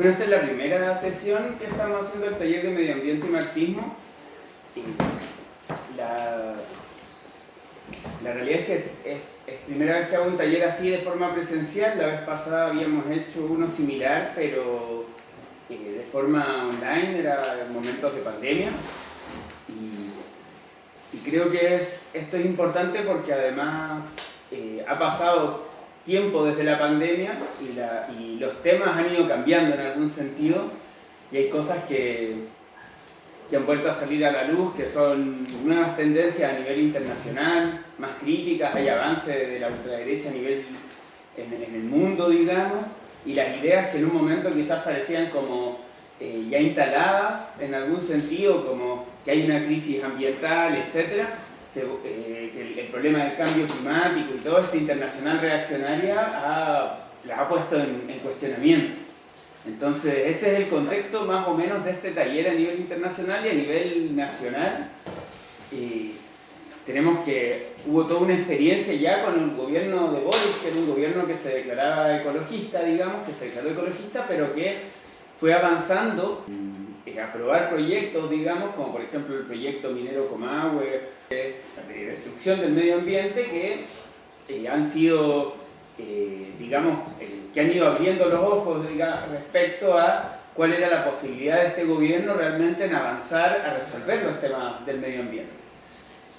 Bueno, esta es la primera sesión que estamos haciendo el taller de medio ambiente y marxismo. La realidad es que es primera vez que hago un taller así de forma presencial. La vez pasada habíamos hecho uno similar, pero de forma online, era en momentos de pandemia. Y creo que esto es importante porque además ha pasado tiempo desde la pandemia y los temas han ido cambiando en algún sentido, y hay cosas que han vuelto a salir a la luz, que son nuevas tendencias a nivel internacional, más críticas, hay avances de la ultraderecha a nivel en el mundo, digamos, y las ideas que en un momento quizás parecían como ya instaladas en algún sentido, como que hay una crisis ambiental, etc., que el problema del cambio climático y toda esta internacional reaccionaria la ha puesto en cuestionamiento. Entonces ese es el contexto más o menos de este taller a nivel internacional y a nivel nacional. Tenemos que hubo toda una experiencia ya con el gobierno de Boric, que era un gobierno que se declaraba ecologista, digamos, que se declaró ecologista, pero que fue avanzando a aprobar proyectos, digamos, como por ejemplo el proyecto minero Comahue, de destrucción del medio ambiente, que han sido, digamos, que han ido abriendo los ojos, digamos, respecto a cuál era la posibilidad de este gobierno realmente en avanzar a resolver los temas del medio ambiente.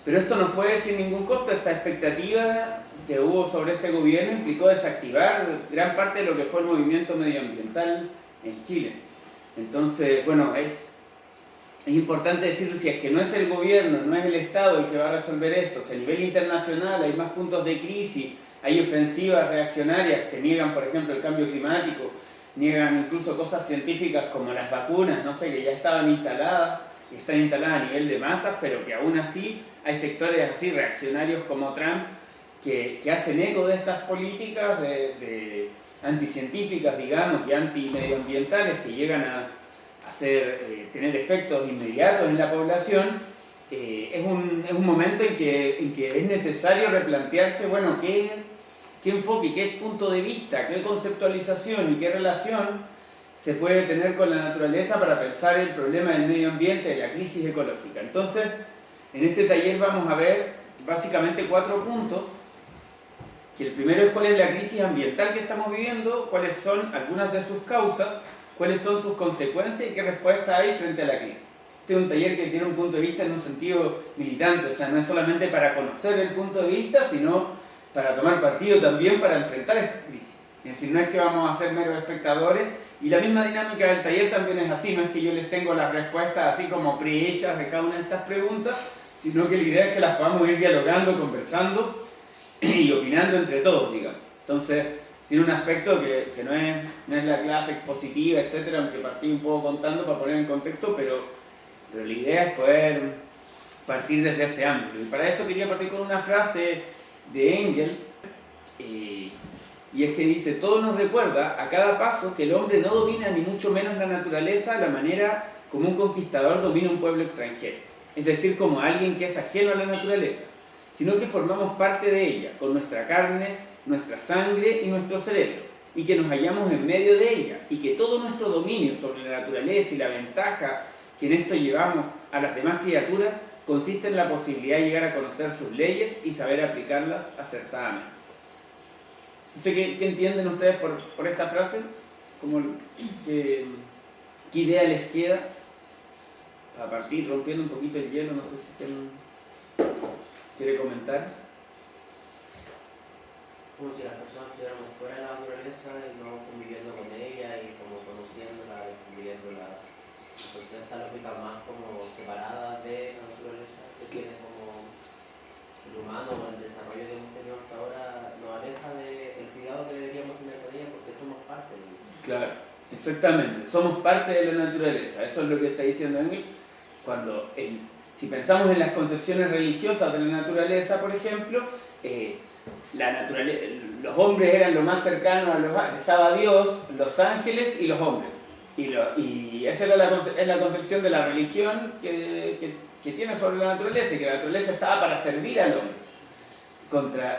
Pero esto no fue sin ningún costo. Esta expectativa que hubo sobre este gobierno implicó desactivar gran parte de lo que fue el movimiento medioambiental en Chile. Entonces, bueno, es importante decirlo, si es que no es el gobierno, no es el Estado el que va a resolver esto, si a nivel internacional hay más puntos de crisis, hay ofensivas reaccionarias que niegan, por ejemplo, el cambio climático, niegan incluso cosas científicas como las vacunas, no sé, que ya estaban instaladas, y están instaladas a nivel de masas, pero que aún así hay sectores así reaccionarios como Trump que hacen eco de estas políticas de anticientíficas, digamos, y antimedioambientales que llegan a tener efectos inmediatos en la población. Es un momento en que es necesario replantearse, bueno, qué enfoque, qué punto de vista, qué conceptualización y qué relación se puede tener con la naturaleza para pensar el problema del medio ambiente, de la crisis ecológica. Entonces, en este taller vamos a ver básicamente 4 puntos. Que el primero es cuál es la crisis ambiental que estamos viviendo, cuáles son algunas de sus causas, cuáles son sus consecuencias y qué respuesta hay frente a la crisis. Este es un taller que tiene un punto de vista en un sentido militante, o sea, no es solamente para conocer el punto de vista, sino para tomar partido también para enfrentar esta crisis. Es decir, no es que vamos a ser meros espectadores, y la misma dinámica del taller también es así, no es que yo les tengo las respuestas así como prehechas de cada una de estas preguntas, sino que la idea es que las podamos ir dialogando, conversando y opinando entre todos, digamos. Entonces, tiene un aspecto que no es la clase expositiva, etcétera, aunque partí un poco contando para poner en contexto, pero la idea es poder partir desde ese ámbito. Y para eso quería partir con una frase de Engels, y es que dice: todo nos recuerda a cada paso que el hombre no domina ni mucho menos la naturaleza a la manera como un conquistador domina un pueblo extranjero, es decir, como alguien que es ajeno a la naturaleza, sino que formamos parte de ella, con nuestra carne, nuestra sangre y nuestro cerebro, y que nos hallamos en medio de ella, y que todo nuestro dominio sobre la naturaleza y la ventaja que en esto llevamos a las demás criaturas consiste en la posibilidad de llegar a conocer sus leyes y saber aplicarlas acertadamente. No sé qué entienden ustedes por esta frase, qué idea les queda, para partir rompiendo un poquito el hielo. No sé si quiere comentar. Como si las personas estuviéramos fuera de la naturaleza y no conviviendo con ella y como conociéndola y conviviéndola. Entonces esta lógica más como separada de la naturaleza que tiene como el humano o el desarrollo que hemos tenido hasta ahora nos aleja del cuidado que deberíamos tener con ella porque somos parte de ella. Claro, exactamente, somos parte de la naturaleza, eso es lo que está diciendo Engels. Si pensamos en las concepciones religiosas de la naturaleza, por ejemplo, los hombres eran lo más cercano estaba Dios, los ángeles y los hombres. Y esa es la concepción de la religión que tiene sobre la naturaleza, y que la naturaleza estaba para servir al hombre.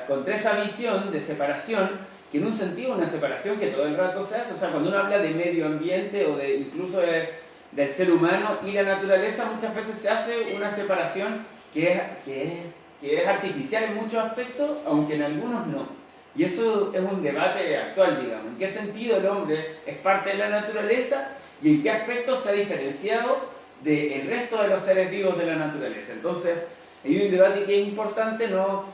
Contra esa visión de separación, que en un sentido es una separación que todo el rato se hace. O sea, cuando uno habla de medio ambiente o de incluso del ser humano y la naturaleza, muchas veces se hace una separación que es artificial en muchos aspectos, aunque en algunos no. Y eso es un debate actual, digamos. ¿En qué sentido el hombre es parte de la naturaleza y en qué aspectos se ha diferenciado del resto de los seres vivos de la naturaleza? Entonces, hay un debate que es importante, no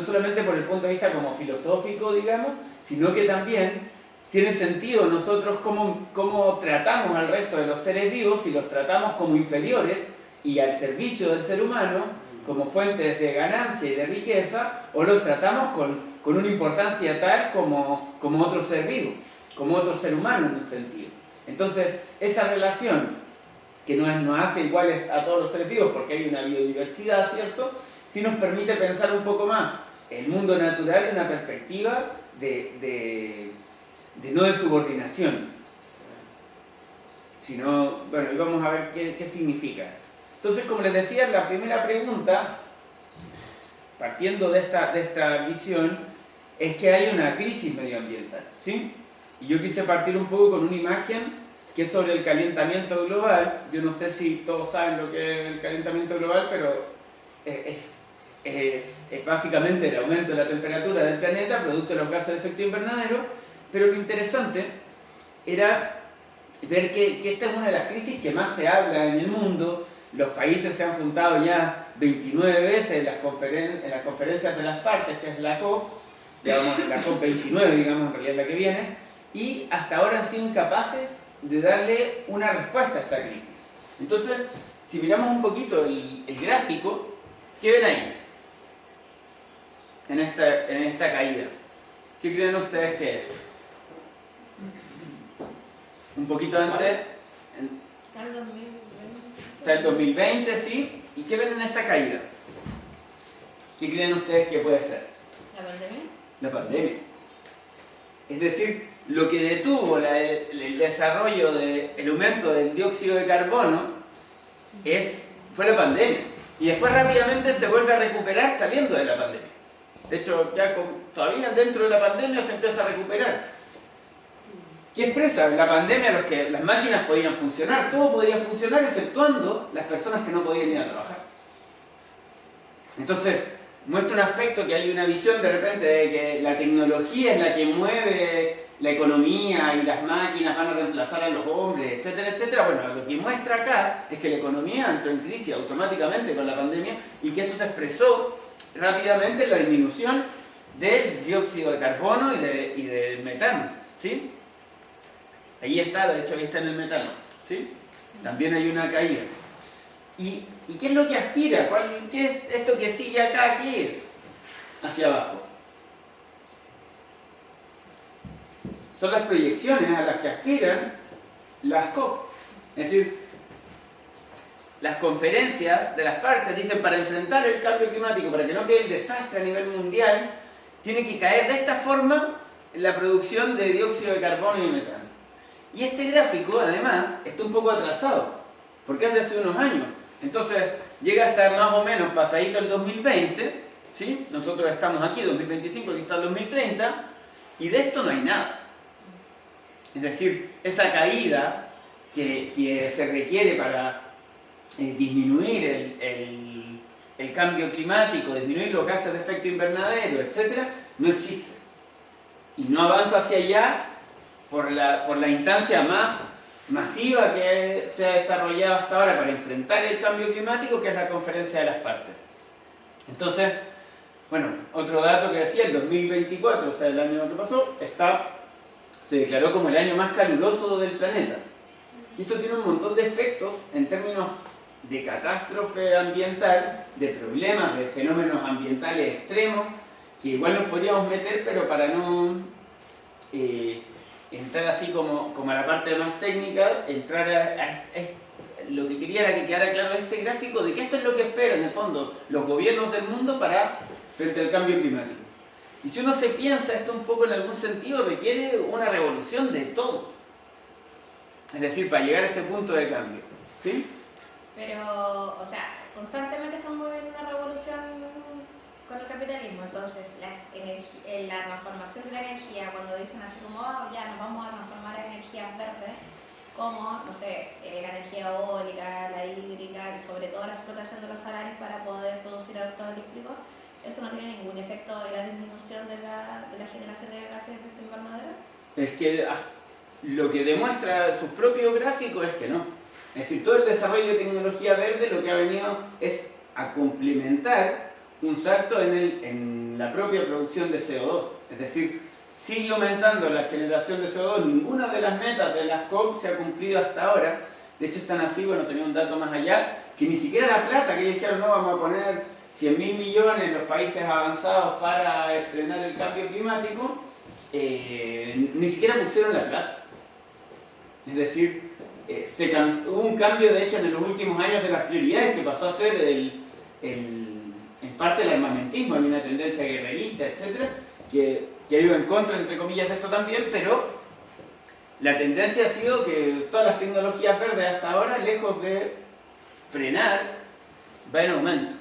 solamente por el punto de vista como filosófico, digamos, sino que también tiene sentido nosotros cómo tratamos al resto de los seres vivos, si los tratamos como inferiores y al servicio del ser humano, como fuentes de ganancia y de riqueza, o los tratamos con una importancia tal como otro ser vivo, como otro ser humano en un sentido. Entonces, esa relación que nos hace iguales a todos los seres vivos porque hay una biodiversidad, ¿cierto? Sí nos permite pensar un poco más el mundo natural de una perspectiva de no de subordinación, sino, bueno, y vamos a ver qué significa esto. Entonces, como les decía, la primera pregunta, partiendo de esta visión, es que hay una crisis medioambiental, ¿sí? Y yo quise partir un poco con una imagen que es sobre el calentamiento global. Yo no sé si todos saben lo que es el calentamiento global, pero es básicamente el aumento de la temperatura del planeta, producto de los gases de efecto invernadero, pero lo interesante era ver que esta es una de las crisis que más se habla en el mundo. Los países se han juntado ya 29 veces en las conferencias de las partes, que es la COP, digamos, la COP 29, digamos, en realidad es la que viene, y hasta ahora han sido incapaces de darle una respuesta a esta crisis. Entonces, si miramos un poquito el gráfico, ¿qué ven ahí? En esta caída. ¿Qué creen ustedes que es? Un poquito antes. Está el 2020, ¿sí? ¿Y qué ven en esa caída? ¿Qué creen ustedes que puede ser? ¿La pandemia? La pandemia. Es decir, lo que detuvo el desarrollo del aumento del dióxido de carbono fue la pandemia. Y después rápidamente se vuelve a recuperar saliendo de la pandemia. De hecho, ya todavía dentro de la pandemia se empieza a recuperar. ¿Qué expresa? En la pandemia las máquinas podían funcionar, todo podía funcionar exceptuando las personas que no podían ir a trabajar. Entonces, muestra un aspecto que hay una visión de repente de que la tecnología es la que mueve la economía y las máquinas van a reemplazar a los hombres, etcétera, etcétera. Bueno, lo que muestra acá es que la economía entró en crisis automáticamente con la pandemia y que eso se expresó rápidamente en la disminución del dióxido de carbono y del metano, ¿sí? Ahí está, de hecho ahí está en el metano, ¿sí? También hay una caída. ¿Y qué es lo que aspira? ¿Qué es esto que sigue acá? ¿Qué es? Hacia abajo. Son las proyecciones a las que aspiran las COP. Es decir, las conferencias de las partes dicen para enfrentar el cambio climático, para que no quede el desastre a nivel mundial, tiene que caer de esta forma la producción de dióxido de carbono y metano. Y este gráfico, además, está un poco atrasado, porque es de hace unos años. Entonces, llega a estar más o menos pasadito el 2020, ¿sí? Nosotros estamos aquí, 2025, aquí está el 2030, y de esto no hay nada. Es decir, esa caída que se requiere para disminuir el cambio climático, disminuir los gases de efecto invernadero, etc., no existe. Y no avanza hacia allá por la instancia más masiva que se ha desarrollado hasta ahora para enfrentar el cambio climático, que es la Conferencia de las Partes. Entonces, bueno, otro dato que decía, el 2024, o sea, el año que pasó, se declaró como el año más caluroso del planeta. Y esto tiene un montón de efectos en términos de catástrofe ambiental, de problemas, de fenómenos ambientales extremos, que igual nos podríamos meter, pero para no entrar así como a la parte más técnica, entrar lo que quería era que quedara claro este gráfico de que esto es lo que esperan, en el fondo, los gobiernos del mundo frente al cambio climático. Y si uno se piensa esto un poco en algún sentido, requiere una revolución de todo. Es decir, para llegar a ese punto de cambio. ¿Sí? Pero, o sea, constantemente estamos en una revolución con el capitalismo. Entonces, la transformación de la energía, cuando dicen así como, "Oh, ya nos vamos a transformar en energías verdes", como, no sé, la energía eólica, la hídrica y sobre todo la explotación de los salares para poder producir autos eléctricos, eso no tiene ningún efecto en la disminución de la generación de gases de efecto invernadero. Es que lo que demuestra sus propios gráficos es que no. Es decir, todo el desarrollo de tecnología verde lo que ha venido es a complementar un salto en la propia producción de CO2. Es decir, sigue aumentando la generación de CO2. Ninguna de las metas de las COP se ha cumplido hasta ahora. De hecho, están así, bueno, tenía un dato más allá, que ni siquiera la plata, que ellos dijeron, no, vamos a poner 100.000 millones en los países avanzados para frenar el cambio climático, ni siquiera pusieron la plata. Es decir, hubo un cambio de hecho en los últimos años de las prioridades que pasó a ser en parte el armamentismo, hay una tendencia guerrerista, etc., que ha ido en contra, entre comillas, de esto también, pero la tendencia ha sido que todas las tecnologías verdes hasta ahora, lejos de frenar, va en aumento.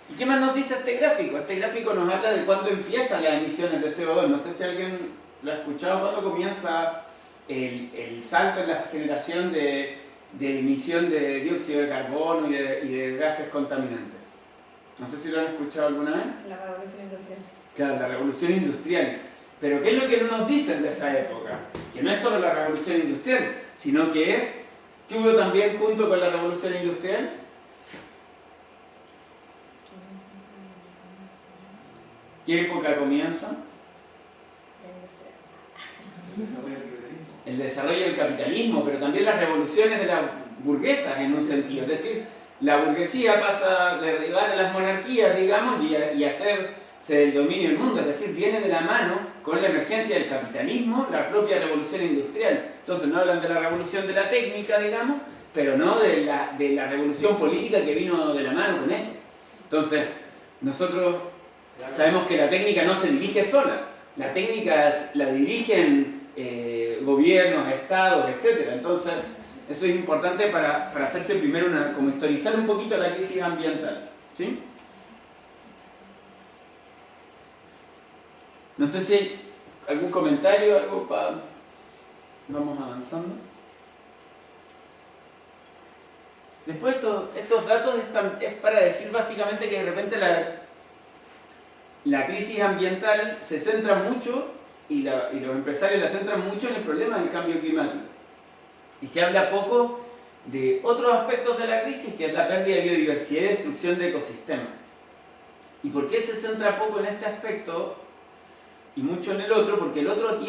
¿Y qué más nos dice este gráfico? Este gráfico nos habla de cuándo empiezan las emisiones de CO2. No sé si alguien lo ha escuchado, cuándo comienza el salto en la generación de emisión de dióxido de carbono y de gases contaminantes. No sé si lo han escuchado alguna vez. La revolución industrial. Claro, la revolución industrial. Pero ¿qué es lo que no nos dicen de esa época? Que no es solo la revolución industrial, sino que es, ¿qué hubo también junto con la revolución industrial? ¿Qué época comienza? El desarrollo del capitalismo, pero también las revoluciones de las burguesas en un sentido. Es decir, la burguesía pasa a derribar a las monarquías, digamos, y hacerse del dominio del mundo. Es decir, viene de la mano con la emergencia del capitalismo, la propia revolución industrial. Entonces no hablan de la revolución de la técnica, digamos, pero no de la revolución política que vino de la mano con eso. Entonces, nosotros sabemos que la técnica no se dirige sola. La técnica la dirigen gobiernos, estados, etc. Entonces, eso es importante para hacerse primero como historizar un poquito la crisis ambiental. ¿Sí? No sé si hay algún comentario, algo para... Vamos avanzando. Después estos datos es para decir básicamente que de repente la crisis ambiental se centra mucho y los empresarios la centran mucho en el problema del cambio climático. Y se habla poco de otros aspectos de la crisis, que es la pérdida de biodiversidad y destrucción de ecosistemas. ¿Y por qué se centra poco en este aspecto y mucho en el otro? Porque el otro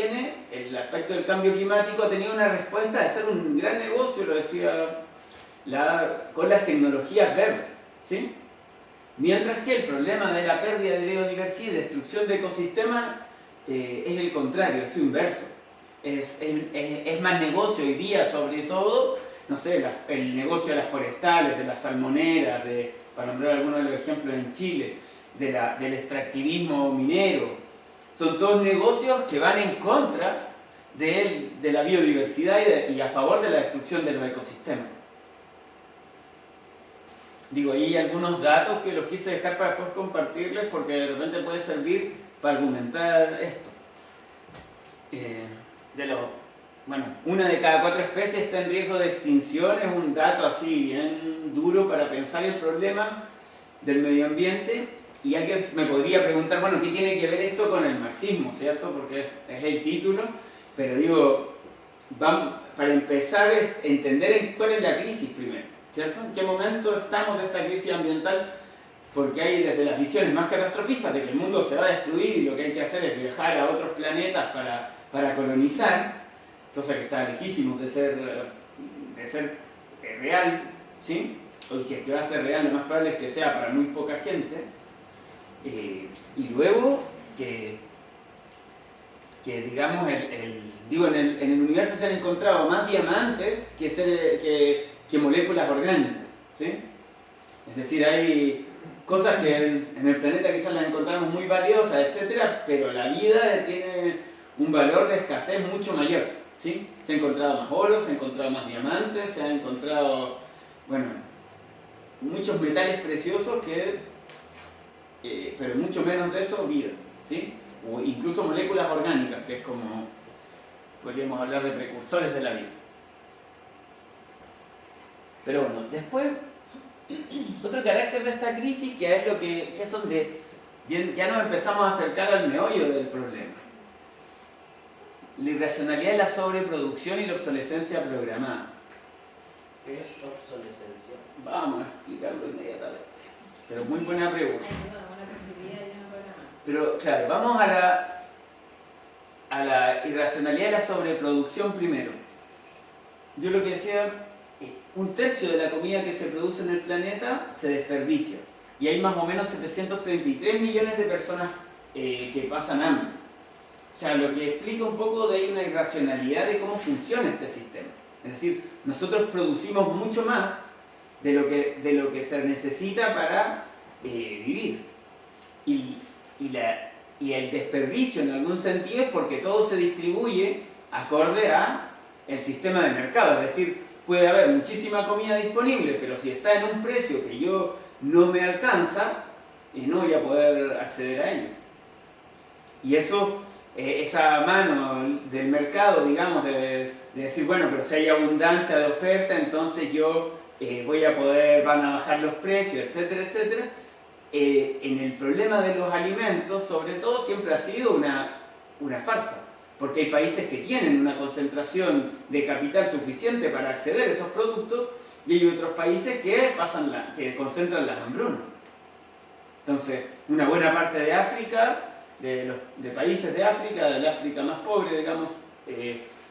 el aspecto del cambio climático ha tenido una respuesta de ser un gran negocio, lo decía, con las tecnologías verdes, ¿sí? Mientras que el problema de la pérdida de biodiversidad y destrucción de ecosistemas es el contrario, es su inverso. Es más negocio hoy día, sobre todo, no sé, el negocio de las forestales, de las salmoneras, para nombrar algunos de los ejemplos en Chile, del extractivismo minero. Son todos negocios que van en contra de la biodiversidad y a favor de la destrucción de los ecosistemas. Digo, ahí hay algunos datos que los quise dejar para después compartirles porque de repente puede servir para argumentar esto. Una de cada 4 especies está en riesgo de extinción, es un dato así bien duro para pensar el problema del medio ambiente. Y alguien me podría preguntar, bueno, ¿qué tiene que ver esto con el marxismo, cierto? Porque es el título, pero digo, para empezar es entender cuál es la crisis primero, ¿cierto? ¿En qué momento estamos de esta crisis ambiental? Porque hay desde las visiones más catastrofistas de que el mundo se va a destruir y lo que hay que hacer es viajar a otros planetas para colonizar, cosa que está lejísimos de ser real, ¿sí? O si es que va a ser real, lo más probable es que sea para muy poca gente. Y luego que digamos, en el universo se han encontrado más diamantes que moléculas orgánicas, ¿sí? Es decir, hay cosas que en el planeta quizás las encontramos muy valiosas, etc., pero la vida tiene un valor de escasez mucho mayor, ¿sí? Se ha encontrado más oro, se ha encontrado más diamantes, se han encontrado, muchos metales preciosos que pero mucho menos de eso, vida, ¿sí? O incluso moléculas orgánicas, que es como, podríamos hablar de precursores de la vida. Pero bueno, después, otro carácter de esta crisis, que es lo que es donde ya nos empezamos a acercar al meollo del problema. La irracionalidad de la sobreproducción y la obsolescencia programada. ¿Qué es obsolescencia? Vamos a explicarlo inmediatamente. Pero muy buena pregunta. Ay, tengo una buena recibida y una buena. Pero claro, vamos a la irracionalidad de la sobreproducción primero. Yo lo que decía, un tercio de la comida que se produce en el planeta se desperdicia. Y hay más o menos 733 millones de personas que pasan hambre. O sea, lo que explica un poco de ahí una irracionalidad de cómo funciona este sistema. Es decir, nosotros producimos mucho más de lo que se necesita para vivir. Y el desperdicio en algún sentido es porque todo se distribuye acorde a el sistema de mercado. Es decir, puede haber muchísima comida disponible, pero si está en un precio que yo no me alcanza, no voy a poder acceder a ello. Y eso, esa mano del mercado, digamos, de decir, bueno, pero si hay abundancia de oferta, entonces yo voy a poder, van a bajar los precios, etcétera, etcétera. En el problema de los alimentos, sobre todo, siempre ha sido una farsa. Porque hay países que tienen una concentración de capital suficiente para acceder a esos productos y hay otros países que concentran las hambrunas. Entonces, una buena parte de África, de países de África, del África más pobre, digamos,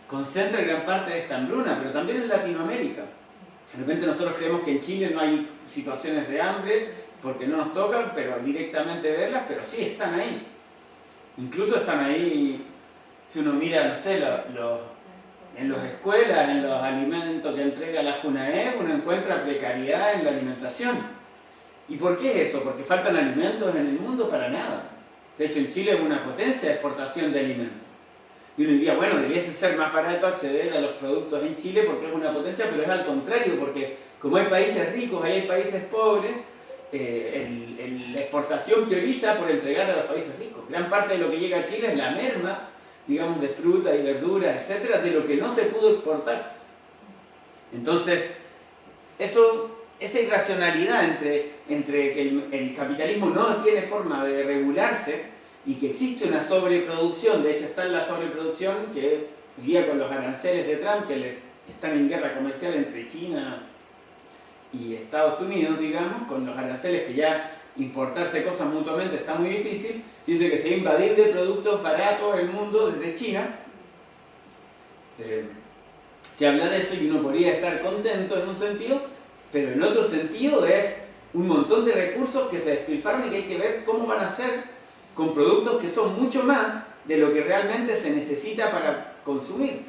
concentra gran parte de esta hambruna, pero también en Latinoamérica. De repente nosotros creemos que en Chile no hay situaciones de hambre porque no nos tocan, pero directamente verlas, pero sí están ahí. Incluso están ahí, si uno mira, no sé, en las escuelas, en los alimentos que entrega la JUNAEP, uno encuentra precariedad en la alimentación. ¿Y por qué es eso? ¿Porque faltan alimentos en el mundo? Para nada. De hecho, en Chile es una potencia de exportación de alimentos. Y uno diría, bueno, debiese ser más barato acceder a los productos en Chile porque es una potencia, pero es al contrario, porque como hay países ricos, hay países pobres, la exportación prioriza por entregar a los países ricos. Gran parte de lo que llega a Chile es la merma, digamos, de fruta y verduras, etcétera, de lo que no se pudo exportar. Entonces, esa irracionalidad entre que el capitalismo no tiene forma de regularse y que existe una sobreproducción, de hecho está en la sobreproducción que guía con los aranceles de Trump, que están en guerra comercial entre China y Estados Unidos, digamos, con los aranceles que ya importarse cosas mutuamente está muy difícil. Dice que se va a invadir de productos baratos el mundo desde China. Se habla de eso y uno podría estar contento en un sentido, pero en otro sentido es un montón de recursos que se despilfarran y que hay que ver cómo van a ser con productos que son mucho más de lo que realmente se necesita para consumir.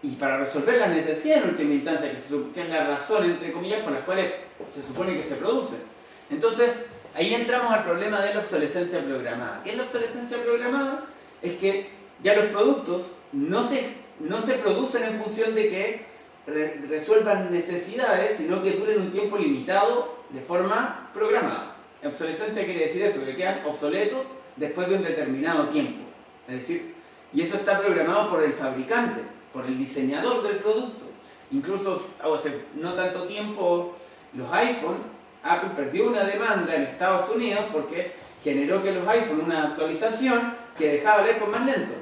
Y para resolver las necesidades en última instancia, que es la razón, entre comillas, por las cuales se supone que se produce. Entonces, ahí entramos al problema de la obsolescencia programada. ¿Qué es la obsolescencia programada? Es que ya los productos no se producen en función de que resuelvan necesidades, sino que duren un tiempo limitado de forma programada. Obsolescencia quiere decir eso, que quedan obsoletos después de un determinado tiempo. Es decir, y eso está programado por el fabricante, por el diseñador del producto. Incluso hace no tanto tiempo los iPhone, Apple perdió una demanda en Estados Unidos porque generó que los iPhone una actualización que dejaba el iPhone más lento.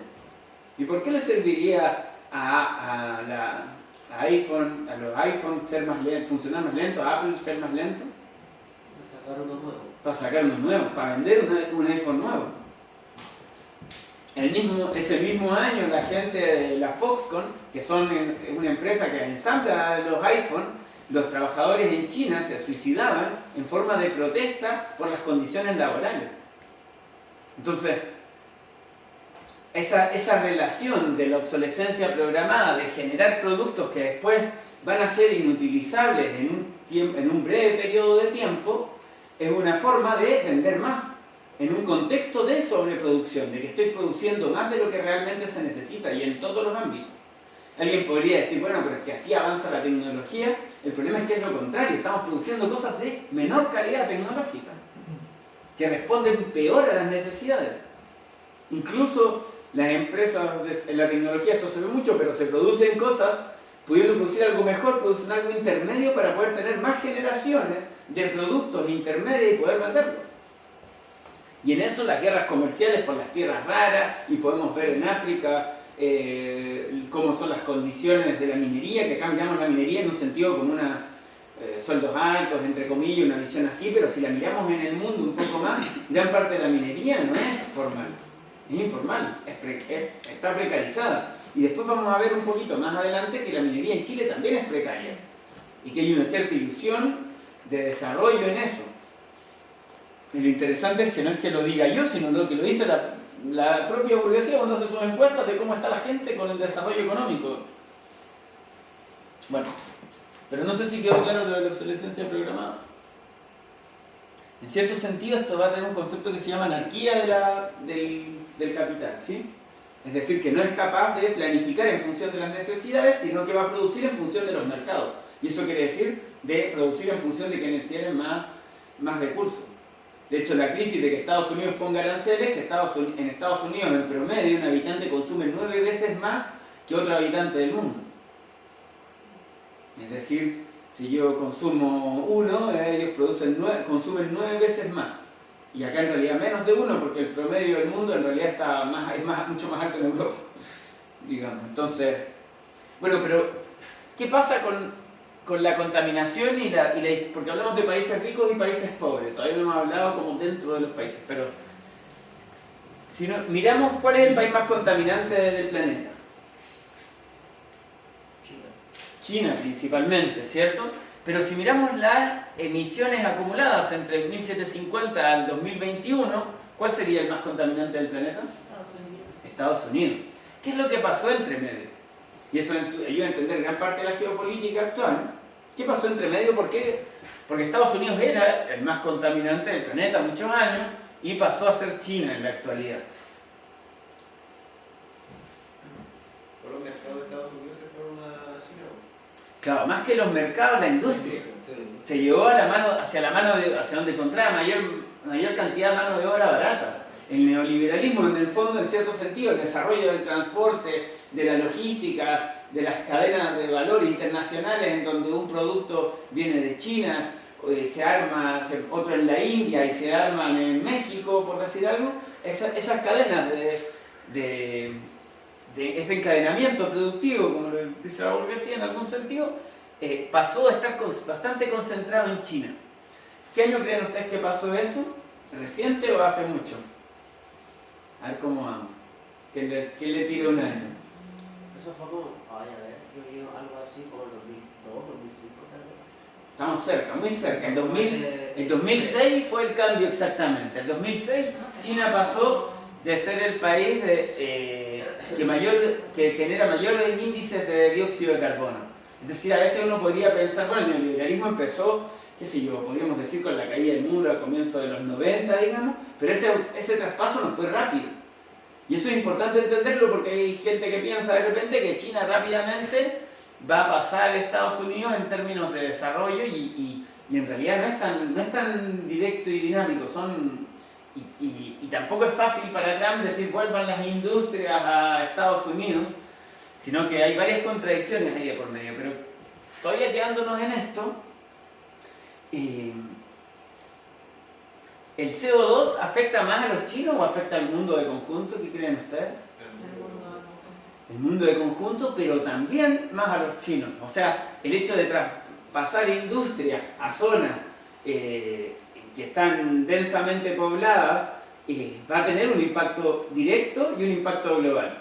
¿Y por qué le serviría a los iPhone funcionar más lento, a Apple ser más lento? Para sacar unos nuevos, para vender un iPhone nuevo. Ese mismo año la gente de la Foxconn, que son una empresa que ensambla los iPhone, los trabajadores en China se suicidaban en forma de protesta por las condiciones laborales. Entonces, esa relación de la obsolescencia programada, de generar productos que después van a ser inutilizables en un breve periodo de tiempo, es una forma de vender más, en un contexto de sobreproducción, de que estoy produciendo más de lo que realmente se necesita y en todos los ámbitos. Alguien podría decir, bueno, pero es que así avanza la tecnología. El problema es que es lo contrario, estamos produciendo cosas de menor calidad tecnológica. que responden peor a las necesidades. Incluso las empresas en la tecnología, esto se ve mucho, pero se producen cosas, pudiendo producir algo mejor, producen algo intermedio para poder tener más generaciones de productos intermedios y poder venderlos. Y en eso las guerras comerciales por las tierras raras, y podemos ver en África cómo son las condiciones de la minería, que acá miramos la minería en un sentido como sueldos altos, entre comillas, una visión así, pero si la miramos en el mundo un poco más, gran parte de la minería no es formal, es informal, está precarizada. Y después vamos a ver un poquito más adelante que la minería en Chile también es precaria, y que hay una cierta ilusión de desarrollo en eso. Y lo interesante es que no es que lo diga yo, sino que lo dice la propia burguesía cuando hace sus encuestas de cómo está la gente con el desarrollo económico. Bueno, pero no sé si quedó claro lo de la obsolescencia programada. En cierto sentido esto va a tener un concepto que se llama anarquía del capital, ¿sí? Es decir, que no es capaz de planificar en función de las necesidades, sino que va a producir en función de los mercados. Y eso quiere decir de producir en función de quienes tienen más recursos. De hecho, la crisis de que Estados Unidos ponga aranceles, que en Estados Unidos en promedio un habitante consume 9 veces más que otro habitante del mundo. Es decir, si yo consumo 1, ellos consumen 9 veces más. Y acá en realidad menos de 1, porque el promedio del mundo en realidad es mucho más alto en Europa, digamos. Entonces, bueno, pero ¿qué pasa con la contaminación porque hablamos de países ricos y países pobres? Todavía no hemos hablado como dentro de los países, pero si miramos cuál es el país más contaminante del planeta. China principalmente, ¿cierto? Pero si miramos las emisiones acumuladas entre 1750 al 2021, ¿cuál sería el más contaminante del planeta? Estados Unidos. ¿Qué es lo que pasó entre medio? Y eso ayuda a entender gran parte de la geopolítica actual. ¿Qué pasó entre medio? ¿Por qué? Porque Estados Unidos era el más contaminante del planeta muchos años y pasó a ser China en la actualidad. ¿Por los mercados de Estados Unidos se fueron a China? Claro, más que los mercados, la industria. Se llevó hacia donde encontraba mayor cantidad de mano de obra barata. El neoliberalismo, en el fondo, en cierto sentido, el desarrollo del transporte, de la logística, de las cadenas de valor internacionales, en donde un producto viene de China, se arma otro en la India y se arman en México, por decir algo, esas cadenas de ese encadenamiento productivo, como lo dice la burguesía en algún sentido, pasó a estar bastante concentrado en China. ¿Qué año creen ustedes que pasó eso? ¿Reciente o hace mucho? A ver cómo vamos. ¿Quién le tira un año? Eso fue como, a ver, yo digo algo así como el 2002, 2005 tal vez. Estamos cerca, muy cerca. El 2006 fue el cambio exactamente. El 2006 China pasó de ser el país que genera mayores índices de dióxido de carbono. Es decir, a veces uno podría pensar, bueno, el neoliberalismo empezó, qué sé yo, podríamos decir con la caída del muro al comienzo de los 90, digamos, pero ese traspaso no fue rápido. Y eso es importante entenderlo porque hay gente que piensa de repente que China rápidamente va a pasar a Estados Unidos en términos de desarrollo y en realidad no es tan directo y dinámico. Y tampoco es fácil para Trump decir vuelvan las industrias a Estados Unidos, sino que hay varias contradicciones ahí de por medio. Pero todavía quedándonos en esto, ¿el CO2 afecta más a los chinos o afecta al mundo de conjunto? ¿Qué creen ustedes? El mundo de conjunto, pero también más a los chinos. O sea, el hecho de traspasar industria a zonas que están densamente pobladas va a tener un impacto directo y un impacto global.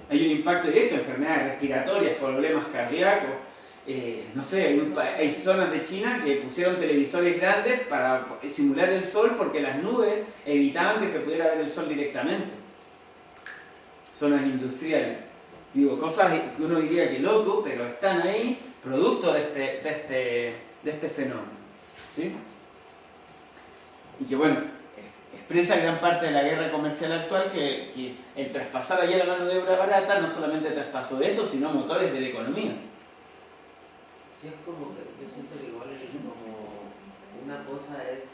Hay un impacto directo, enfermedades respiratorias, problemas cardíacos. No sé, hay zonas de China que pusieron televisores grandes para simular el sol porque las nubes evitaban que se pudiera ver el sol directamente. Zonas industriales. Digo, cosas que uno diría que loco, pero están ahí producto de este fenómeno. ¿Sí? Y que bueno, expresa gran parte de la guerra comercial actual que el traspasar allá la mano de obra barata no solamente traspasó eso, sino motores de la economía. Sí, es como que yo siento que igual es como una cosa es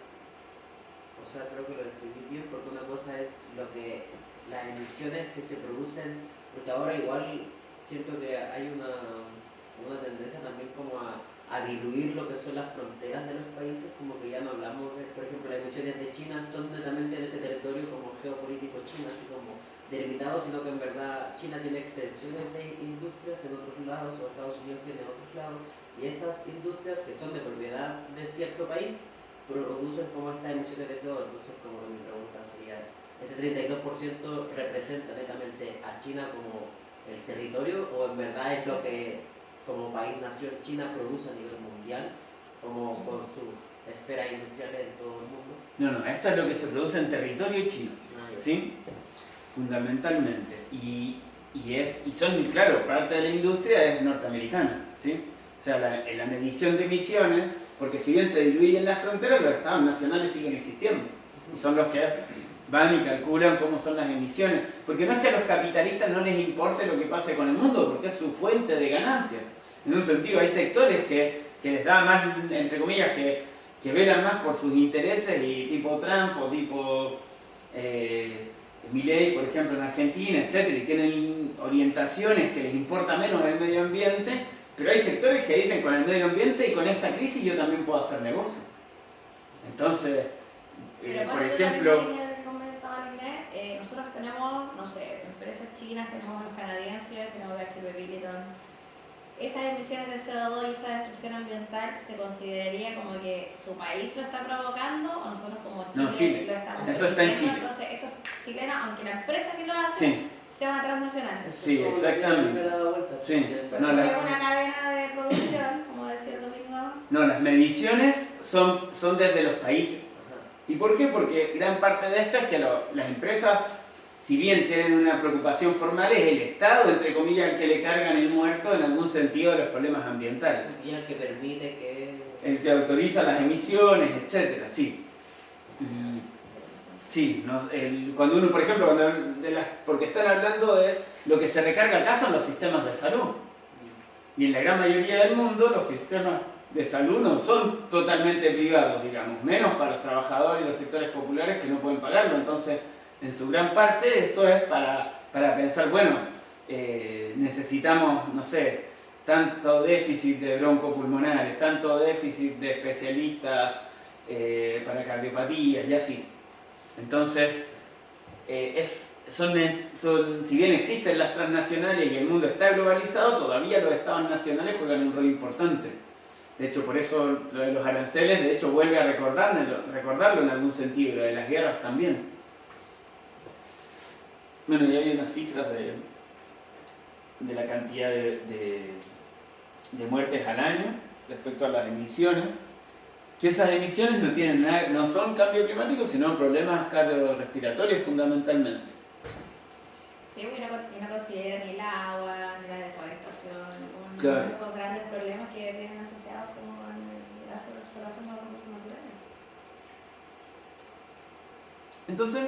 O sea, creo que lo describí bien porque una cosa es las emisiones que se producen, porque ahora igual siento que hay una tendencia también como a diluir lo que son las fronteras de los países, como que ya no hablamos de, por ejemplo, las emisiones de China son netamente en ese territorio como geopolítico chino, así como delimitado, sino que en verdad China tiene extensiones de industrias en otros lados o Estados Unidos tiene otros lados, y esas industrias que son de propiedad de cierto país producen como estas emisiones de CO2. Entonces, como mi pregunta sería, ¿ese 32% representa netamente a China como el territorio o en verdad es lo que como país-nación China produce a nivel mundial, como con sus esferas industriales en todo el mundo? No, esto es lo que se produce en territorio chino, ¿sí? Fundamentalmente. Y son, claro, parte de la industria es norteamericana, ¿sí? O sea, la medición de emisiones, porque si bien se diluyen las fronteras, los estados nacionales siguen existiendo. Y son los que van y calculan cómo son las emisiones. Porque no es que a los capitalistas no les importe lo que pase con el mundo, porque es su fuente de ganancias. En un sentido, hay sectores que les da más, entre comillas, que velan más por sus intereses, y tipo Trump o tipo Milei, por ejemplo, en Argentina, etc. Y tienen orientaciones que les importa menos el medio ambiente, pero hay sectores que dicen con el medio ambiente y con esta crisis yo también puedo hacer negocio. Entonces, por ejemplo... nosotros tenemos, no sé, empresas chinas, tenemos los canadienses, tenemos HP Billiton. Esas emisiones de CO2 y esa destrucción ambiental, ¿se consideraría como que su país lo está provocando o nosotros como Chile, lo estamos eso está en Chile. Entonces, esos chilenos, aunque la empresa que lo hace Sí. sea una transnacional. Sí, exactamente. Sí. Porque No, sea una cadena de producción, como decía el domingo. No, las mediciones son desde los países. ¿Y por qué? Porque gran parte de esto es que las empresas, si bien tienen una preocupación formal, es el Estado, entre comillas, el que le cargan el muerto en algún sentido de los problemas ambientales. Y el que permite que... El que autoriza las emisiones, etcétera, sí. Sí, cuando uno, por ejemplo, porque están hablando de lo que se recarga acá son los sistemas de salud. Y en la gran mayoría del mundo los sistemas de salud no son totalmente privados, digamos, menos para los trabajadores y los sectores populares que no pueden pagarlo. Entonces, en su gran parte esto es para pensar, bueno, necesitamos, no sé, tanto déficit de broncopulmonares, tanto déficit de especialistas para cardiopatías y así. Entonces, si bien existen las transnacionales y el mundo está globalizado, todavía los estados nacionales juegan un rol importante. De hecho, por eso lo de los aranceles, de hecho, vuelve a recordarlo en algún sentido, lo de las guerras también. Bueno, y hay unas cifras de la cantidad de muertes al año respecto a las emisiones, que esas emisiones no son cambio climático, sino problemas cardiorrespiratorios fundamentalmente. Sí, y no consideran ni el agua, ni la deforestación, como claro. Esos grandes problemas que vienen asociados como en la exploración de los recursos naturales. Entonces,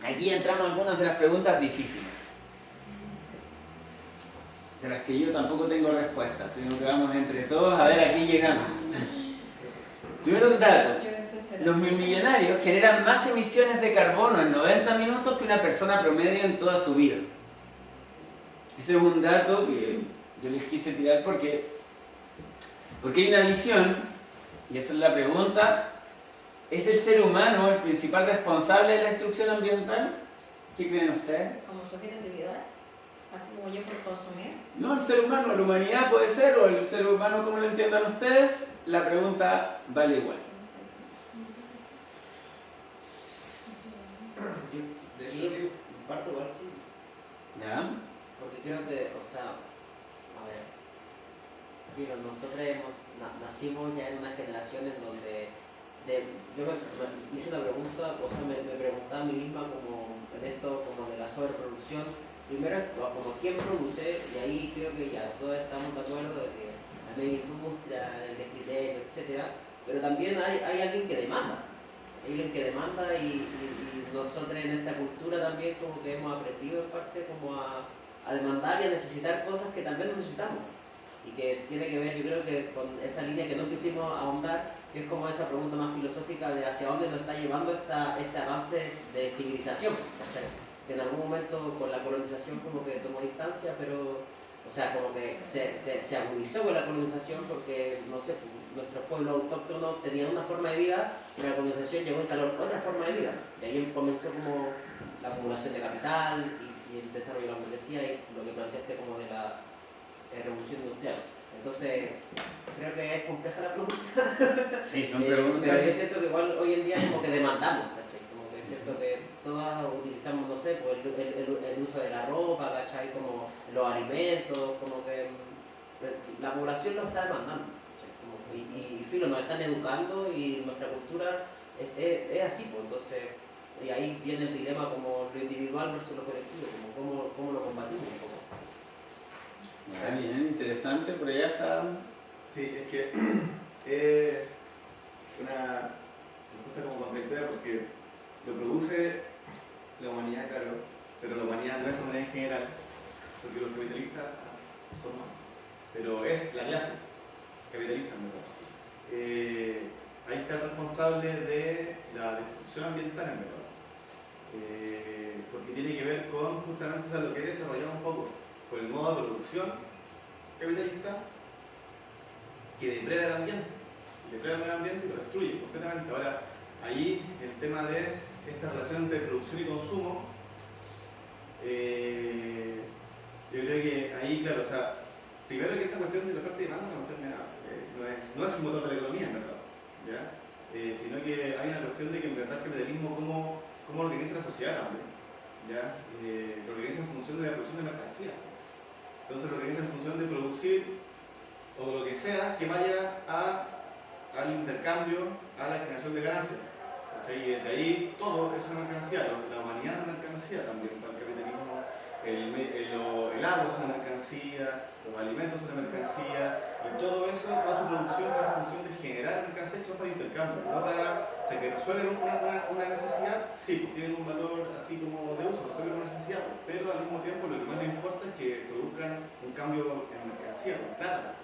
aquí entramos en algunas de las preguntas difíciles, de las que yo tampoco tengo respuestas, sino que vamos entre todos a ver a qué llegamos. Primero un dato. Los millonarios generan más emisiones de carbono en 90 minutos que una persona promedio en toda su vida. Ese es un dato que yo les quise tirar porque hay una visión, y esa es la pregunta, ¿es el ser humano el principal responsable de la destrucción ambiental? ¿Qué creen ustedes? Como sujeto individual, así como yo por consumir. No, el ser humano, la humanidad puede ser, o el ser humano como lo entiendan ustedes, la pregunta vale igual. Sí, parto igual sí. ¿Ya? Porque creo que, o sea, a ver, nosotros nacimos ya en una generación en donde yo me hice una pregunta, o sea, me preguntaba a mí misma como en esto como de la sobreproducción. Primero, como quién produce, y ahí creo que ya todos estamos de acuerdo de que la media industria, el descriterio, etc. Pero también hay alguien que demanda. Hay alguien que demanda y nosotros en esta cultura también como que hemos aprendido en parte como a demandar y a necesitar cosas que también necesitamos. Y que tiene que ver, yo creo que con esa línea que no quisimos ahondar, que es como esa pregunta más filosófica de hacia dónde nos está llevando este avance de civilización, ¿cachai? Que en algún momento con la colonización como que tomó distancia, pero, o sea, como que se agudizó con la colonización porque, no sé, nuestros pueblos autóctonos tenían una forma de vida, pero la colonización llegó a instalar otra forma de vida. Y ahí comenzó como la acumulación de capital y el desarrollo de la burguesía y lo que planteaste como de la revolución industrial. Entonces, creo que es compleja la pregunta. Sí, son preguntas. Pero es cierto que igual hoy en día como que demandamos, ¿cachai? Como que es cierto que todas utilizamos, no sé, pues el uso de la ropa, ¿cachai? Como los alimentos, como que la población lo está demandando, ¿cachai? Como y filo, nos están educando y nuestra cultura es así, pues entonces, y ahí viene el dilema como lo individual versus lo colectivo, como cómo lo combatimos un poco. Bien, interesante, por allá está. Sí, es que una respuesta como contradictoria porque lo produce la humanidad, claro, pero la humanidad no es la humanidad en general, porque los capitalistas son más, pero es la clase capitalista, en verdad. Ahí está el responsable de la destrucción ambiental, en verdad. Porque tiene que ver con justamente, o sea, lo que he desarrollado un poco, con el modo de producción capitalista que depreda el ambiente, depreda el medio ambiente y lo destruye completamente. Ahora, ahí el tema de esta relación entre producción y consumo, yo creo que ahí, claro, o sea, primero que esta cuestión de la oferta y demanda no es un motor de la economía, en verdad, ¿ya? Sino que hay una cuestión de que en verdad el capitalismo cómo organiza la sociedad también, ¿ya? Lo organiza en función de la producción de mercancía. Entonces lo organiza en función de producir o lo que sea que vaya al intercambio, a la generación de ganancias. ¿Cachai? Y desde ahí todo es una mercancía, la humanidad es una mercancía también para el capitalismo, el agua es una mercancía, los alimentos son una mercancía, y todo eso toda su producción va en función de generar mercancías que son para intercambio, no para, o sea, que resuelven una necesidad, sí, tienen un valor así como de uso, resuelven una necesidad, pero al mismo tiempo lo que más les importa es que produzcan un cambio en mercancía, con plata.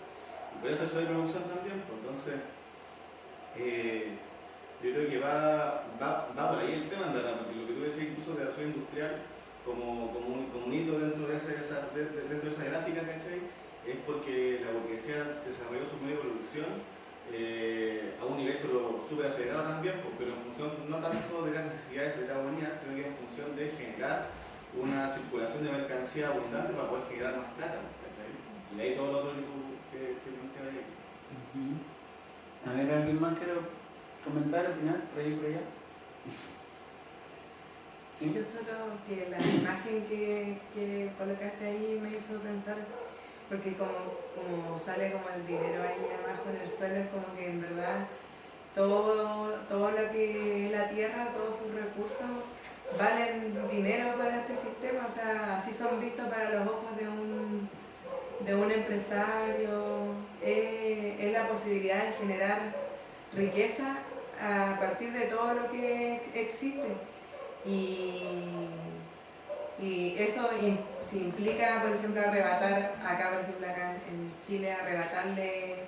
Y por eso hay producción también, pues, entonces yo creo que va por ahí el tema, en verdad, porque lo que tú decías incluso de la revolución industrial como un hito dentro de esa gráfica, ¿cachai? Es porque la burguesía desarrolló su medio de producción a un nivel pero súper acelerado también, pues, pero en función no tanto de las necesidades de la humanidad, sino que en función de generar una circulación de mercancía abundante para poder generar más plata, ¿cachai? Y de ahí todo lo otro que plantea ahí. A ver, ¿alguien más quiere comentar, opinar, por ahí por allá? ¿Sí? Yo solo que la imagen que colocaste ahí me hizo pensar, porque como sale como el dinero ahí abajo en el suelo, es como que en verdad todo lo que es la tierra, todos sus recursos valen dinero para este sistema, o sea, así son vistos para los ojos de un empresario, es la posibilidad de generar riqueza a partir de todo lo que existe. Y eso si implica, por ejemplo, arrebatar, acá en Chile, arrebatarle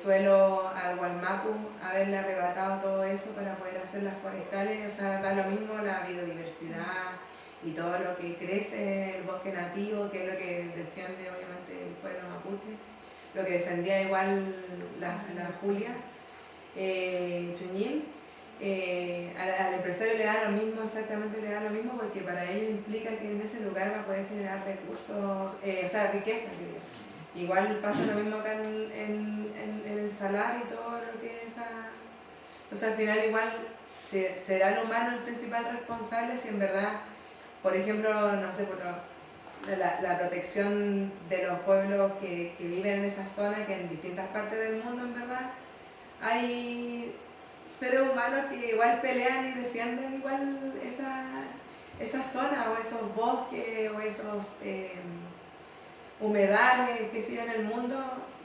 suelo al Gualmapu, haberle arrebatado todo eso para poder hacer las forestales, o sea, da lo mismo la biodiversidad y todo lo que crece, el bosque nativo, que es lo que defiende obviamente el pueblo mapuche, lo que defendía igual la Julia Chuñil. Al empresario le da lo mismo, exactamente le da lo mismo, porque para ello implica que en ese lugar va a poder generar recursos, o sea, riqueza. Igual pasa lo mismo acá en el salar y todo lo que es esa. Entonces al final igual será el humano el principal responsable si en verdad, por ejemplo, no sé, la protección de los pueblos que viven en esa zona, que en distintas partes del mundo en verdad hay seres humanos que igual pelean y defienden igual esa zona o esos bosques o esos humedales que siguen en el mundo,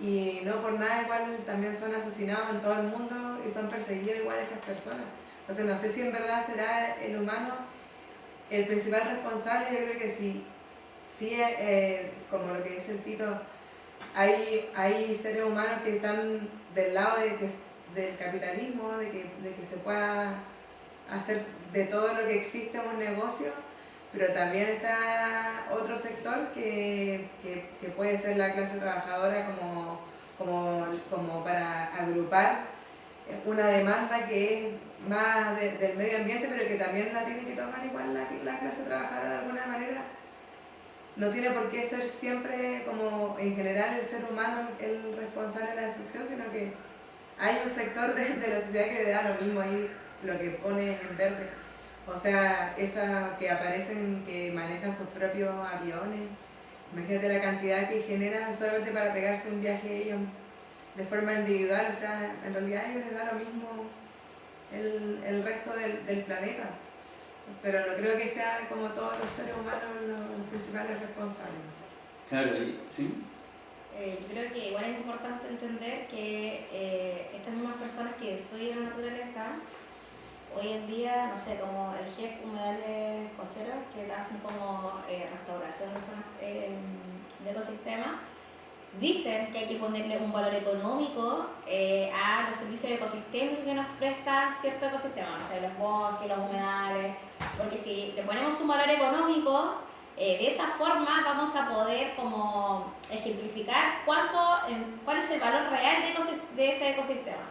y no por nada igual también son asesinados en todo el mundo y son perseguidos igual esas personas. Entonces no sé si en verdad será el humano el principal responsable. Yo creo que sí, como lo que dice el Tito, hay seres humanos que están del lado de que del capitalismo, de que se pueda hacer de todo lo que existe un negocio, pero también está otro sector que puede ser la clase trabajadora como para agrupar una demanda que es más del medio ambiente, pero que también la tiene que tomar igual la clase trabajadora de alguna manera. No tiene por qué ser siempre como en general el ser humano el responsable de la destrucción, sino que hay un sector de la sociedad que le da lo mismo ahí lo que pone en verde. O sea, esas que aparecen, que manejan sus propios aviones, imagínate la cantidad que generan solamente para pegarse un viaje ellos de forma individual. O sea, en realidad a ellos les da lo mismo el resto del planeta. Pero no creo que sean como todos los seres humanos los principales responsables. Claro, ¿sí? Yo creo que igual es importante entender que estas mismas personas que destruyen la naturaleza, hoy en día, no sé, como el GEF Humedales Costeros, que hacen como restauración de zonas de ecosistemas, dicen que hay que ponerle un valor económico a los servicios ecosistémicos que nos presta cierto ecosistema, no sé, los bosques, los humedales, porque si le ponemos un valor económico, de esa forma vamos a poder como ejemplificar cuál es el valor real de ese ecosistema.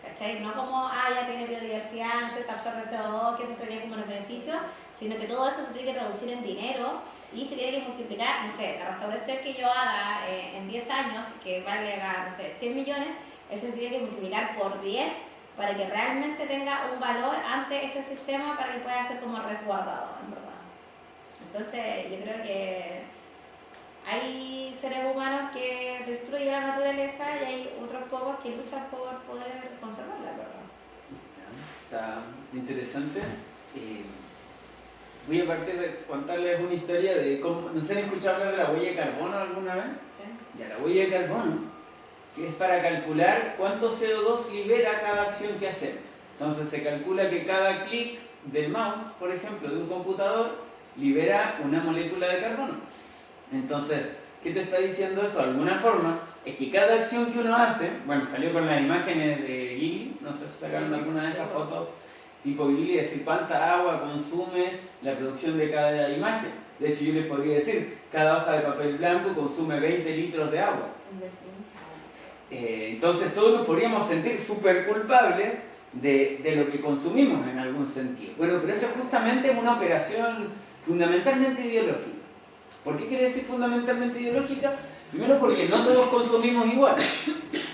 ¿Cachai? No como, ya tiene biodiversidad, no sé, absorbe CO2, que eso sería como los beneficios, sino que todo eso se tiene que traducir en dinero y se tiene que multiplicar, no sé, la restauración que yo haga en 10 años, que valga, no sé, 100 millones, eso se tiene que multiplicar por 10 para que realmente tenga un valor ante este sistema para que pueda ser como resguardado, en verdad. Entonces, yo creo que hay seres humanos que destruyen la naturaleza y hay otros pocos que luchan por poder conservarla, ¿verdad? Está interesante. Voy a partir de contarles una historia de cómo... ¿No se han escuchado hablar de la huella de carbono alguna vez? Sí. Ya, la huella de carbono, que es para calcular cuánto CO2 libera cada acción que hacemos. Entonces se calcula que cada clic del mouse, por ejemplo, de un computador, libera una molécula de carbono. Entonces, ¿qué te está diciendo eso? De alguna forma, es que cada acción que uno hace, bueno, salió con las imágenes de Ghibli, no sé si sacaron alguna de esas fotos tipo Ghibli, es decir, cuánta agua consume la producción de cada imagen. De hecho, yo les podría decir, cada hoja de papel blanco consume 20 litros de agua. Entonces, todos nos podríamos sentir súper culpables de lo que consumimos en algún sentido. Bueno, pero eso es justamente una operación fundamentalmente ideológica. ¿Por qué quiere decir fundamentalmente ideológica? Primero porque no todos consumimos igual.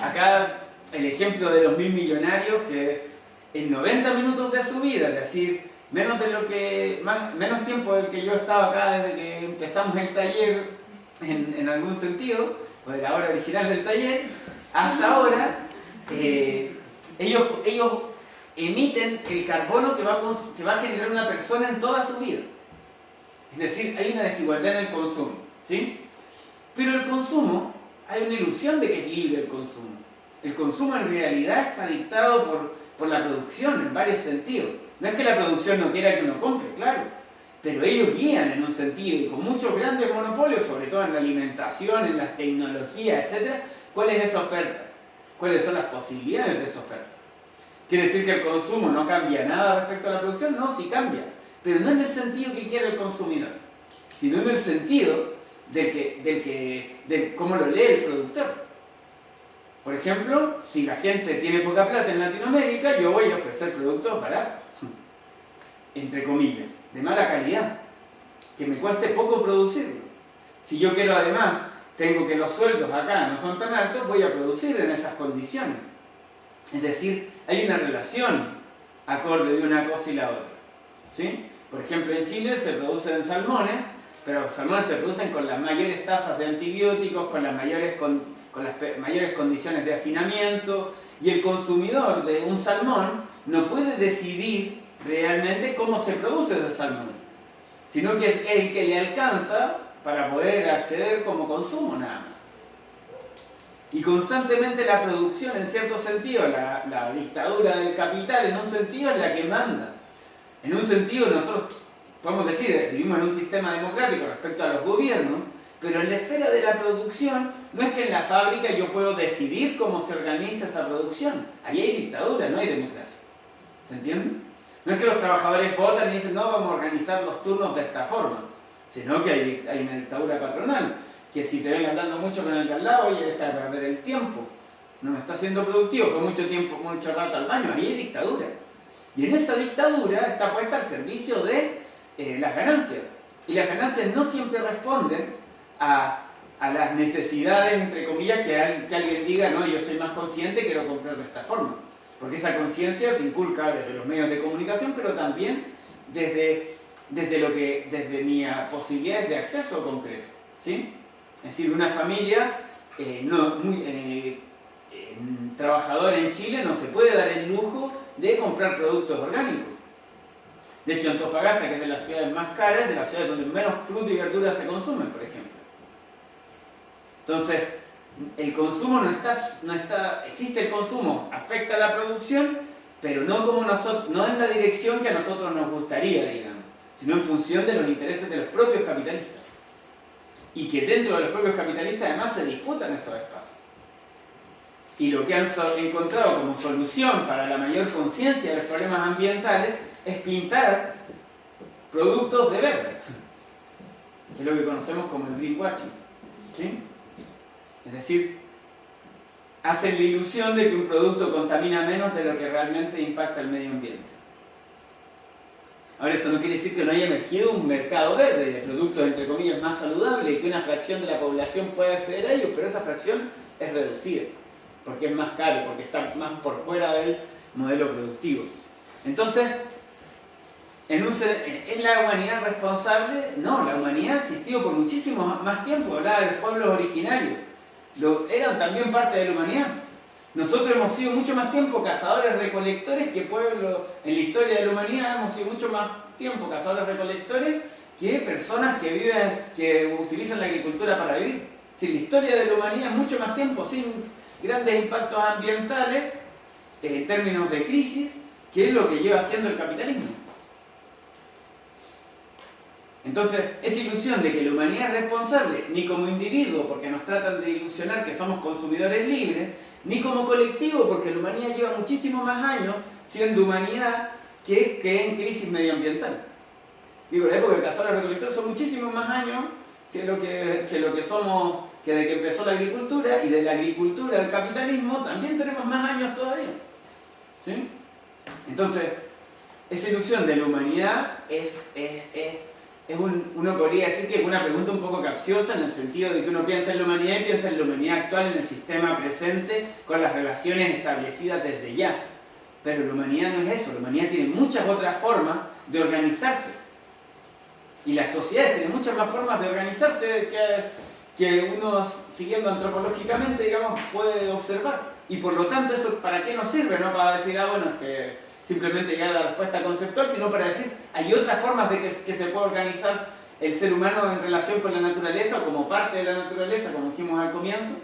Acá el ejemplo de los 1000 millonarios que en 90 minutos de su vida, es decir, menos tiempo del que yo he estado acá desde que empezamos el taller en algún sentido, o de la hora original del taller, hasta ahora, ellos emiten el carbono que va a generar una persona en toda su vida. Es decir, hay una desigualdad en el consumo, ¿sí? Pero el consumo, hay una ilusión de que es libre el consumo. El consumo en realidad está dictado por la producción en varios sentidos. No es que la producción no quiera que uno compre, claro, pero ellos guían en un sentido, y con muchos grandes monopolios, sobre todo en la alimentación, en las tecnologías, etc. ¿Cuál es esa oferta? ¿Cuáles son las posibilidades de esa oferta? ¿Quiere decir que el consumo no cambia nada respecto a la producción? No, sí cambia, pero no en el sentido que quiere el consumidor, sino en el sentido de cómo lo lee el productor. Por ejemplo, si la gente tiene poca plata en Latinoamérica, yo voy a ofrecer productos baratos, entre comillas, de mala calidad, que me cueste poco producirlos. Si yo quiero además, tengo que los sueldos acá no son tan altos, voy a producir en esas condiciones. Es decir, hay una relación acorde de una cosa y la otra, ¿sí? Por ejemplo, en Chile se producen salmones, pero los salmones se producen con las mayores tasas de antibióticos, con las mayores condiciones de hacinamiento, y el consumidor de un salmón no puede decidir realmente cómo se produce ese salmón, sino que es el que le alcanza para poder acceder como consumo nada más. Y constantemente la producción, en cierto sentido, la dictadura del capital, en un sentido, es la que manda. En un sentido, nosotros podemos decir, vivimos en un sistema democrático respecto a los gobiernos, pero en la esfera de la producción, no es que en la fábrica yo puedo decidir cómo se organiza esa producción. Ahí hay dictadura, no hay democracia. ¿Se entiende? No es que los trabajadores votan y dicen, no, vamos a organizar los turnos de esta forma, sino que hay una dictadura patronal, que si te ven hablando mucho con el de al lado, oye, deja de perder el tiempo, no me está haciendo productivo, fue mucho tiempo, mucho rato al baño, ahí hay dictadura. Y en esa dictadura está puesta al servicio de las ganancias. Y las ganancias no siempre responden a las necesidades, entre comillas, que alguien diga, no, yo soy más consciente, quiero comprar de esta forma. Porque esa conciencia se inculca desde los medios de comunicación, pero también desde mis posibilidades de acceso concreto. ¿Sí? Es decir, una familia trabajadora en Chile no se puede dar el lujo de comprar productos orgánicos. De hecho, Antofagasta, que es de las ciudades más caras, de las ciudades donde menos fruta y verdura se consumen, por ejemplo. Entonces, el consumo no está, existe el consumo, afecta a la producción, pero no en la dirección que a nosotros nos gustaría, digamos, sino en función de los intereses de los propios capitalistas. Y que dentro de los propios capitalistas además se disputan esos espacios. Y lo que han encontrado como solución para la mayor conciencia de los problemas ambientales es pintar productos de verde, que es lo que conocemos como el greenwashing. ¿Sí? Es decir, hacen la ilusión de que un producto contamina menos de lo que realmente impacta el medio ambiente. Ahora, eso no quiere decir que no haya emergido un mercado verde de productos, entre comillas, más saludables y que una fracción de la población pueda acceder a ellos, pero esa fracción es reducida, porque es más caro, porque está más por fuera del modelo productivo. Entonces, ¿es la humanidad responsable? No, la humanidad ha existido por muchísimo más tiempo. Hablaba de los pueblos originarios. Eran también parte de la humanidad. Nosotros hemos sido mucho más tiempo cazadores-recolectores que pueblos. En la historia de la humanidad hemos sido mucho más tiempo cazadores-recolectores que personas que utilizan la agricultura para vivir. Si la historia de la humanidad es mucho más tiempo sin grandes impactos ambientales en términos de crisis, que es lo que lleva haciendo el capitalismo. Entonces, esa ilusión de que la humanidad es responsable, ni como individuo, porque nos tratan de ilusionar que somos consumidores libres, ni como colectivo, porque la humanidad lleva muchísimos más años siendo humanidad que en crisis medioambiental. Digo, la época de cazadores-recolectores son muchísimos más años que lo que somos, que desde que empezó la agricultura, y de la agricultura al capitalismo también tenemos más años todavía. ¿Sí? Entonces, esa ilusión de la humanidad uno podría decir que es una pregunta un poco capciosa, en el sentido de que uno piensa en la humanidad y piensa en la humanidad actual, en el sistema presente, con las relaciones establecidas desde ya. Pero la humanidad no es eso, la humanidad tiene muchas otras formas de organizarse. Y las sociedades tienen muchas más formas de organizarse que uno, siguiendo antropológicamente, digamos, puede observar. Y por lo tanto, ¿eso para qué nos sirve? No para decir, bueno, es que simplemente llegar a la respuesta conceptual, sino para decir, hay otras formas de que se puede organizar el ser humano en relación con la naturaleza o como parte de la naturaleza, como dijimos al comienzo.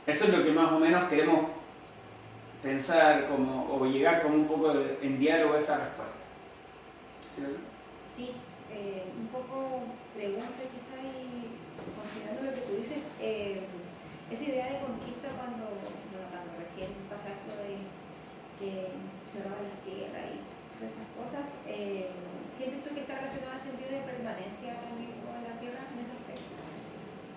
Eso es lo que más o menos queremos pensar o llegar como un poco en diálogo a esa respuesta. Sí, un poco pregunta quizás y considerando lo que tú dices, esa idea de conquista cuando recién pasa esto de que se roban las tierras y todas esas cosas, ¿sientes tú que está relacionado al sentido de permanencia también con la tierra en ese aspecto?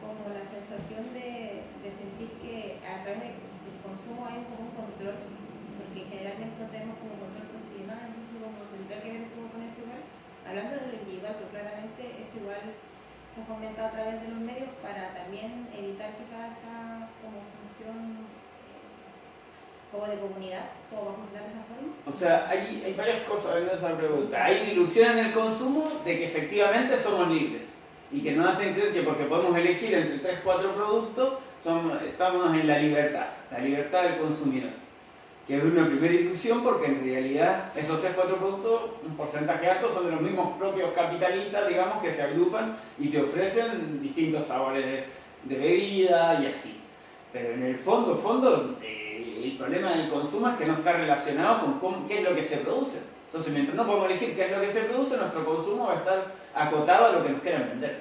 Como la sensación de sentir que a través del consumo hay como un control, porque generalmente no tenemos como control posicional, entonces como tendría que ver un poco con eso igual, hablando de lo individual, pero claramente eso igual se ha fomentado a través de los medios para también evitar quizás esta como función como de comunidad, ¿cómo va a funcionar de esa forma? O sea, hay varias cosas en esa pregunta. Hay una ilusión en el consumo de que efectivamente somos libres y que nos hacen creer que porque podemos elegir entre 3 o 4 productos estamos en la libertad del consumidor, que es una primera ilusión, porque en realidad esos 3 o 4 productos, un porcentaje alto, son de los mismos propios capitalistas, digamos, que se agrupan y te ofrecen distintos sabores de bebida y así. Pero en el fondo, el problema del consumo es que no está relacionado con qué es lo que se produce. Entonces, mientras no podemos elegir qué es lo que se produce, nuestro consumo va a estar acotado a lo que nos quieran vender.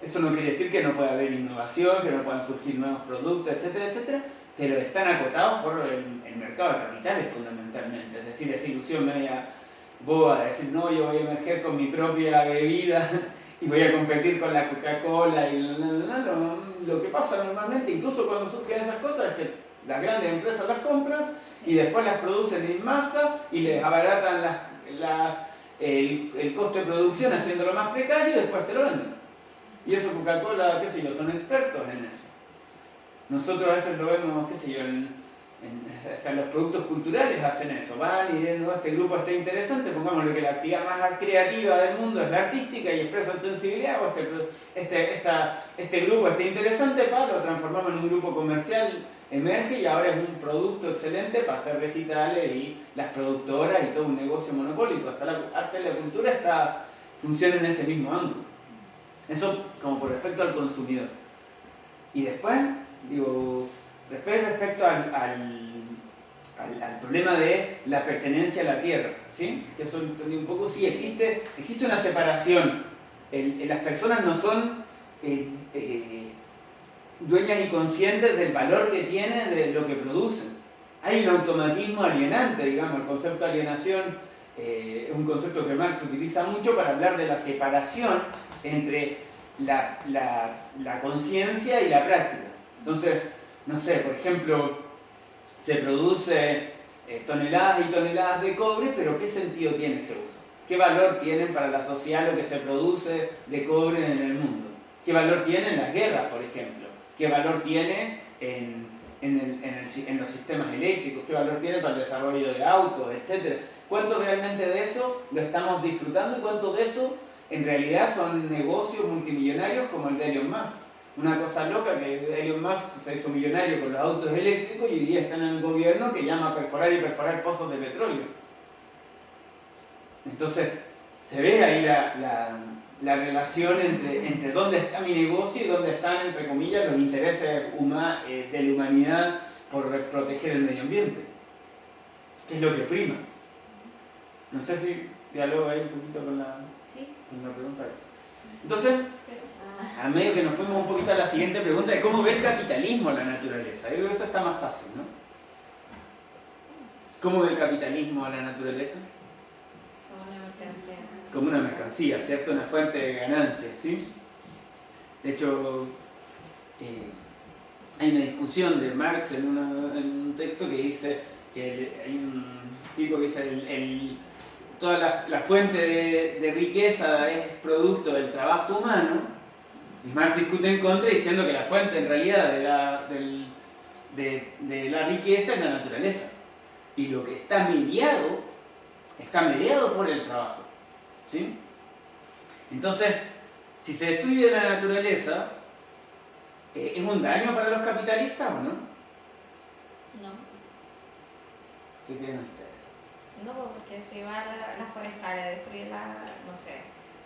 Eso no quiere decir que no pueda haber innovación, que no puedan surgir nuevos productos, etcétera, etcétera, pero están acotados por el mercado de capitales fundamentalmente. Es decir, esa ilusión media boba de decir, no, yo voy a emerger con mi propia bebida y voy a competir con la Coca-Cola y lo que pasa normalmente, incluso cuando surgen esas cosas, es que las grandes empresas las compran y después las producen en masa y les abaratan el costo de producción haciéndolo más precario y después te lo venden. Y eso Coca-Cola, qué sé yo, son expertos en eso. Nosotros a veces lo vemos, qué sé yo, hasta en los productos culturales hacen eso. Van y dicen, no, este grupo está interesante, pongámosle que la actividad más creativa del mundo es la artística y expresan sensibilidad, o este grupo está interesante, lo transformamos en un grupo comercial, emerge y ahora es un producto excelente para hacer recitales y las productoras y todo un negocio monopólico. Hasta la arte y la cultura funciona en ese mismo ángulo. Eso como por respecto al consumidor. Y después, respecto al problema de la pertenencia a la tierra, ¿sí? Que eso entendí un poco, sí, existe una separación. Las personas no son dueñas y conscientes del valor que tienen de lo que producen. Hay un automatismo alienante, digamos, el concepto de alienación es un concepto que Marx utiliza mucho para hablar de la separación entre la conciencia y la práctica. Entonces, no sé, por ejemplo, se produce toneladas y toneladas de cobre, pero ¿qué sentido tiene ese uso? ¿Qué valor tienen para la sociedad lo que se produce de cobre en el mundo? ¿Qué valor tiene en las guerras, por ejemplo? ¿Qué valor tiene en los sistemas eléctricos? ¿Qué valor tiene para el desarrollo de autos, etcétera? ¿Cuánto realmente de eso lo estamos disfrutando y cuánto de eso en realidad son negocios multimillonarios como el de Elon Musk? Una cosa loca que Elon Musk se hizo millonario con los autos eléctricos y hoy día está en el gobierno que llama a perforar y perforar pozos de petróleo. Entonces, se ve ahí la relación entre dónde está mi negocio y dónde están, entre comillas, los intereses de la humanidad por proteger el medio ambiente. ¿Qué es lo que prima? No sé si dialogo ahí un poquito con la pregunta. Entonces, a medio que nos fuimos un poquito a la siguiente pregunta de cómo ve el capitalismo a la naturaleza. Yo creo que eso está más fácil, ¿no? ¿Cómo ve el capitalismo a la naturaleza? Como una mercancía. Como una mercancía, ¿cierto? Una fuente de ganancia, ¿sí? De hecho, hay una discusión de Marx en un texto que dice que hay un tipo que dice toda la fuente de riqueza es producto del trabajo humano, y Marx discute en contra diciendo que la fuente en realidad de la riqueza es la naturaleza, y lo que está mediado por el trabajo, ¿sí? Entonces, si se estudia la naturaleza, ¿es un daño para los capitalistas o no? No. ¿Qué creen ustedes? No, porque si va a las forestales a destruir no sé,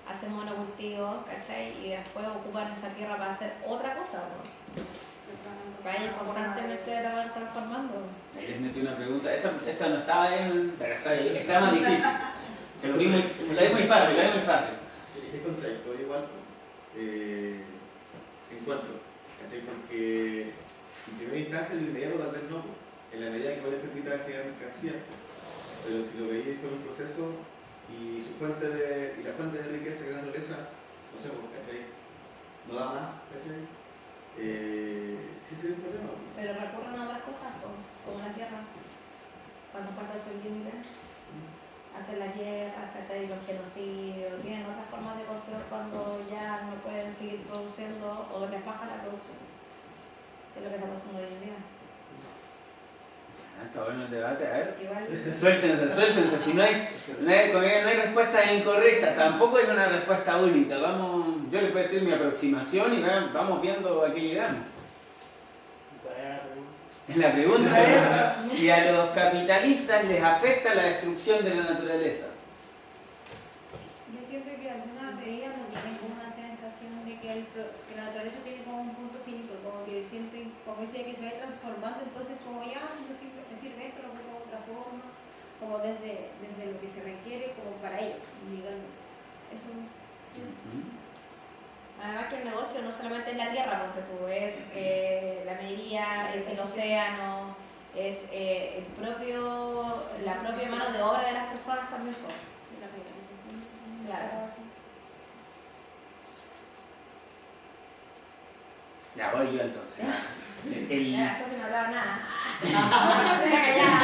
hacen monocultivos, ¿cachai? Y después ocupan esa tierra para hacer otra cosa, ¿no? Vayan constantemente la van transformando. Ahí les metí una pregunta. Esta no estaba pero está más difícil. Que la vi muy fácil, Es contradictorio igual, encuentro, ¿cachai? Porque en primera instancia el inmediato tal vez no, en la medida que igual les permita generar mercancía, pero si lo veis con un proceso y la fuente de riqueza y de naturaleza, no sé, ¿cachai? No da más, ¿cachai? Sí sería un problema. Pero recurren a otras cosas, como la tierra. Cuando pasa su límite, hacen la guerra, ¿cachai? Los genocidios, tienen otras formas de control cuando ya no pueden seguir produciendo o les baja la producción. Que es lo que está pasando hoy en día. Está bueno el debate, a ver. Igual, Suéltense. Si no hay respuestas incorrectas, tampoco hay una respuesta única. Yo les voy a decir mi aproximación y vamos viendo a qué llegamos. ¿Cuál era la pregunta? La pregunta es si a los capitalistas les afecta la destrucción de la naturaleza. Yo siento que alguna medida no tienen como una sensación de que la naturaleza tiene como un punto finito, como que sienten, como decía, que se va transformando, entonces como ya, si no sirve esto, lo pongo de otra forma, como desde lo que se requiere como para ellos, individualmente. Eso. a Además que el negocio no solamente es la tierra, porque tú es la minería, es el océano, es la propia mano de obra de las personas también. Pues. La privatización. Claro. Ya voy yo entonces. Ya, Sofi no hablaba nada. No, se callada.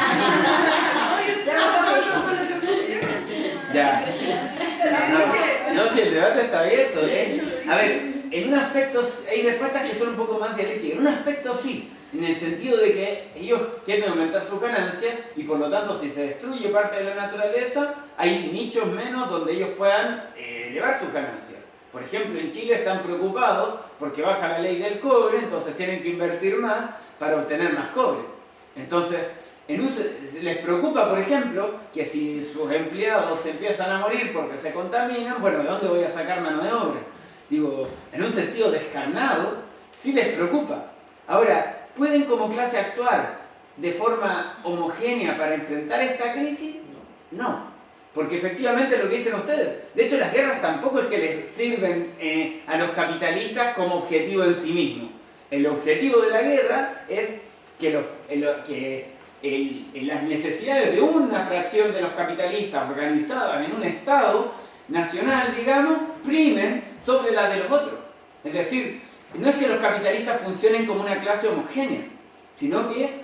Ya. No, si el debate está abierto. A ver, en un aspecto hay respuestas que son un poco más dialécticas. En un aspecto sí, en el sentido de que ellos quieren aumentar sus ganancias y por lo tanto si se destruye parte de la naturaleza, hay nichos menos donde ellos puedan elevar sus ganancias. Por ejemplo, en Chile están preocupados porque baja la ley del cobre, entonces tienen que invertir más para obtener más cobre. Entonces, les preocupa, por ejemplo, que si sus empleados se empiezan a morir porque se contaminan, bueno, ¿de dónde voy a sacar mano de obra? Digo, en un sentido descarnado, sí les preocupa. Ahora, ¿pueden como clase actuar de forma homogénea para enfrentar esta crisis? No. Porque efectivamente lo que dicen ustedes, de hecho las guerras tampoco es que les sirven a los capitalistas como objetivo en sí mismo. El objetivo de la guerra es que las necesidades de una fracción de los capitalistas organizadas en un Estado nacional, digamos, primen sobre las de los otros. Es decir, no es que los capitalistas funcionen como una clase homogénea, sino que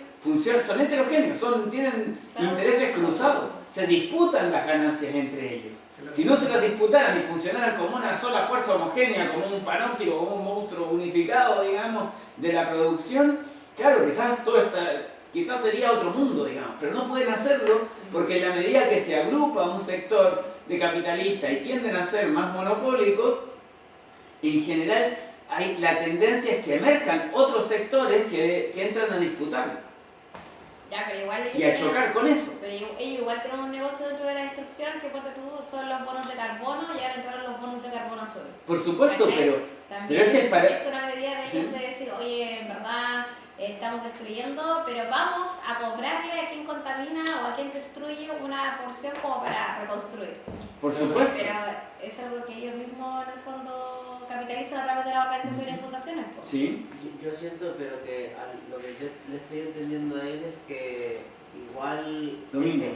son heterogéneos, tienen intereses cruzados, se disputan las ganancias entre ellos. Si no se las disputaran y funcionaran como una sola fuerza homogénea, como un panóptico, como un monstruo unificado, digamos, de la producción, claro, quizás sería otro mundo, digamos, pero no pueden hacerlo porque en la medida que se agrupa un sector de capitalistas y tienden a ser más monopólicos, en general la tendencia es que emerjan otros sectores que entran a disputar. Ya, pero igual Y a chocar con eso. Pero ellos igual tienen un negocio dentro de la destrucción que ponte tú son los bonos de carbono y ahora entraron los bonos de carbono azul. Por supuesto, ¿Cachai? pero También ese es para... es una medida de ellos ¿Sí? de decir, oye, en verdad estamos destruyendo, pero vamos a cobrarle a quien contamina o a quien destruye una porción como para reconstruir. Por supuesto. Pero es algo que ellos mismos en el fondo capitalizan a través de las organizaciones y fundaciones. Pues. Sí. Yo siento, pero que lo que yo le estoy entendiendo a él es que igual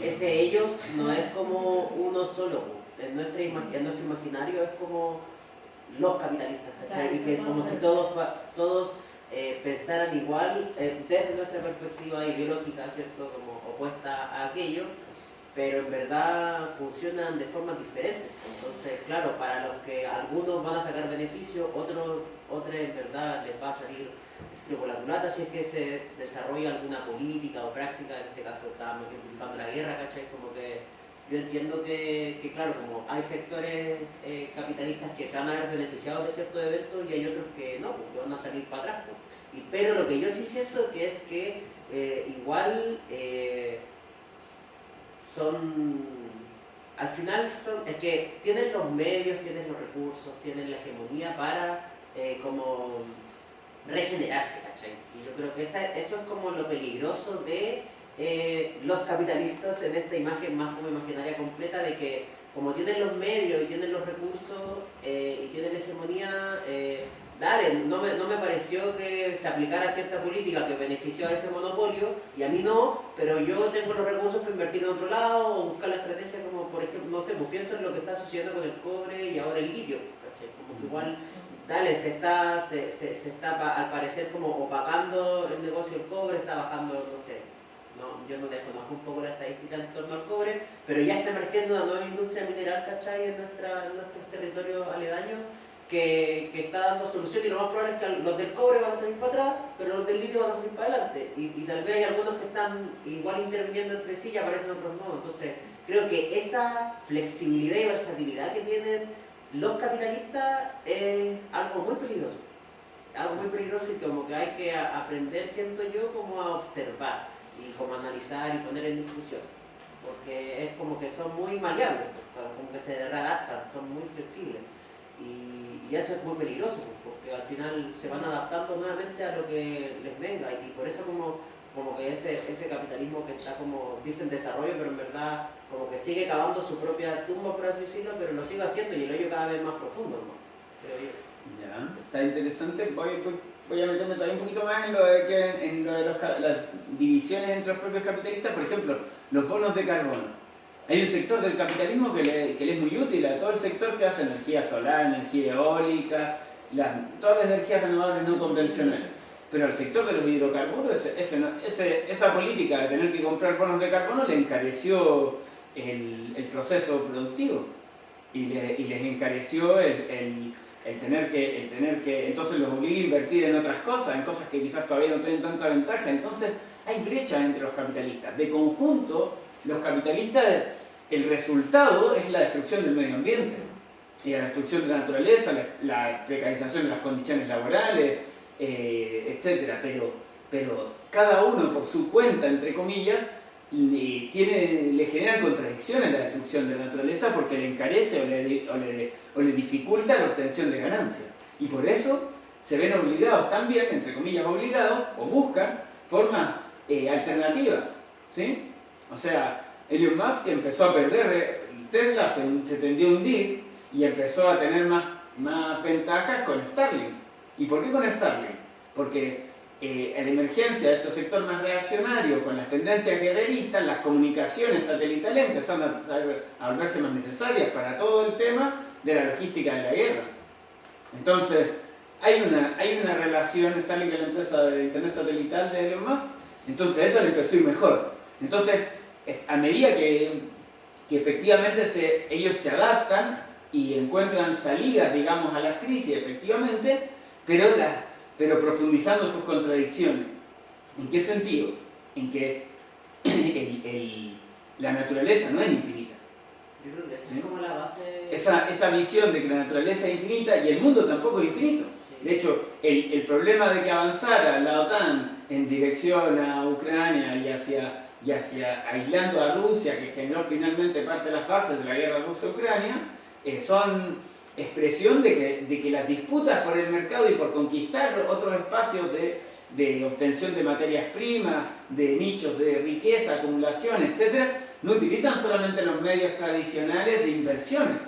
ese ellos no es como uno solo. En nuestro imaginario es como los capitalistas, ¿cachai? Claro, y que como si todos pensaran igual desde nuestra perspectiva ideológica, ¿cierto? Como opuesta a aquello, pero en verdad funcionan de formas diferentes. Entonces, claro, para los que algunos van a sacar beneficio, otros en verdad les va a salir por la culata si es que se desarrolla alguna política o práctica. En este caso estábamos implicando la guerra, ¿cachai? Como que yo entiendo que claro, como hay sectores capitalistas que se van a ver beneficiados de ciertos eventos y hay otros que no, porque van a salir para atrás. Pues. Pero lo que yo sí siento que es que igual al final es que tienen los medios, tienen los recursos, tienen la hegemonía para como regenerarse, ¿cachai? Y yo creo que eso es como lo peligroso de los capitalistas en esta imagen más como imaginaria completa de que como tienen los medios y tienen los recursos y tienen la hegemonía, no me pareció que se aplicara cierta política que benefició a ese monopolio y a mí no, pero yo tengo los recursos para invertir en otro lado o buscar la estrategia como por ejemplo, no sé, pues pienso en lo que está sucediendo con el cobre y ahora el litio, ¿cachai? Como que igual se está al parecer como opacando el negocio del cobre, está bajando, no sé, yo no desconozco un poco la estadística en torno al cobre, pero ya está emergiendo una nueva industria mineral, ¿cachai? En nuestros territorios aledaños que está dando solución y lo más probable es que los del cobre van a salir para atrás, pero los del litio van a salir para adelante y tal vez hay algunos que están igual interviniendo entre sí y aparecen otros no, entonces creo que esa flexibilidad y versatilidad que tienen los capitalistas es algo muy peligroso y como que hay que aprender, siento yo, como a observar y como a analizar y poner en discusión, porque es como que son muy maleables, como que se readaptan, son muy flexibles y eso es muy peligroso porque al final se van adaptando nuevamente a lo que les venga y por eso como que ese capitalismo que está como dicen desarrollo pero en verdad como que sigue cavando su propia tumba por así decirlo, pero lo sigue haciendo y el hoyo cada vez más profundo, ¿no? Creo yo. Ya, está interesante. Voy a meterme todavía un poquito más en lo de las divisiones entre los propios capitalistas. Por ejemplo, los bonos de carbono. Hay un sector del capitalismo que le es muy útil a todo el sector que hace energía solar, energía eólica, todas las energías renovables no convencionales. Pero al sector de los hidrocarburos, esa política de tener que comprar bonos de carbono le encareció el proceso productivo y les encareció el tener que, entonces los obliga a invertir en otras cosas, en cosas que quizás todavía no tienen tanta ventaja. Entonces hay brecha entre los capitalistas. De conjunto, los capitalistas, el resultado es la destrucción del medio ambiente y la destrucción de la naturaleza, la precarización de las condiciones laborales, etc. Pero cada uno por su cuenta, entre comillas, le genera contradicciones la destrucción de la naturaleza porque le encarece o le dificulta la obtención de ganancias. Y por eso se ven obligados también, entre comillas obligados, o buscan formas alternativas. ¿Sí? O sea, Elon Musk empezó a perder, Tesla se tendió a hundir y empezó a tener más ventajas con Starlink. ¿Y por qué con Starlink? Porque en la emergencia de este sector más reaccionario, con las tendencias guerreristas, las comunicaciones satelitales empezaron a volverse más necesarias para todo el tema de la logística de la guerra. Entonces, hay una relación, Starlink es la empresa de internet satelital de Elon Musk, entonces eso le empezó a ir mejor. Entonces, a medida que efectivamente ellos se adaptan y encuentran salidas, digamos, a las crisis, efectivamente, pero profundizando sus contradicciones. ¿En qué sentido? En que la naturaleza no es infinita. Yo creo que esa ¿Sí? es como la base. Esa visión de que la naturaleza es infinita y el mundo tampoco es infinito. Sí. De hecho, el problema de que avanzara la OTAN en dirección a Ucrania y hacia aislando a Rusia, que generó finalmente parte de las fases de la guerra Rusia-Ucrania, son expresión de que las disputas por el mercado y por conquistar otros espacios de obtención de materias primas, de nichos de riqueza, acumulación, etc., no utilizan solamente los medios tradicionales de inversiones,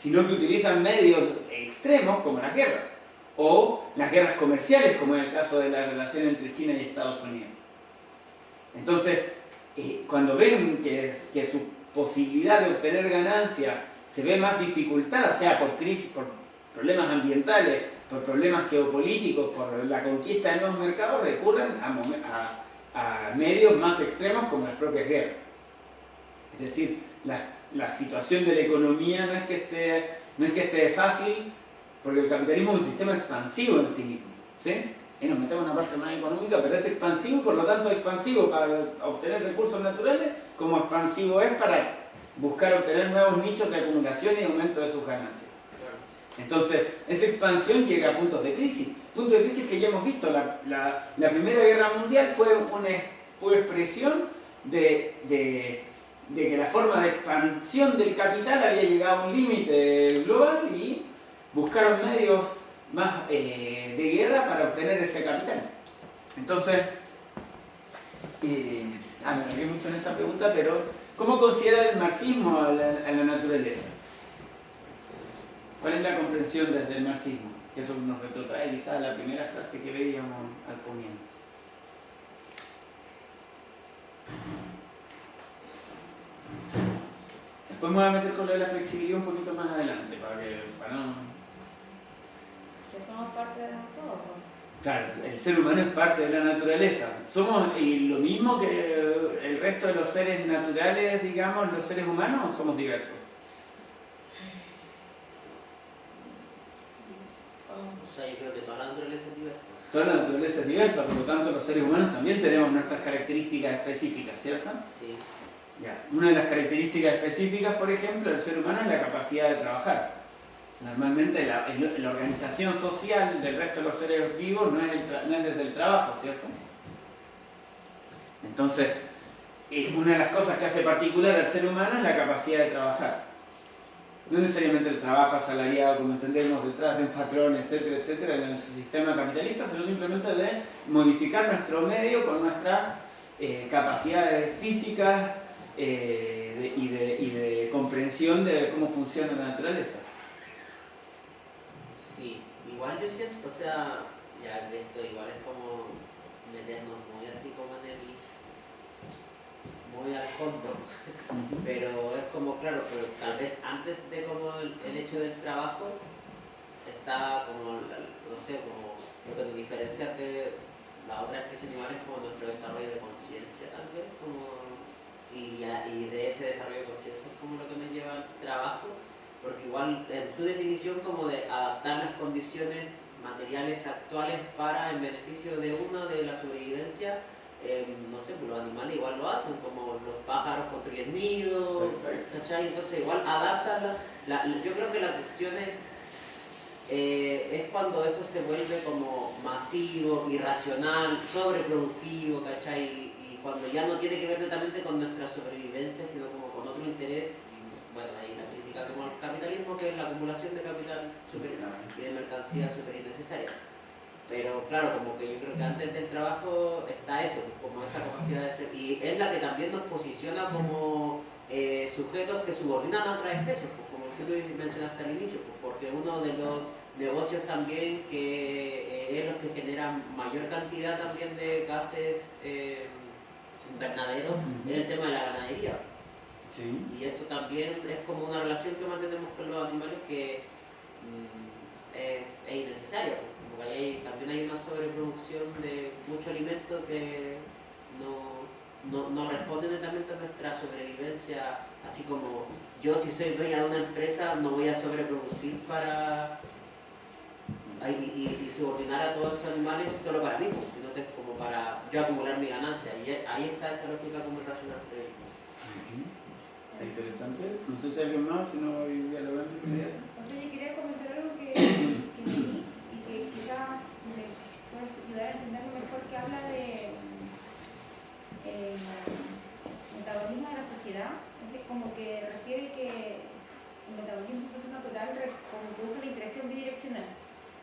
sino que utilizan medios extremos como las guerras, o las guerras comerciales, como en el caso de la relación entre China y Estados Unidos. Entonces, cuando ven que su posibilidad de obtener ganancia se ve más dificultada, sea por crisis, por problemas ambientales, por problemas geopolíticos, por la conquista de nuevos mercados, recurren a medios más extremos como las propias guerras. Es decir, la situación de la economía no es que esté fácil, porque el capitalismo es un sistema expansivo en sí mismo. ¿Sí? Y nos metemos en una parte más económica, pero es expansivo, por lo tanto expansivo para obtener recursos naturales, como expansivo es para buscar obtener nuevos nichos de acumulación y aumento de sus ganancias. Entonces, esa expansión llega a puntos de crisis que ya hemos visto. La Primera Guerra Mundial fue expresión de que la forma de expansión del capital había llegado a un límite global y buscaron medios más de guerra para obtener ese capital. Entonces, me alargué mucho en esta pregunta, pero ¿cómo considera el marxismo a la naturaleza? ¿Cuál es la comprensión desde el marxismo? Que eso nos retrotrae quizás a la primera frase que veíamos al comienzo. Después me voy a meter con lo de la flexibilidad un poquito más adelante, para no... Que somos parte de todo. Claro, el ser humano es parte de la naturaleza. Somos lo mismo que el resto de los seres naturales, digamos, los seres humanos, o somos diversos. O sea, yo creo que toda la naturaleza es diversa. Toda la naturaleza es diversa, por lo tanto los seres humanos también tenemos nuestras características específicas, ¿cierto? Sí. Ya. Una de las características específicas, por ejemplo, del ser humano es la capacidad de trabajar. Normalmente la organización social del resto de los seres vivos no es desde el trabajo, ¿cierto? Entonces, una de las cosas que hace particular al ser humano es la capacidad de trabajar. No necesariamente el trabajo asalariado, como entendemos, detrás de un patrón, etcétera, etcétera, en el sistema capitalista, sino simplemente de modificar nuestro medio con nuestras capacidades físicas y de comprensión de cómo funciona la naturaleza. Sí. igual yo siento, o sea, ya que esto igual es como meternos muy así como en el, muy al fondo, pero es como, claro, pero tal vez antes de como el hecho del trabajo, está como, no sé, como lo que nos diferencia de las otras especies animales, como nuestro desarrollo de conciencia tal vez, como, y de ese desarrollo de conciencia es como lo que nos lleva al trabajo, porque igual en tu definición como de adaptar las condiciones materiales actuales para en beneficio de uno, de la sobrevivencia, no sé, pues los animales igual lo hacen, como los pájaros construyen nidos, ¿cachai? Entonces igual adaptan yo creo que la cuestión es cuando eso se vuelve como masivo, irracional, sobreproductivo, ¿cachai? Y cuando ya no tiene que ver netamente con nuestra sobrevivencia, sino como con otro interés, y bueno, ahí la crítica como al capitalismo, que es la acumulación de capital y de mercancía súper innecesaria. Pero claro, como que yo creo que antes del trabajo está eso, como esa capacidad de ser, y es la que también nos posiciona como sujetos que subordinan a otras especies, pues, como tú lo mencionaste al inicio, pues, porque uno de los negocios también que es los que generan mayor cantidad también de gases invernaderos es el tema de la ganadería. Sí. Y eso también es como una relación que mantenemos con los animales que es innecesaria, porque también hay una sobreproducción de mucho alimento que no responde netamente a nuestra sobrevivencia, así como yo si soy dueña de una empresa no voy a sobreproducir para y subordinar a todos esos animales solo para mí, sino que es como para yo acumular mi ganancia, y ahí está esa lógica como racional. Está interesante. No sé si alguien más, si no voy a lograr que sea. O sea, yo quería comentar algo que leí y que quizás me puede ayudar a entenderlo mejor, que habla de metabolismo de la sociedad. Es que como que refiere que el metabolismo es un proceso natural como produce una interacción bidireccional.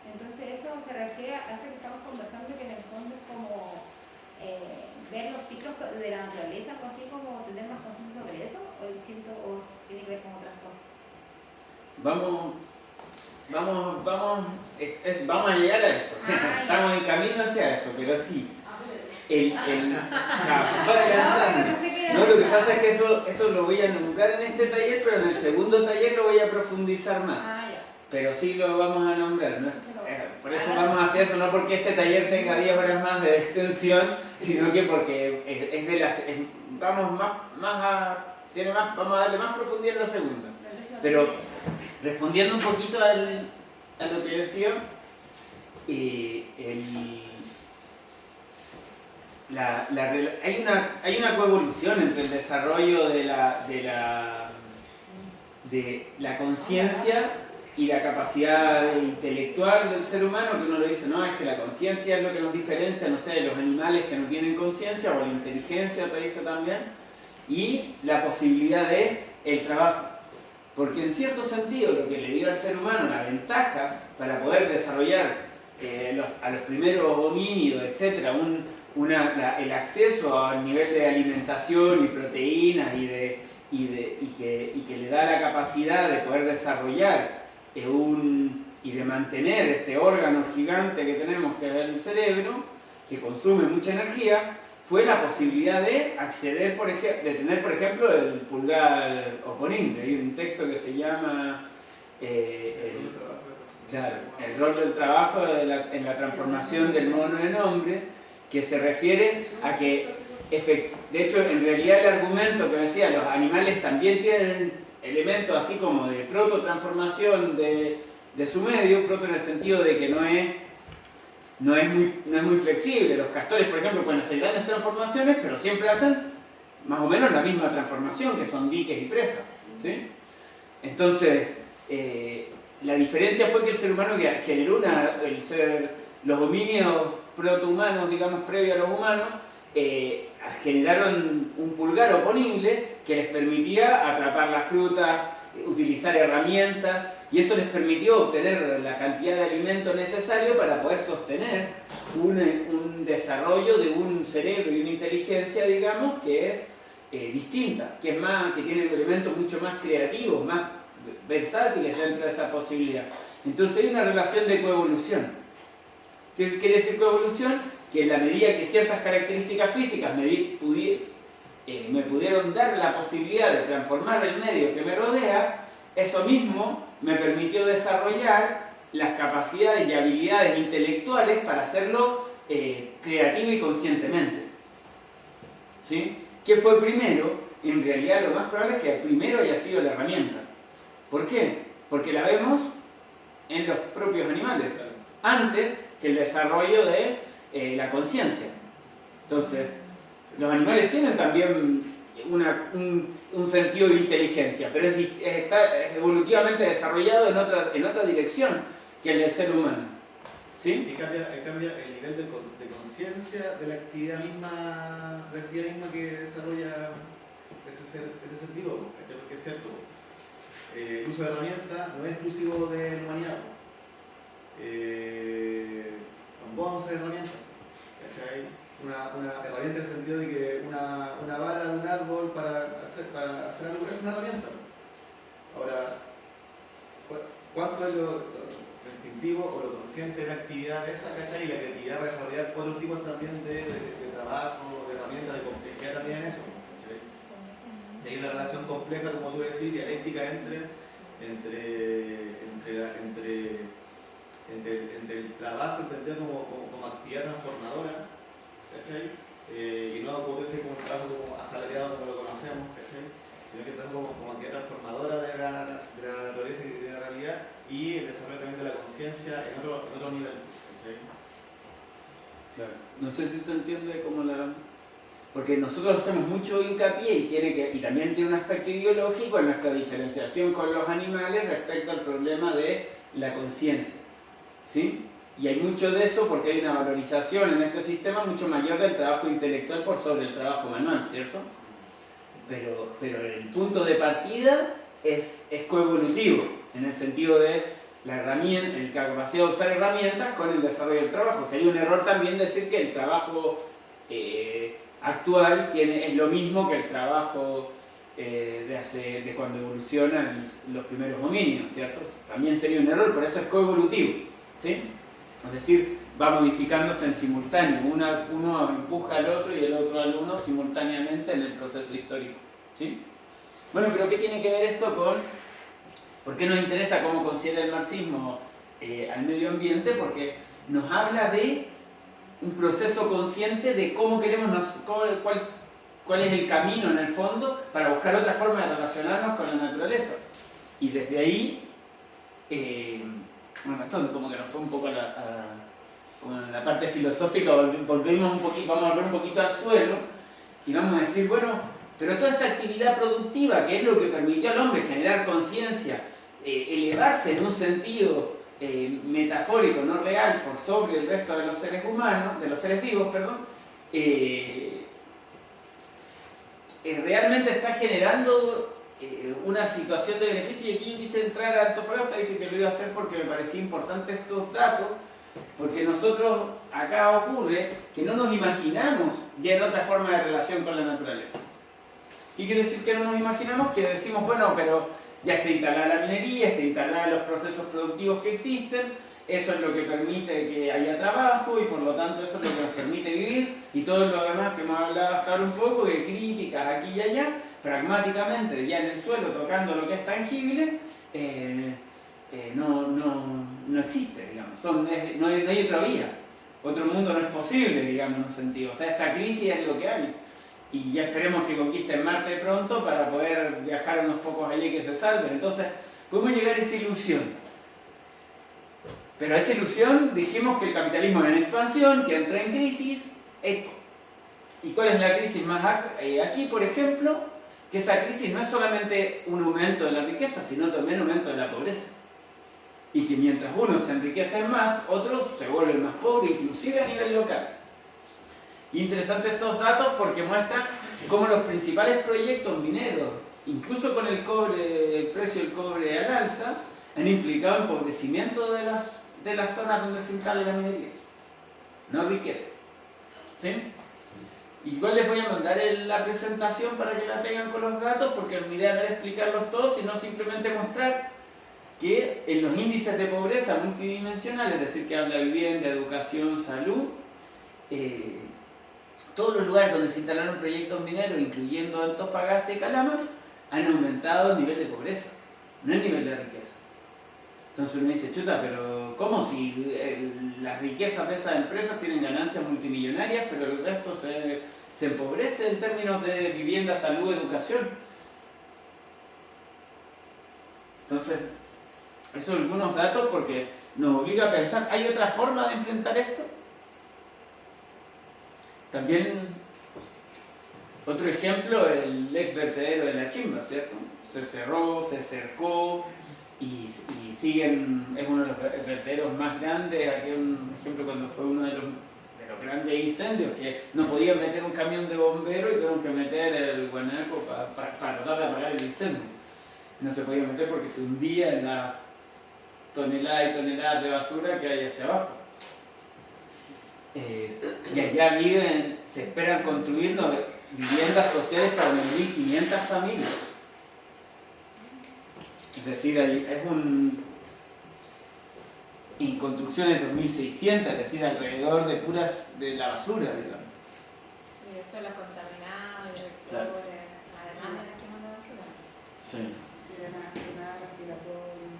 Entonces eso se refiere a esto que estamos conversando, que en el fondo es como ver los ciclos de la naturaleza, o así como tener más conciencia sobre eso, o tiene que ver con otras cosas. Vamos a llegar a eso. Ah, Estamos en camino hacia eso, pero sí. No, se fue adelantando. No, lo que pasa es que eso lo voy a nombrar en este taller, pero en el segundo taller lo voy a profundizar más. Ah, ya. Pero sí lo vamos a nombrar, ¿no? Por eso vamos a hacer eso, no porque este taller tenga 10 horas más de extensión, sino que porque es de las... vamos a darle más profundidad en la segunda. Pero respondiendo un poquito a lo que decía, hay una coevolución entre el desarrollo de la conciencia y la capacidad intelectual del ser humano, que uno lo dice, no, es que la conciencia es lo que nos diferencia, no sé, de los animales que no tienen conciencia, o la inteligencia te dice también, y la posibilidad de el trabajo. Porque en cierto sentido lo que le dio al ser humano la ventaja para poder desarrollar a los primeros homínidos, etc., el acceso al nivel de alimentación y proteínas y que le da la capacidad de poder desarrollar y de mantener este órgano gigante que tenemos, que es el cerebro, que consume mucha energía, fue la posibilidad de acceder, de tener, por ejemplo, el pulgar oponible. Hay un texto que se llama el rol del trabajo en la transformación del mono en hombre, que se refiere a que, de hecho, en realidad el argumento que decía, los animales también tienen elementos así como de prototransformación de su medio, proto en el sentido de que no es muy flexible. Los castores, por ejemplo, pueden hacer grandes transformaciones, pero siempre hacen más o menos la misma transformación, que son diques y presas, ¿sí? Entonces, la diferencia fue que el ser humano que generó los homínidos protohumanos, digamos, previo a los humanos, generaron un pulgar oponible que les permitía atrapar las frutas, utilizar herramientas, y eso les permitió obtener la cantidad de alimento necesario para poder sostener un desarrollo de un cerebro y una inteligencia, digamos, que es distinta, que tiene elementos mucho más creativos, más versátiles dentro de esa posibilidad. Entonces hay una relación de coevolución. ¿Qué quiere decir coevolución? Que en la medida que ciertas características físicas me pudieron dar la posibilidad de transformar el medio que me rodea, eso mismo me permitió desarrollar las capacidades y habilidades intelectuales para hacerlo creativo y conscientemente. ¿Sí? ¿Qué fue primero? En realidad lo más probable es que primero haya sido la herramienta. ¿Por qué? Porque la vemos en los propios animales, antes que el desarrollo de la conciencia. Entonces, los animales tienen también un sentido de inteligencia, pero está evolutivamente desarrollado en otra dirección que el del ser humano. ¿Sí? Y cambia el nivel de conciencia de la actividad misma que desarrolla ese ser vivo, ¿cachai? Porque es cierto, el uso de herramientas no es exclusivo de la humanidad. Un bonus de herramientas, ¿cachai? Una herramienta en el sentido de que una vara de un árbol para hacer algo es una herramienta. Ahora, ¿cuánto es lo instintivo o lo consciente de la actividad esa, ¿cachai? Y la creatividad para desarrollar otros tipos también de trabajo, de herramientas, de complejidad también en eso, ¿cachai? Y hay una relación compleja, como tú decís, dialéctica entre el trabajo entendido como actividad transformadora, ¿cachai? Y no como tú decís, como un trabajo como asalariado como lo conocemos, ¿cachai? Sino que trabajo como actividad transformadora de la naturaleza y de la realidad, y el desarrollo también de la conciencia en otro nivel, ¿cachai? Claro. No sé si se entiende cómo porque nosotros hacemos mucho hincapié y también tiene un aspecto ideológico en nuestra diferenciación con los animales respecto al problema de la conciencia. ¿Sí? Y hay mucho de eso porque hay una valorización en este sistema mucho mayor del trabajo intelectual por sobre el trabajo manual, ¿cierto? Pero el punto de partida es coevolutivo, en el sentido de la capacidad de usar herramientas con el desarrollo del trabajo. Sería un error también decir que el trabajo actual es lo mismo que el trabajo de cuando evolucionan los primeros homínidos, ¿cierto? También sería un error, por eso es coevolutivo, ¿sí? Es decir, va modificándose en simultáneo, uno empuja al otro y el otro al uno simultáneamente en el proceso histórico, ¿sí? Bueno, pero ¿qué tiene que ver esto con por qué nos interesa cómo considera el marxismo al medio ambiente? Porque nos habla de un proceso consciente de cómo queremos, cuál es el camino en el fondo para buscar otra forma de relacionarnos con la naturaleza. Y desde ahí, bueno, esto como que nos fue un poco como en la parte filosófica, volvemos un poquito, vamos a volver un poquito al suelo y vamos a decir, bueno, pero toda esta actividad productiva, que es lo que permitió al hombre generar conciencia, elevarse en un sentido metafórico, no real, por sobre el resto de los seres humanos, de los seres vivos, perdón, realmente está generando una situación de beneficio. Y aquí yo quise entrar a Antofagasta, dije que lo iba a hacer porque me parecía importante estos datos, porque nosotros acá ocurre que no nos imaginamos ya en otra forma de relación con la naturaleza. ¿Qué quiere decir que no nos imaginamos? Que decimos, bueno, pero ya está instalada la minería, está instalada los procesos productivos que existen, eso es lo que permite que haya trabajo y por lo tanto eso es lo que nos permite vivir, y todo lo demás que hemos hablado hasta ahora un poco de críticas aquí y allá, pragmáticamente ya en el suelo tocando lo que es tangible, no existe, digamos, no hay otra vía, otro mundo no es posible, digamos, en un sentido. O sea, esta crisis es lo que hay. Y ya esperemos que conquisten Marte pronto para poder viajar unos pocos allí que se salven. Entonces, podemos llegar a esa ilusión. Pero a esa ilusión dijimos que el capitalismo era en expansión, que entra en crisis. ¿Y cuál es la crisis más aquí, por ejemplo? Que esa crisis no es solamente un aumento de la riqueza, sino también un aumento de la pobreza. Y que mientras unos se enriquecen más, otros se vuelven más pobres, inclusive a nivel local. Interesantes estos datos porque muestran cómo los principales proyectos mineros, incluso con el precio del cobre al alza, han implicado empobrecimiento de las zonas donde se instala la minería, no riqueza. ¿Sí? Igual les voy a mandar la presentación para que la tengan con los datos, porque mi idea no era explicarlos todos, sino simplemente mostrar que en los índices de pobreza multidimensional, es decir, que habla vivienda, educación, salud, todos los lugares donde se instalaron proyectos mineros, incluyendo Antofagasta y Calama, han aumentado el nivel de pobreza, no el nivel de riqueza. Entonces uno dice, chuta, pero ¿cómo si las riquezas de esas empresas tienen ganancias multimillonarias, pero el resto se empobrece en términos de vivienda, salud, educación? Entonces, esos son algunos datos porque nos obliga a pensar, ¿hay otra forma de enfrentar esto? También, otro ejemplo, el ex vertedero de la Chimba, ¿cierto? Se cerró, se cercó y siguen, es uno de los vertederos más grandes. Aquí un ejemplo cuando fue uno de los grandes incendios, que no podían meter un camión de bomberos y tuvieron que meter el guanaco para tratar de apagar el incendio. No se podía meter porque se hundía en las toneladas y toneladas de basura que hay hacia abajo. Y allá se esperan construir viviendas sociales para 1.500 familias. Es decir, en construcciones 2.600, es decir, alrededor de la basura, digamos. Y eso la contaminada, Claro. además de la quema de basura. Sí. Tiene una enfermedad respiratoria,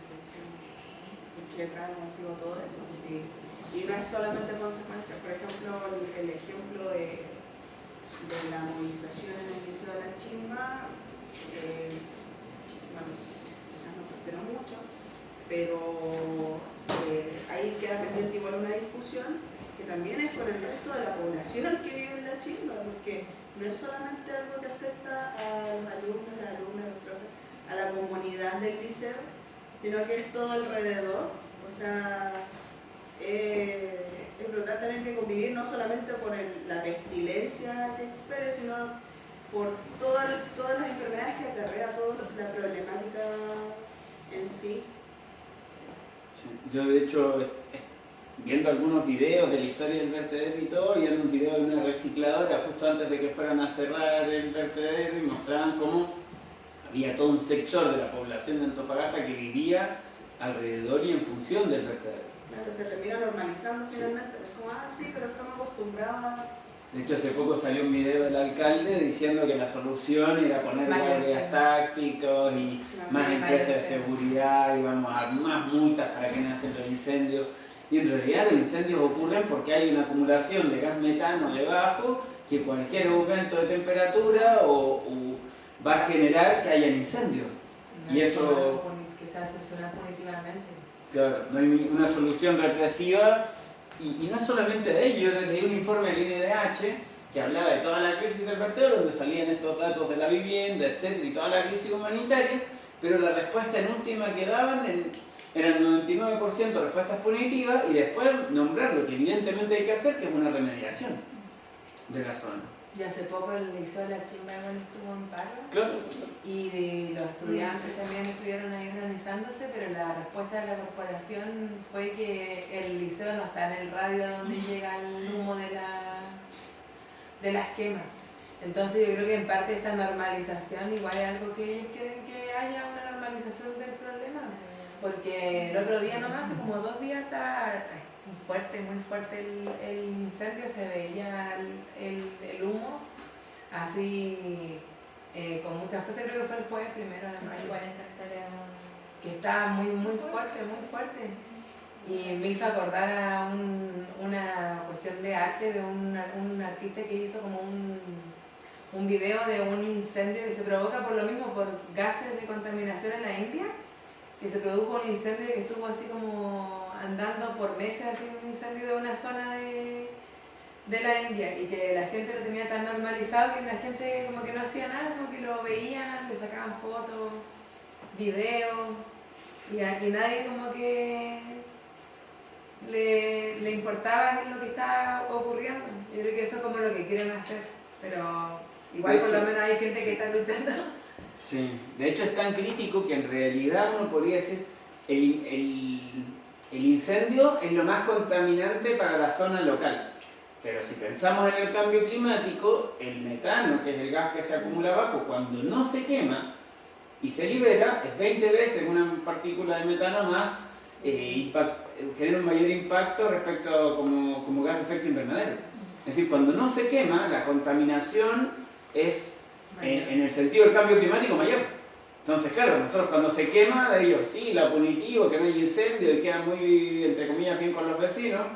que trae consigo todo eso. Sí. Y no es solamente consecuencia, por ejemplo, el ejemplo de la movilización en el Liceo de la Chimba es, bueno, quizás no prosperó mucho, pero ahí queda pendiente igual una discusión que también es con el resto de la población que vive en la Chimba, porque no es solamente algo que afecta a los alumnos, las alumnas, los profes, a la comunidad del liceo, sino que es todo alrededor. O sea, es brutal tener que convivir no solamente por la pestilencia que expere, sino por todas las enfermedades que acarrea, toda la problemática en sí. Yo, de hecho, viendo algunos videos de la historia del vertedero y todo, viendo un video de una recicladora justo antes de que fueran a cerrar el vertedero, y mostraban cómo había todo un sector de la población de Antofagasta que vivía alrededor y en función del vertedero. Claro, se termina normalizando finalmente, es como, sí, pero estamos acostumbrados a... De hecho, hace poco salió un video del alcalde diciendo que la solución era poner guardias tácticos y más empresas de seguridad, y vamos a dar más multas para que no hacen los incendios. Y en realidad los incendios ocurren porque hay una acumulación de gas metano debajo que cualquier aumento de temperatura va a generar que haya incendios. No, y eso... que se hace solucionar punitivamente. Claro, no hay una solución represiva. Y no solamente de ello, yo leí un informe del INDH que hablaba de toda la crisis del vertedero, donde salían estos datos de la vivienda, etcétera, y toda la crisis humanitaria, pero la respuesta en última que daban eran 99% respuestas punitivas, y después nombrar lo que evidentemente hay que hacer, que es una remediación de la zona. Y hace poco el Liceo de la Chimba estuvo en paro. Claro. Y los estudiantes también estuvieron ahí organizándose, pero la respuesta de la corporación fue que el liceo no está en el radio donde llega el humo de las quemas. Entonces yo creo que en parte esa normalización igual es algo que ellos quieren, que haya una normalización del problema. Porque el otro día nomás, hace como 2 días, estaba muy fuerte el incendio, se veía el humo así con mucha fuerza. Creo que fue el jueves 1 de mayo, 40 hectáreas. que estaba muy fuerte, y me hizo acordar a una cuestión de arte de un artista que hizo como un video de un incendio que se provoca por lo mismo, por gases de contaminación en la India, que se produjo un incendio que estuvo así como andando por meses, así un incendio de una zona de la India, y que la gente lo tenía tan normalizado que la gente como que no hacía nada, como que lo veían, le sacaban fotos, videos, y aquí nadie como que le importaba qué es lo que estaba ocurriendo. Yo creo que eso es como lo que quieren hacer, pero igual por lo menos hay gente que está luchando. Sí, de hecho es tan crítico que en realidad uno podría decir el incendio es lo más contaminante para la zona local, Pero si pensamos en el cambio climático, el metano, que es el gas que se acumula abajo, cuando no se quema y se libera, es 20 veces una partícula de metano más, genera un mayor impacto respecto a como gas de efecto invernadero. Es decir, cuando no se quema, la contaminación es, en el sentido del cambio climático, mayor. Entonces, claro, nosotros cuando se quema, de ellos sí, la punitivo, que no hay incendio y queda muy, entre comillas, bien con los vecinos,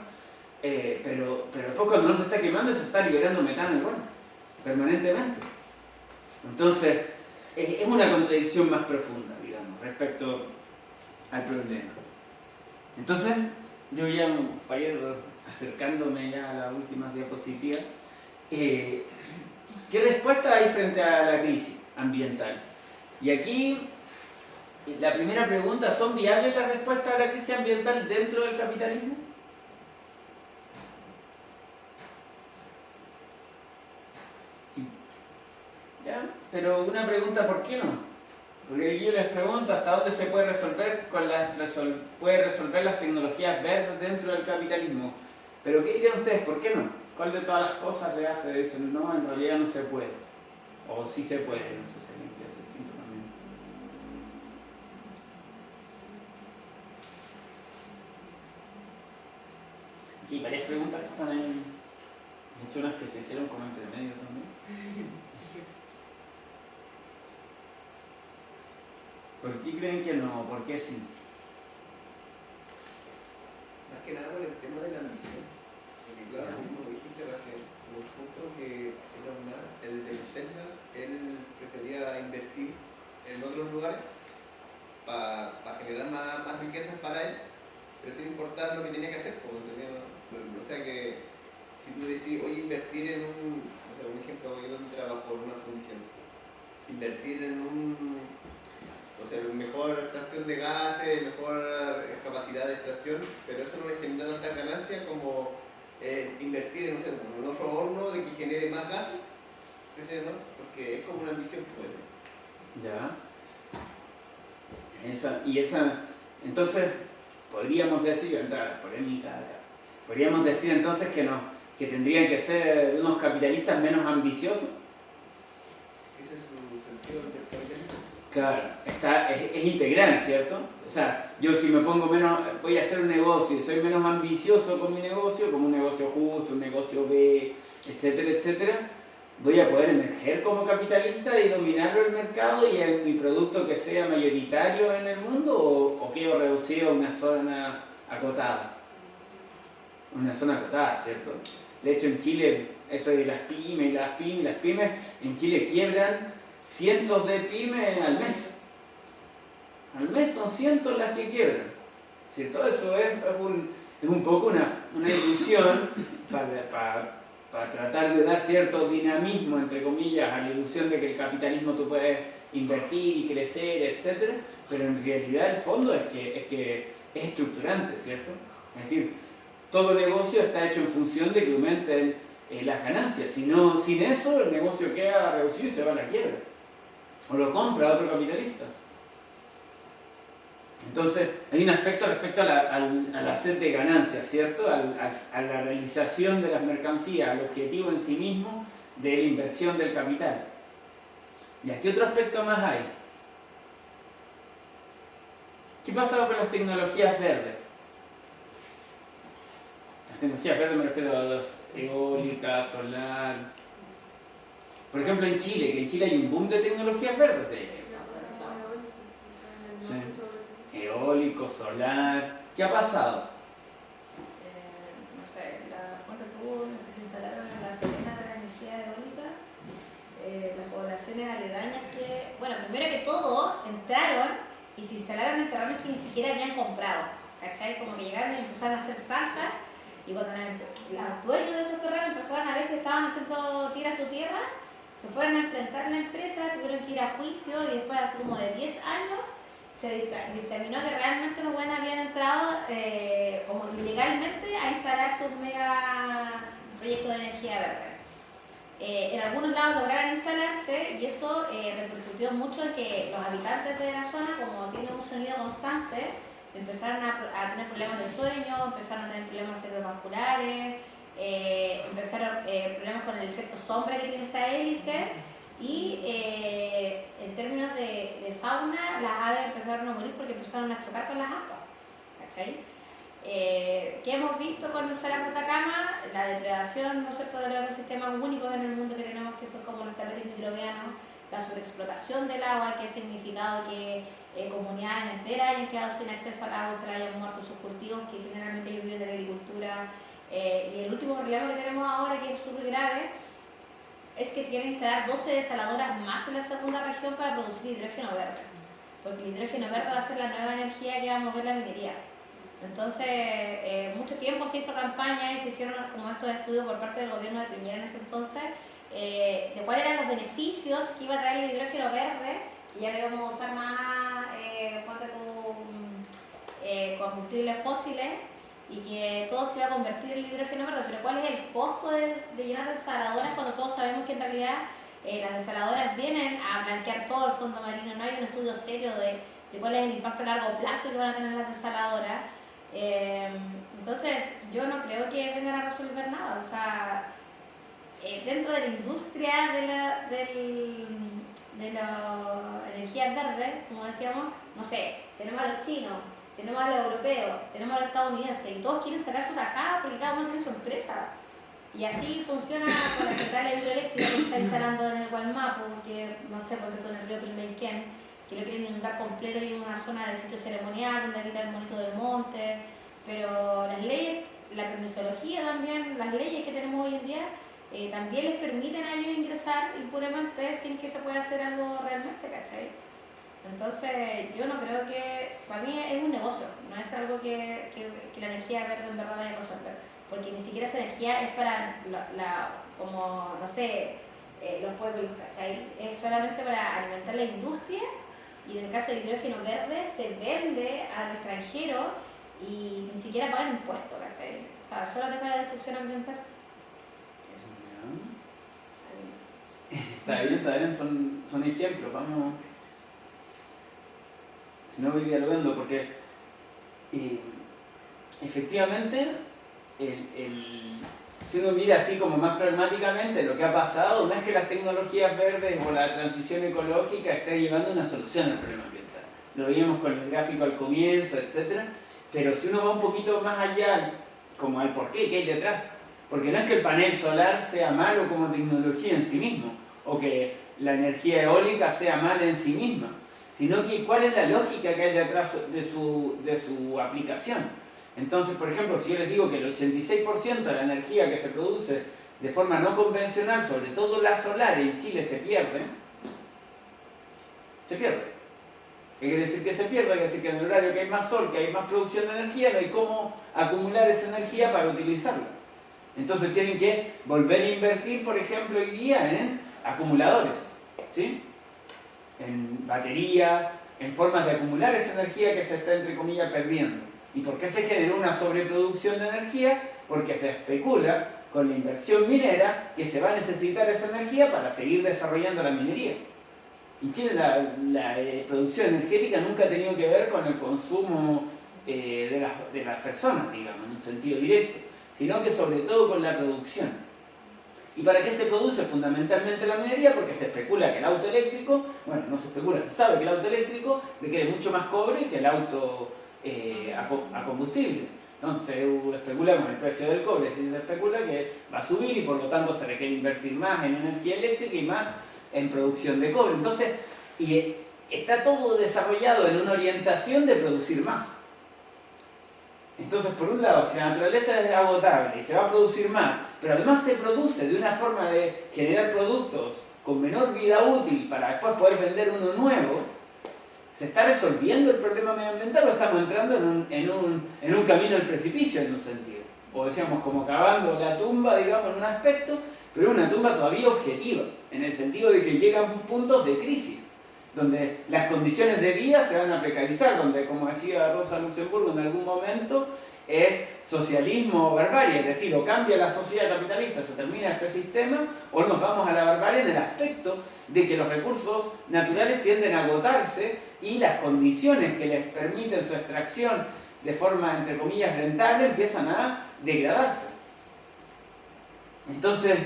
pero después cuando no se está quemando, se está liberando metano igual, permanentemente. Entonces, es una contradicción más profunda, digamos, respecto al problema. Entonces, yo ya, para ir acercándome ya a las últimas diapositivas, ¿qué respuesta hay frente a la crisis ambiental? Y aquí, la primera pregunta, ¿son viables las respuestas a la crisis ambiental dentro del capitalismo? ¿Ya? Pero una pregunta, ¿por qué no? Porque aquí yo les pregunto hasta dónde se puede puede resolver las tecnologías verdes dentro del capitalismo. Pero ¿qué dirían ustedes? ¿Por qué no? ¿Cuál de todas las cosas le hace eso? No, en realidad no se puede. O sí se puede, no sé si alguien piensa distinto también. Aquí hay varias preguntas que están en... Muchas unas que se hicieron como entre medio también. ¿Por qué creen que no? ¿Por qué sí? Más que nada por el tema de la ambición. Porque claro, como lo dijiste recién, hubo un punto que Elon Musk, el de Tesla, él prefería invertir en otros lugares para generar más riquezas para él, pero sin importar lo que tenía que hacer. O sea que si tú decís, oye, invertir en un ejemplo, yo donde trabajo en una función, invertir en mejor extracción de gases, mejor capacidad de extracción, pero eso no le genera tantas ganancias como invertir en, en otro horno de que genere más gases, ¿no? Porque es como una ambición, pues. Ya. Entonces, podríamos decir, entrar a la polémica acá, podríamos decir entonces que tendrían que ser unos capitalistas menos ambiciosos. Ese es su sentido del capitalismo. Claro, es integral, ¿cierto? O sea, yo si me pongo voy a hacer un negocio y soy menos ambicioso con mi negocio, como un negocio justo, un negocio B, etcétera, etcétera, voy a poder emerger como capitalista y dominarlo el mercado y mi producto que sea mayoritario en el mundo o quedo reducido a una zona acotada. Una zona acotada, ¿cierto? De hecho en Chile, eso de las pymes, en Chile quiebran cientos de pymes al mes. Al mes son cientos las que quiebran. ¿Cierto? Eso es un poco una ilusión para tratar de dar cierto dinamismo, entre comillas, a la ilusión de que el capitalismo tú puedes invertir y crecer, etc. Pero en realidad el fondo es que es estructurante, ¿cierto? Es decir, todo negocio está hecho en función de que aumenten las ganancias. Si no, sin eso el negocio queda reducido y se va a la quiebra. O lo compra otro capitalista. Entonces, hay un aspecto respecto al hacer de ganancias, ¿cierto? A la realización de las mercancías, al objetivo en sí mismo de la inversión del capital. ¿Y qué otro aspecto más hay? ¿Qué pasa con las tecnologías verdes? Las tecnologías verdes me refiero a las eólicas, solar. Por ejemplo, en Chile, que en Chile hay un boom de tecnologías verdes, de hecho. Sí. Eólico, solar. ¿Qué ha pasado? No sé, ponte tú, los que se instalaron en la Serena de la energía eólica, las poblaciones aledañas que, bueno, primero que todo, entraron y se instalaron en terrenos que ni siquiera habían comprado, ¿cachai? Como que llegaron y empezaron a hacer zanjas, y cuando los dueños de esos terrenos empezaron a ver que estaban haciendo tira a su tierra, se fueron a enfrentar a la empresa, tuvieron que ir a juicio, y después, hace como de 10 años, se dictaminó que realmente los buenos habían entrado como ilegalmente a instalar sus mega proyectos de energía verde. En algunos lados lograron instalarse y eso repercutió mucho en que los habitantes de la zona, como tienen un sonido constante, empezaron a tener problemas de sueño, empezaron a tener problemas cerebrovasculares, problemas con el efecto sombra que tiene esta hélice. Y en términos de fauna, las aves empezaron a morir porque empezaron a chocar con las aguas. ¿Cachai? ¿Qué hemos visto con el salar de Atacama? La depredación, ¿no es cierto?, de los ecosistemas únicos en el mundo que tenemos, que son como los tapetes microbianos, la sobreexplotación del agua, que ha significado que comunidades enteras hayan quedado sin acceso al agua y se le hayan muerto sus cultivos, que generalmente ellos viven de la agricultura. Y el último problema que tenemos ahora, que es súper grave, es que se quieren instalar 12 desaladoras más en la segunda región para producir hidrógeno verde, porque el hidrógeno verde va a ser la nueva energía que va a mover la minería. Entonces, mucho tiempo se hizo campaña y se hicieron como estos estudios por parte del gobierno de Piñera en ese entonces, de cuáles eran los beneficios que iba a traer el hidrógeno verde, y ya lo íbamos a usar más combustibles fósiles, y que todo se iba a convertir en hidrógeno verde. Pero ¿cuál es el costo de llenar desaladoras cuando todos sabemos que en realidad las desaladoras vienen a blanquear todo el fondo marino? No hay un estudio serio de cuál es el impacto a largo plazo que van a tener las desaladoras. Entonces, yo no creo que vengan a resolver nada. O sea, dentro de la industria de las energías verdes, como decíamos, no sé, tenemos a los chinos, tenemos a los europeos, tenemos a los estadounidenses, y todos quieren sacar su tajada porque cada uno tiene su empresa. Y así funciona con las centrales hidroeléctricas que se está instalando en el Gualmapu, que no sé, porque todo en el río Pilmaiquén, que lo quieren inundar completo y en una zona de sitio ceremonial donde habita el monito del monte. Pero las leyes, la permisología también, las leyes que tenemos hoy en día, también les permiten a ellos ingresar impunemente sin que se pueda hacer algo realmente, ¿cachai? Entonces, yo no creo que, para mí es un negocio, no es algo que la energía verde en verdad vaya a resolver, porque ni siquiera esa energía es para, como, no sé, los pueblos, ¿cachai? Es solamente para alimentar la industria, y en el caso del hidrógeno verde se vende al extranjero y ni siquiera pagan impuestos, ¿cachai? O sea, solo deja la destrucción ambiental. Está bien, son ejemplos, vamos. Si no voy dialogando, porque efectivamente, si uno mira así como más pragmáticamente lo que ha pasado, no es que las tecnologías verdes o la transición ecológica esté llevando una solución al problema ambiental. Lo veíamos con el gráfico al comienzo, etc. Pero si uno va un poquito más allá, como al porqué, ¿qué hay detrás? Porque no es que el panel solar sea malo como tecnología en sí mismo, o que la energía eólica sea mala en sí misma, sino que cuál es la lógica que hay detrás de su aplicación. Entonces, por ejemplo, si yo les digo que el 86% de la energía que se produce de forma no convencional, sobre todo la solar en Chile, se pierde. ¿Qué quiere decir que se pierde? Quiere decir que en el horario que hay más sol, que hay más producción de energía, no hay cómo acumular esa energía para utilizarla. Entonces tienen que volver a invertir, por ejemplo, hoy día en acumuladores, ¿sí? En baterías, en formas de acumular esa energía que se está, entre comillas, perdiendo. ¿Y por qué se generó una sobreproducción de energía? Porque se especula con la inversión minera que se va a necesitar esa energía para seguir desarrollando la minería. En Chile la producción energética nunca ha tenido que ver con el consumo de las personas, digamos, en un sentido directo, sino que sobre todo con la producción. ¿Y para qué se produce fundamentalmente la minería? Porque se especula que el auto eléctrico, bueno, no se especula, se sabe que el auto eléctrico requiere mucho más cobre que el auto a combustible. Entonces especula con el precio del cobre, se especula que va a subir y por lo tanto se requiere invertir más en energía eléctrica y más en producción de cobre. Entonces, y está todo desarrollado en una orientación de producir más. Entonces, por un lado, si la naturaleza es agotable y se va a producir más, pero además se produce de una forma de generar productos con menor vida útil para después poder vender uno nuevo, ¿se está resolviendo el problema medioambiental o estamos entrando en un camino al precipicio en un sentido? O decíamos, como cavando la tumba, digamos, en un aspecto, pero una tumba todavía objetiva, en el sentido de que llegan puntos de crisis, donde las condiciones de vida se van a precarizar, donde, como decía Rosa Luxemburgo en algún momento, es socialismo o barbarie, es decir, o cambia la sociedad capitalista, se termina este sistema, o nos vamos a la barbarie en el aspecto de que los recursos naturales tienden a agotarse y las condiciones que les permiten su extracción de forma, entre comillas, rentable, empiezan a degradarse. Entonces,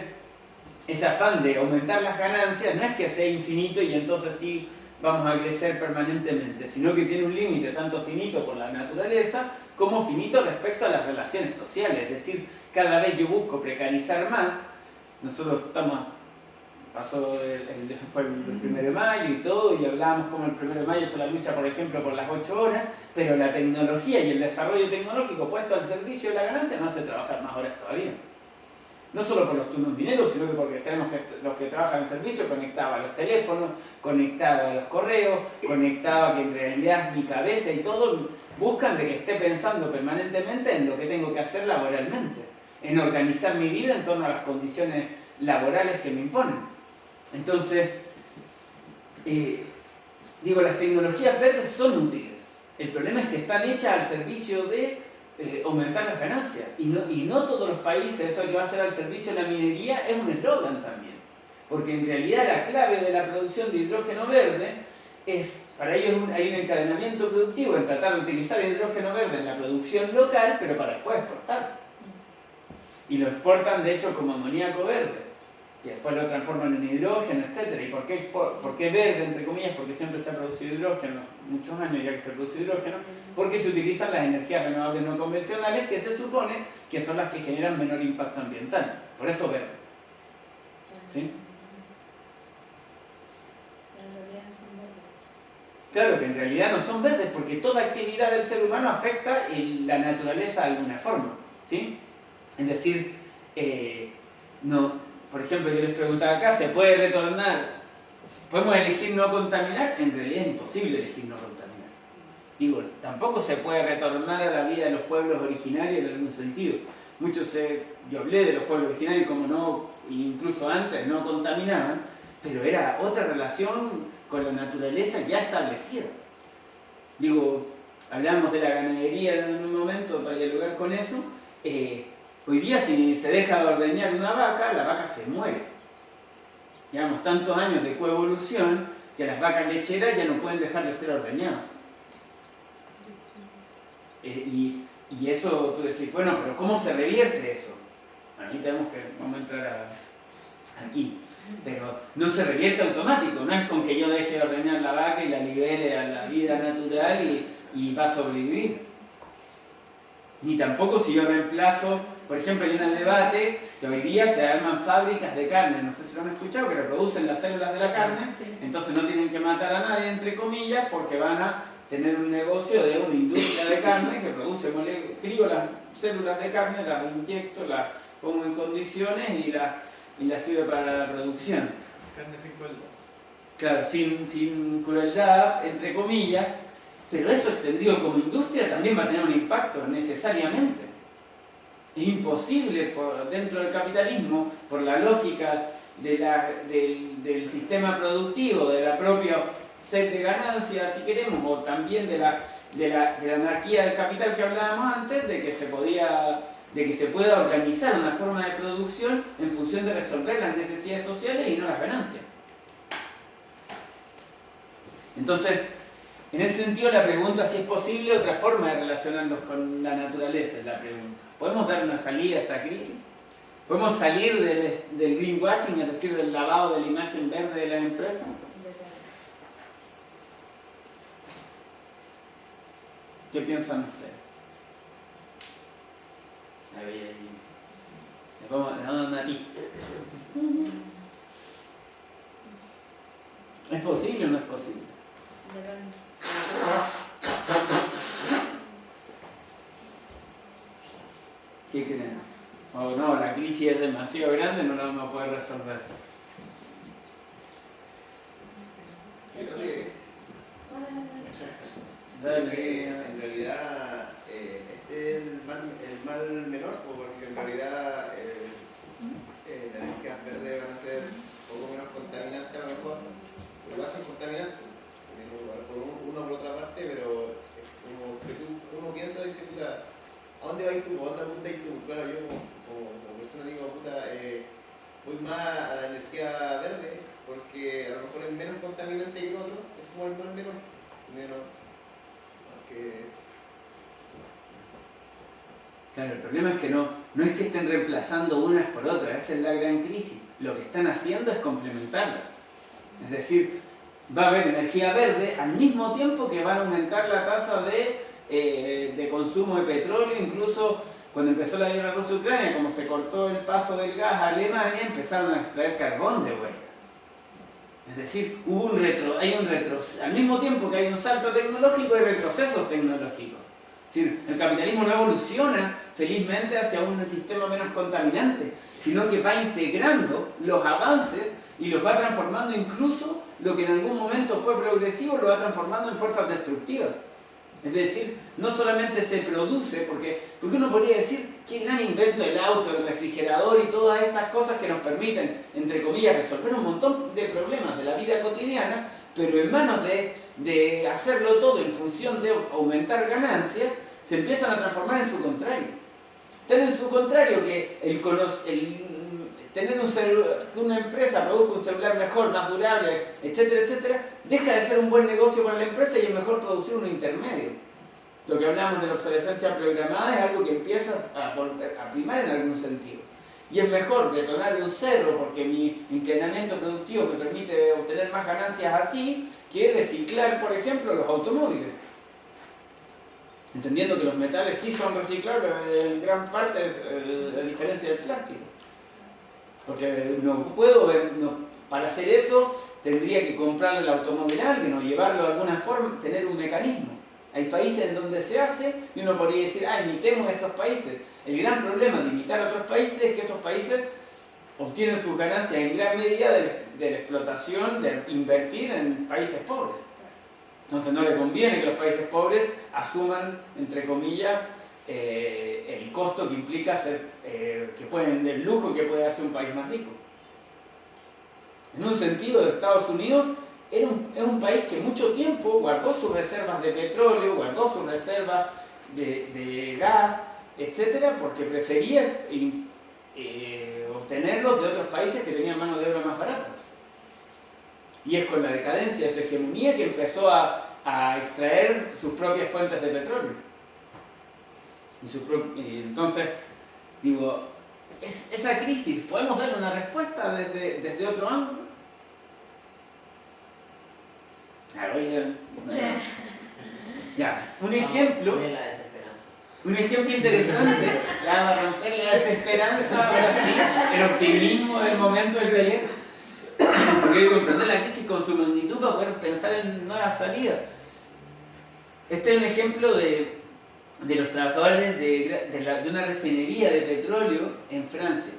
ese afán de aumentar las ganancias no es que sea infinito y entonces sí vamos a crecer permanentemente, sino que tiene un límite tanto finito por la naturaleza como finito respecto a las relaciones sociales. Es decir, cada vez yo busco precarizar más. Nosotros pasó fue el 1 de mayo y todo, y hablábamos como el 1 de mayo fue la lucha, por ejemplo, por las 8 horas, pero la tecnología y el desarrollo tecnológico puesto al servicio de la ganancia nos hace trabajar más horas todavía. No solo por los turnos mineros, sino que porque tenemos los que trabajan en servicio conectaba a los teléfonos, conectaba a los correos, conectaba que en realidad mi cabeza y todo buscan de que esté pensando permanentemente en lo que tengo que hacer laboralmente, en organizar mi vida en torno a las condiciones laborales que me imponen. Entonces, las tecnologías verdes son útiles. El problema es que están hechas al servicio de aumentar las ganancias. Y no todos los países, eso que va a ser al servicio de la minería, es un eslogan también. Porque en realidad la clave de la producción de hidrógeno verde para ellos hay un encadenamiento productivo en tratar de utilizar el hidrógeno verde en la producción local, pero para después exportar. Y lo exportan de hecho como amoníaco verde, que después lo transforman en hidrógeno, etc. ¿Y por qué verde, entre comillas? Porque siempre se ha producido hidrógeno, muchos años ya que se produce hidrógeno, porque se utilizan las energías renovables no convencionales, que se supone que son las que generan menor impacto ambiental. Por eso verde. ¿Sí? Claro que en realidad no son verdes, porque toda actividad del ser humano afecta la naturaleza de alguna forma. ¿Sí? Es decir, por ejemplo, yo les preguntaba acá, ¿se puede retornar? ¿Podemos elegir no contaminar? En realidad es imposible elegir no contaminar. Tampoco se puede retornar a la vida de los pueblos originarios en algún sentido. Yo hablé de los pueblos originarios como no, incluso antes no contaminaban, pero era otra relación con la naturaleza ya establecida. Hablamos de la ganadería en un momento para dialogar con eso. Hoy día si se deja de ordeñar una vaca, la vaca se muere. Llevamos tantos años de coevolución que las vacas lecheras ya no pueden dejar de ser ordeñadas. Y eso tú decís, bueno, pero ¿cómo se revierte eso? Ahí vamos a entrar aquí. Pero no se revierte automático, no es con que yo deje de ordeñar la vaca y la libere a la vida natural y va a sobrevivir. Ni tampoco si yo reemplazo, por ejemplo, hay un debate que hoy día se arman fábricas de carne, no sé si lo han escuchado, que reproducen las células de la carne, entonces no tienen que matar a nadie, entre comillas, porque van a tener un negocio de una industria de carne que produce, crío las células de carne, las inyecto, las pongo en condiciones y las sirve para la producción. Carne sin crueldad. Claro, sin crueldad, entre comillas, pero eso extendido como industria también va a tener un impacto necesariamente. Es imposible dentro del capitalismo, por la lógica del sistema productivo, de la propia sed de ganancias, si queremos, o también de la anarquía del capital que hablábamos antes, de que se pueda organizar una forma de producción en función de resolver las necesidades sociales y no las ganancias. Entonces, en ese sentido la pregunta si es posible otra forma de relacionarnos con la naturaleza es la pregunta. ¿Podemos dar una salida a esta crisis? ¿Podemos salir del greenwashing, es decir, del lavado de la imagen verde de las empresas? ¿Qué piensan ustedes? Le damos una pista. ¿Es posible o no es posible? ¿Qué creen? O no, la crisis es demasiado grande, no la vamos a poder resolver. Creo que en realidad este es el mal menor, porque en realidad las energías verdes van a ser un poco menos contaminantes a lo mejor, pero igual son contaminantes, por una por otra parte, pero como que uno piensa y dice, puta, ¿a dónde vas tú? ¿A dónde apuntas tú? Claro, yo como persona digo, puta, voy más a la energía verde, porque a lo mejor es menos contaminante que el otro, es como el mal menor. Claro, el problema es que no No es que estén reemplazando unas por otras, esa es la gran crisis. Lo que están haciendo es complementarlas. Es decir, va a haber energía verde al mismo tiempo que van a aumentar la tasa de consumo de petróleo. Incluso cuando empezó la guerra Rusia-Ucrania, como se cortó el paso del gas a Alemania, empezaron a extraer carbón de vuelta. Es decir, al mismo tiempo que hay un salto tecnológico, hay retrocesos tecnológicos. Es decir, el capitalismo no evoluciona felizmente hacia un sistema menos contaminante, sino que va integrando los avances y los va transformando, incluso lo que en algún momento fue progresivo lo va transformando en fuerzas destructivas. Es decir, no solamente se produce, porque uno podría decir qué gran invento el auto, el refrigerador y todas estas cosas que nos permiten, entre comillas, resolver un montón de problemas de la vida cotidiana, pero en manos de hacerlo todo en función de aumentar ganancias, se empiezan a transformar en su contrario. Tener en su contrario que que una empresa produzca un celular mejor, más durable, etcétera, etcétera, deja de ser un buen negocio para la empresa y es mejor producir uno intermedio. Lo que hablamos de la obsolescencia programada es algo que empieza a primar en algún sentido. Y es mejor detonar de un cerro porque mi inclinamiento productivo me permite obtener más ganancias así, que reciclar, por ejemplo, los automóviles. Entendiendo que los metales sí son reciclables en gran parte, a diferencia del plástico. Porque para hacer eso tendría que comprarle el automóvil a alguien o llevarlo de alguna forma, tener un mecanismo. Hay países en donde se hace y uno podría decir, imitemos a esos países. El gran problema de imitar a otros países es que esos países obtienen sus ganancias en gran medida de la explotación, de invertir en países pobres. Entonces no le conviene que los países pobres asuman, entre comillas, el costo que implica el lujo que puede hacer un país más rico. En un sentido, Estados Unidos es un país que mucho tiempo guardó sus reservas de petróleo, guardó sus reservas de gas, etcétera, porque prefería obtenerlos de otros países que tenían mano de obra más barata. Y es con la decadencia de su hegemonía que empezó a extraer sus propias fuentes de petróleo. Entonces, digo, esa crisis, ¿podemos darle una respuesta desde otro ángulo? Ya, un ejemplo interesante, ya va a romper la desesperanza, ahora sí, el optimismo del momento del taller, porque hay que comprender la crisis con su magnitud para poder pensar en nuevas salidas. Este es un ejemplo de los trabajadores de una refinería de petróleo en Francia.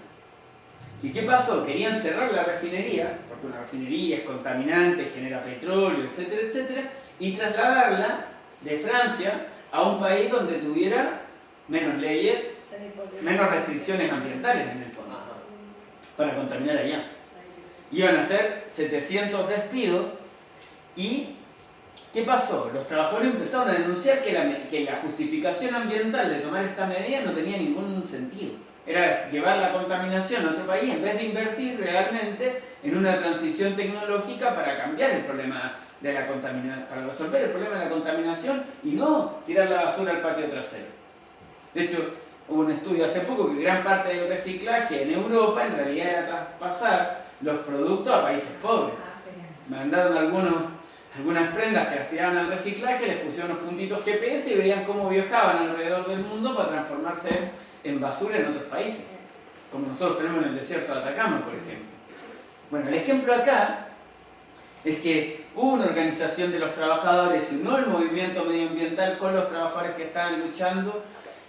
¿Y qué pasó? Querían cerrar la refinería, porque una refinería es contaminante, genera petróleo, etcétera, etcétera, y trasladarla de Francia a un país donde tuviera menos leyes, menos restricciones ambientales en el fondo, para contaminar allá. Iban a hacer 700 despidos y ¿qué pasó? Los trabajadores empezaron a denunciar que la justificación ambiental de tomar esta medida no tenía ningún sentido. Era llevar la contaminación a otro país en vez de invertir realmente en una transición tecnológica para cambiar el problema de la contaminación, para resolver el problema de la contaminación y no tirar la basura al patio trasero. De hecho, hubo un estudio hace poco que gran parte del reciclaje en Europa en realidad era traspasar los productos a países pobres. Mandaron algunas prendas que las tiraban al reciclaje, les pusieron unos puntitos GPS y veían cómo viajaban alrededor del mundo para transformarse en basura en otros países, como nosotros tenemos en el desierto de Atacama, por ejemplo. Bueno, el ejemplo acá es que hubo una organización de los trabajadores, se unió el movimiento medioambiental con los trabajadores que estaban luchando,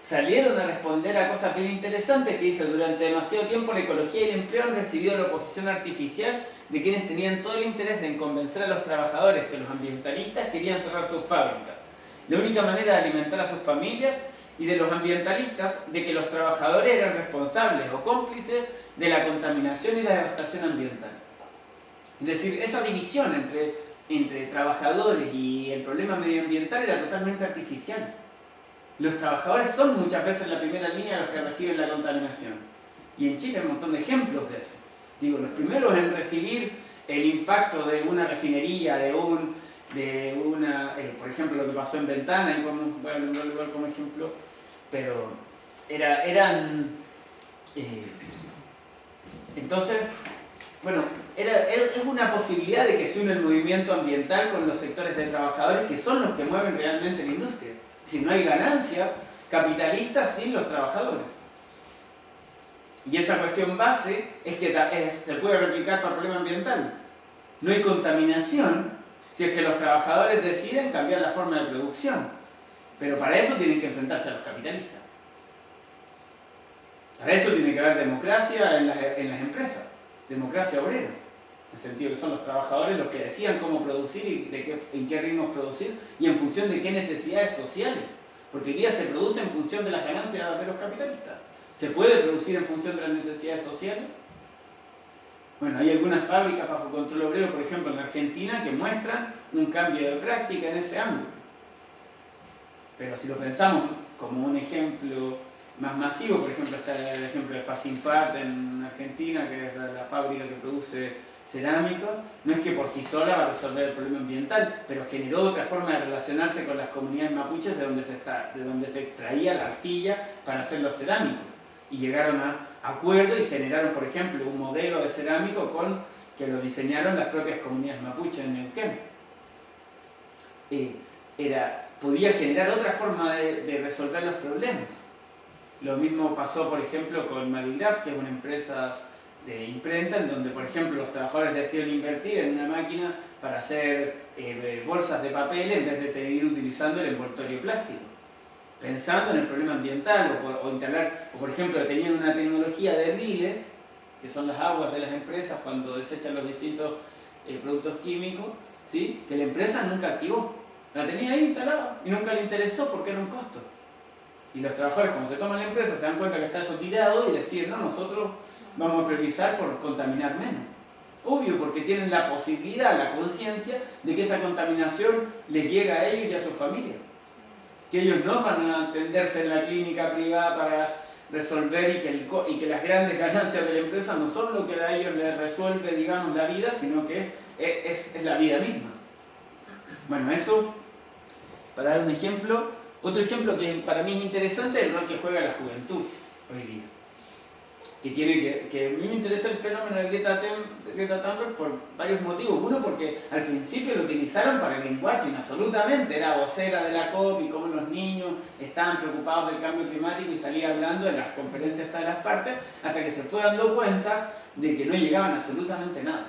salieron a responder a cosas bien interesantes que dice: durante demasiado tiempo la ecología y el empleo han recibido la oposición artificial de quienes tenían todo el interés en convencer a los trabajadores que los ambientalistas querían cerrar sus fábricas. La única manera de alimentar a sus familias, y de los ambientalistas de que los trabajadores eran responsables o cómplices de la contaminación y la devastación ambiental. Es decir, esa división entre trabajadores y el problema medioambiental era totalmente artificial. Los trabajadores son muchas veces la primera línea los que reciben la contaminación. Y en Chile hay un montón de ejemplos de eso. Digo, los primeros en recibir el impacto de una refinería, por ejemplo, lo que pasó en Ventana, y voy a nombrarlo igual como ejemplo, pero eran Entonces, bueno, es una posibilidad de que se une el movimiento ambiental con los sectores de trabajadores que son los que mueven realmente la industria. Si no hay ganancia capitalista sin los trabajadores. Y esa cuestión base es que se puede replicar para el problema ambiental. No hay contaminación si es que los trabajadores deciden cambiar la forma de producción. Pero para eso tienen que enfrentarse a los capitalistas. Para eso tiene que haber democracia en las empresas. Democracia obrera. En el sentido que son los trabajadores los que decían cómo producir y en qué ritmos producir y en función de qué necesidades sociales. Porque hoy día se produce en función de las ganancias de los capitalistas. ¿Se puede producir en función de las necesidades sociales? Bueno, hay algunas fábricas bajo control obrero, por ejemplo en Argentina, que muestran un cambio de práctica en ese ámbito. Pero si lo pensamos como un ejemplo más masivo, por ejemplo está el ejemplo de Facimpart en Argentina, que es la fábrica que produce cerámica, no es que por sí sola va a resolver el problema ambiental, pero generó otra forma de relacionarse con las comunidades mapuches de donde se extraía la arcilla para hacer los cerámicos. Y llegaron a acuerdos y generaron, por ejemplo, un modelo de cerámico que lo diseñaron las propias comunidades mapuches en Neuquén. Podía generar otra forma de resolver los problemas. Lo mismo pasó, por ejemplo, con Maligraf, que es una empresa de imprenta, en donde, por ejemplo, los trabajadores deciden invertir en una máquina para hacer bolsas de papel en vez de seguir utilizando el envoltorio plástico, pensando en el problema ambiental, o instalar, o por ejemplo, tenían una tecnología de riles, que son las aguas de las empresas cuando desechan los distintos productos químicos, ¿sí? Que la empresa nunca activó. La tenía ahí instalada y nunca le interesó porque era un costo. Y los trabajadores, cuando se toman la empresa, se dan cuenta que está eso tirado y deciden, no, nosotros vamos a priorizar por contaminar menos. Obvio, porque tienen la posibilidad, la conciencia de que esa contaminación les llega a ellos y a sus familias. Que ellos no van a atenderse en la clínica privada para resolver y que las grandes ganancias de la empresa no son lo que a ellos les resuelve, digamos, la vida, sino que es la vida misma. Bueno, eso, para dar un ejemplo, otro ejemplo que para mí es interesante es el rol que juega la juventud hoy día. Que a mí me interesa el fenómeno de Greta Thunberg por varios motivos. Uno, porque al principio lo utilizaron para el greenwashing, absolutamente. Era vocera de la COP y cómo los niños estaban preocupados del cambio climático y salía hablando en las conferencias de las partes, hasta que se fue dando cuenta de que no llegaban absolutamente nada.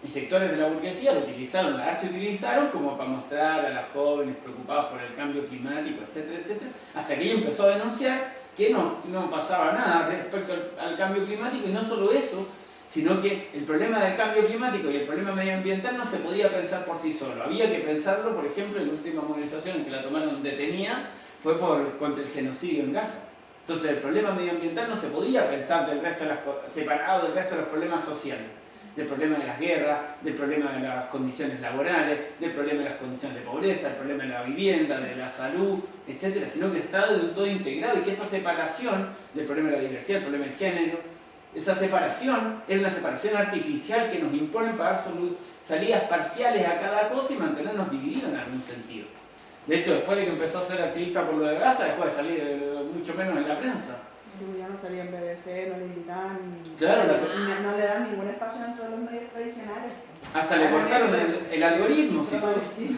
Y sectores de la burguesía lo utilizaron, la archiutilizaron como para mostrar a las jóvenes preocupados por el cambio climático, etcétera, etcétera, hasta que ella empezó a denunciar que no pasaba nada respecto al cambio climático, y no solo eso, sino que el problema del cambio climático y el problema medioambiental no se podía pensar por sí solo. Había que pensarlo, por ejemplo, en la última movilización en que la tomaron detenida fue contra el genocidio en Gaza. Entonces el problema medioambiental no se podía pensar separado del resto de los problemas sociales. Del problema de las guerras, del problema de las condiciones laborales, del problema de las condiciones de pobreza, del problema de la vivienda, de la salud, etc. Sino que está de un todo integrado, y que esa separación del problema de la diversidad, del problema del género, esa separación es una separación artificial que nos imponen para dar salidas parciales a cada cosa y mantenernos divididos en algún sentido. De hecho, después de que empezó a ser activista por lo de Gaza, dejó de salir mucho menos en la prensa. Sí, ya no salía en BBC, no le invitaban, Claro, no le dan ningún espacio dentro de los medios tradicionales. Hasta le cortaron el algoritmo. ¿Sí?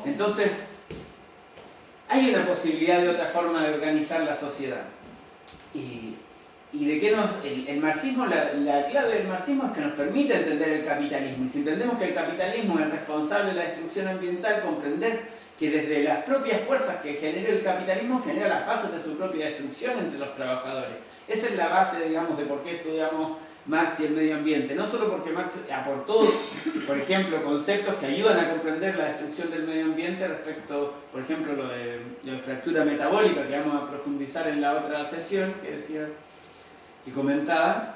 Entonces, hay una posibilidad de otra forma de organizar la sociedad. ¿Y de qué el marxismo, la clave del marxismo es que nos permite entender el capitalismo? Y si entendemos que el capitalismo es responsable de la destrucción ambiental, comprender que desde las propias fuerzas que generó el capitalismo genera las bases de su propia destrucción entre los trabajadores. Esa es la base, digamos, de por qué estudiamos Marx y el medio ambiente. No solo porque Marx aportó, por ejemplo, conceptos que ayudan a comprender la destrucción del medio ambiente respecto, por ejemplo, lo de fractura metabólica, que vamos a profundizar en la otra sesión que comentaba,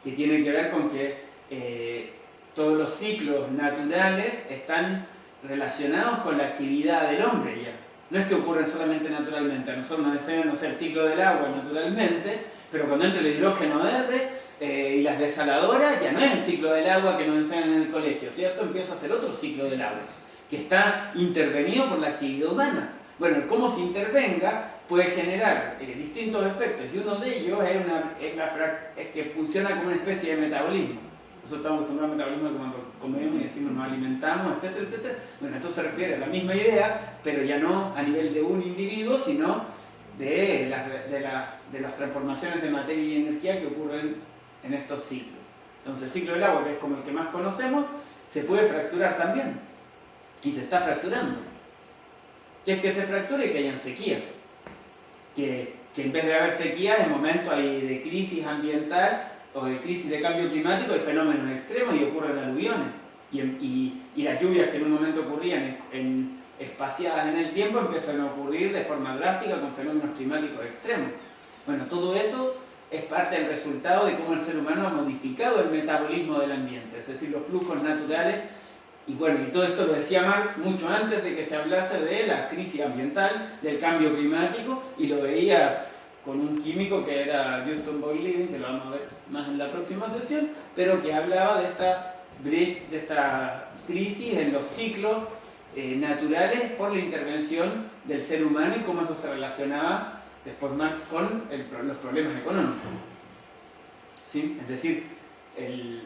que tiene que ver con que todos los ciclos naturales están relacionados con la actividad del hombre ya. No es que ocurren solamente naturalmente. A nosotros nos enseñan, no sé, el ciclo del agua naturalmente, pero cuando entra el hidrógeno verde y las desaladoras, ya no es el ciclo del agua que nos enseñan en el colegio, ¿cierto? Empieza a ser otro ciclo del agua, que está intervenido por la actividad humana. Bueno, cómo se intervenga puede generar distintos efectos y uno de ellos es que funciona como una especie de metabolismo. Nosotros estamos acostumbrados al metabolismo cuando comemos y decimos nos alimentamos, etcétera, etcétera. Bueno, esto se refiere a la misma idea, pero ya no a nivel de un individuo, sino de las transformaciones de materia y energía que ocurren en estos ciclos. Entonces el ciclo del agua, que es como el que más conocemos, se puede fracturar también. Y se está fracturando. ¿Qué es que se fracture? Y que hayan sequías. Que en vez de haber sequías, en momentos hay de crisis ambiental o de crisis de cambio climático, hay fenómenos extremos y ocurren aluviones. Y las lluvias que en un momento ocurrían espaciadas en el tiempo empiezan a ocurrir de forma drástica con fenómenos climáticos extremos. Bueno, todo eso es parte del resultado de cómo el ser humano ha modificado el metabolismo del ambiente, es decir, los flujos naturales. Y bueno, y todo esto lo decía Marx mucho antes de que se hablase de la crisis ambiental, del cambio climático, y lo veía con un químico que era Houston Boyle-Living, que lo vamos a ver más en la próxima sesión, pero que hablaba de esta crisis en los ciclos naturales por la intervención del ser humano y cómo eso se relacionaba después Marx con los problemas económicos. ¿Sí? Es decir, el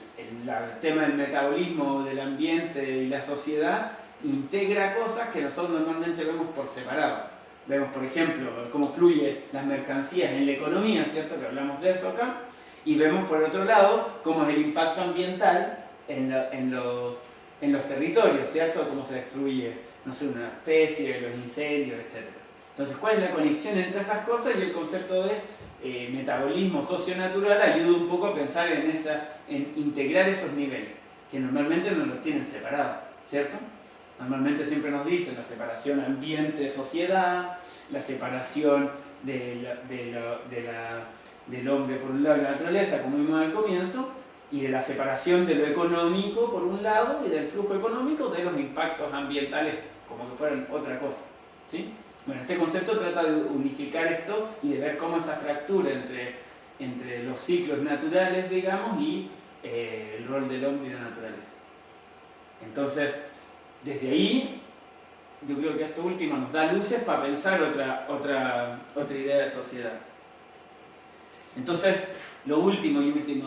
tema del metabolismo del ambiente y la sociedad integra cosas que nosotros normalmente vemos por separado. Vemos, por ejemplo, cómo fluyen las mercancías en la economía, ¿cierto? Que hablamos de eso acá. Y vemos, por otro lado, cómo es el impacto ambiental en los territorios, ¿cierto? Cómo se destruye, no sé, una especie, los incendios, etc. Entonces, ¿cuál es la conexión entre esas cosas? Y el concepto de metabolismo socionatural ayuda un poco a pensar en integrar esos niveles, que normalmente no los tienen separados, ¿cierto? Normalmente siempre nos dicen la separación ambiente-sociedad, la separación del hombre por un lado y la naturaleza, como vimos al comienzo, y de la separación de lo económico por un lado y del flujo económico de los impactos ambientales como que fueran otra cosa, ¿sí? Bueno, este concepto trata de unificar esto y de ver cómo esa fractura entre los ciclos naturales, digamos, y el rol del hombre y la naturaleza. Entonces, desde ahí, yo creo que esto último nos da luces para pensar otra idea de sociedad. Entonces, lo último,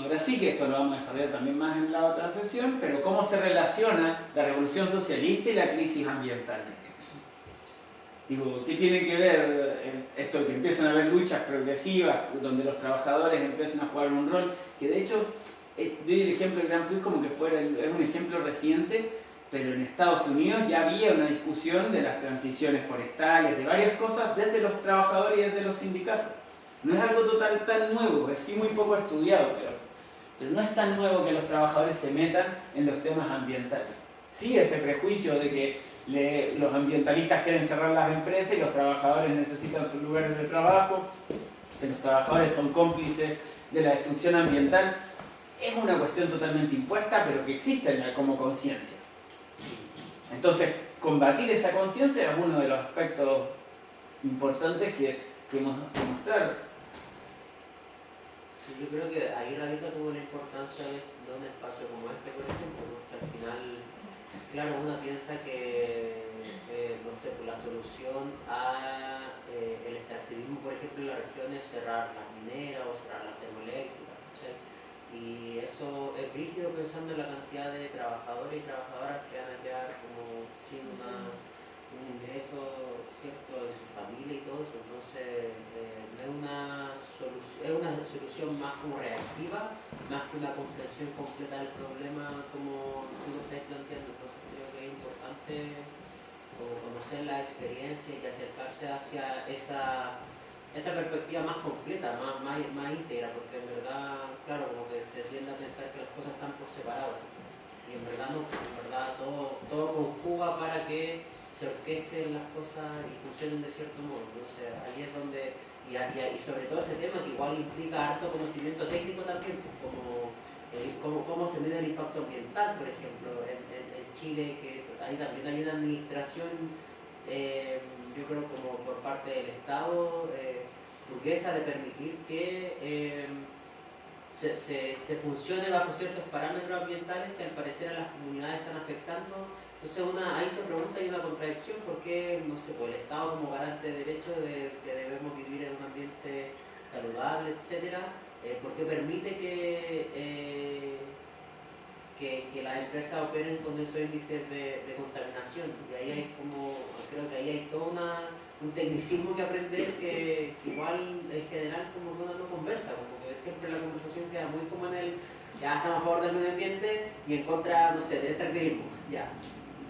ahora sí que esto lo vamos a desarrollar también más en la otra sesión, pero cómo se relaciona la revolución socialista y la crisis ambiental. Digo, ¿qué tiene que ver esto que empiezan a haber luchas progresivas donde los trabajadores empiezan a jugar un rol? Que de hecho, doy el ejemplo de Grand Prix como que es un ejemplo reciente, pero en Estados Unidos ya había una discusión de las transiciones forestales, de varias cosas desde los trabajadores y desde los sindicatos. No es algo tan nuevo, es sí muy poco estudiado, pero no es tan nuevo que los trabajadores se metan en los temas ambientales. Sí, ese prejuicio de que los ambientalistas quieren cerrar las empresas y los trabajadores necesitan sus lugares de trabajo, que los trabajadores son cómplices de la destrucción ambiental, es una cuestión totalmente impuesta, pero que existe como conciencia. Entonces, combatir esa conciencia es uno de los aspectos importantes que mostrar. Sí, yo creo que ahí radica como la importancia de un espacio como este, por ejemplo, porque al final, claro, uno piensa que, no sé, pues la solución a el extractivismo, por ejemplo, en la región es cerrar las mineras o cerrar las termoeléctricas, ¿sí? Y eso es rígido pensando en la cantidad de trabajadores y trabajadoras que van a quedar como sin un ingreso, ¿cierto?, de su familia y todo eso. Entonces, no es una solución más como reactiva, más que una comprensión completa del problema como tú lo estás planteando. Entonces, creo que es importante como conocer la experiencia y acercarse hacia esa perspectiva más completa, más íntegra, porque en verdad, claro, como que se tiende a pensar que las cosas están por separado. Y en verdad no, en verdad todo conjuga para que se orquesten las cosas y funcionen de cierto modo. Entonces ahí es donde, y sobre todo este tema que igual implica harto conocimiento técnico también, pues, como cómo se mide el impacto ambiental, por ejemplo, en Chile, que ahí también hay una administración, yo creo como por parte del Estado, burguesa, de permitir que se funcione bajo ciertos parámetros ambientales que al parecer a las comunidades están afectando. Entonces ahí se pregunta, hay una contradicción, ¿por qué, no sé, por el Estado como garante de derechos de que debemos vivir en un ambiente saludable, etcétera, por qué permite que las empresas operen con esos índices de contaminación? Y ahí hay creo que ahí hay todo un tecnicismo que aprender que igual en general como que uno no conversa, como que siempre la conversación queda muy como en el, ya estamos a favor del medio ambiente y en contra, no sé, del extractivismo, ya.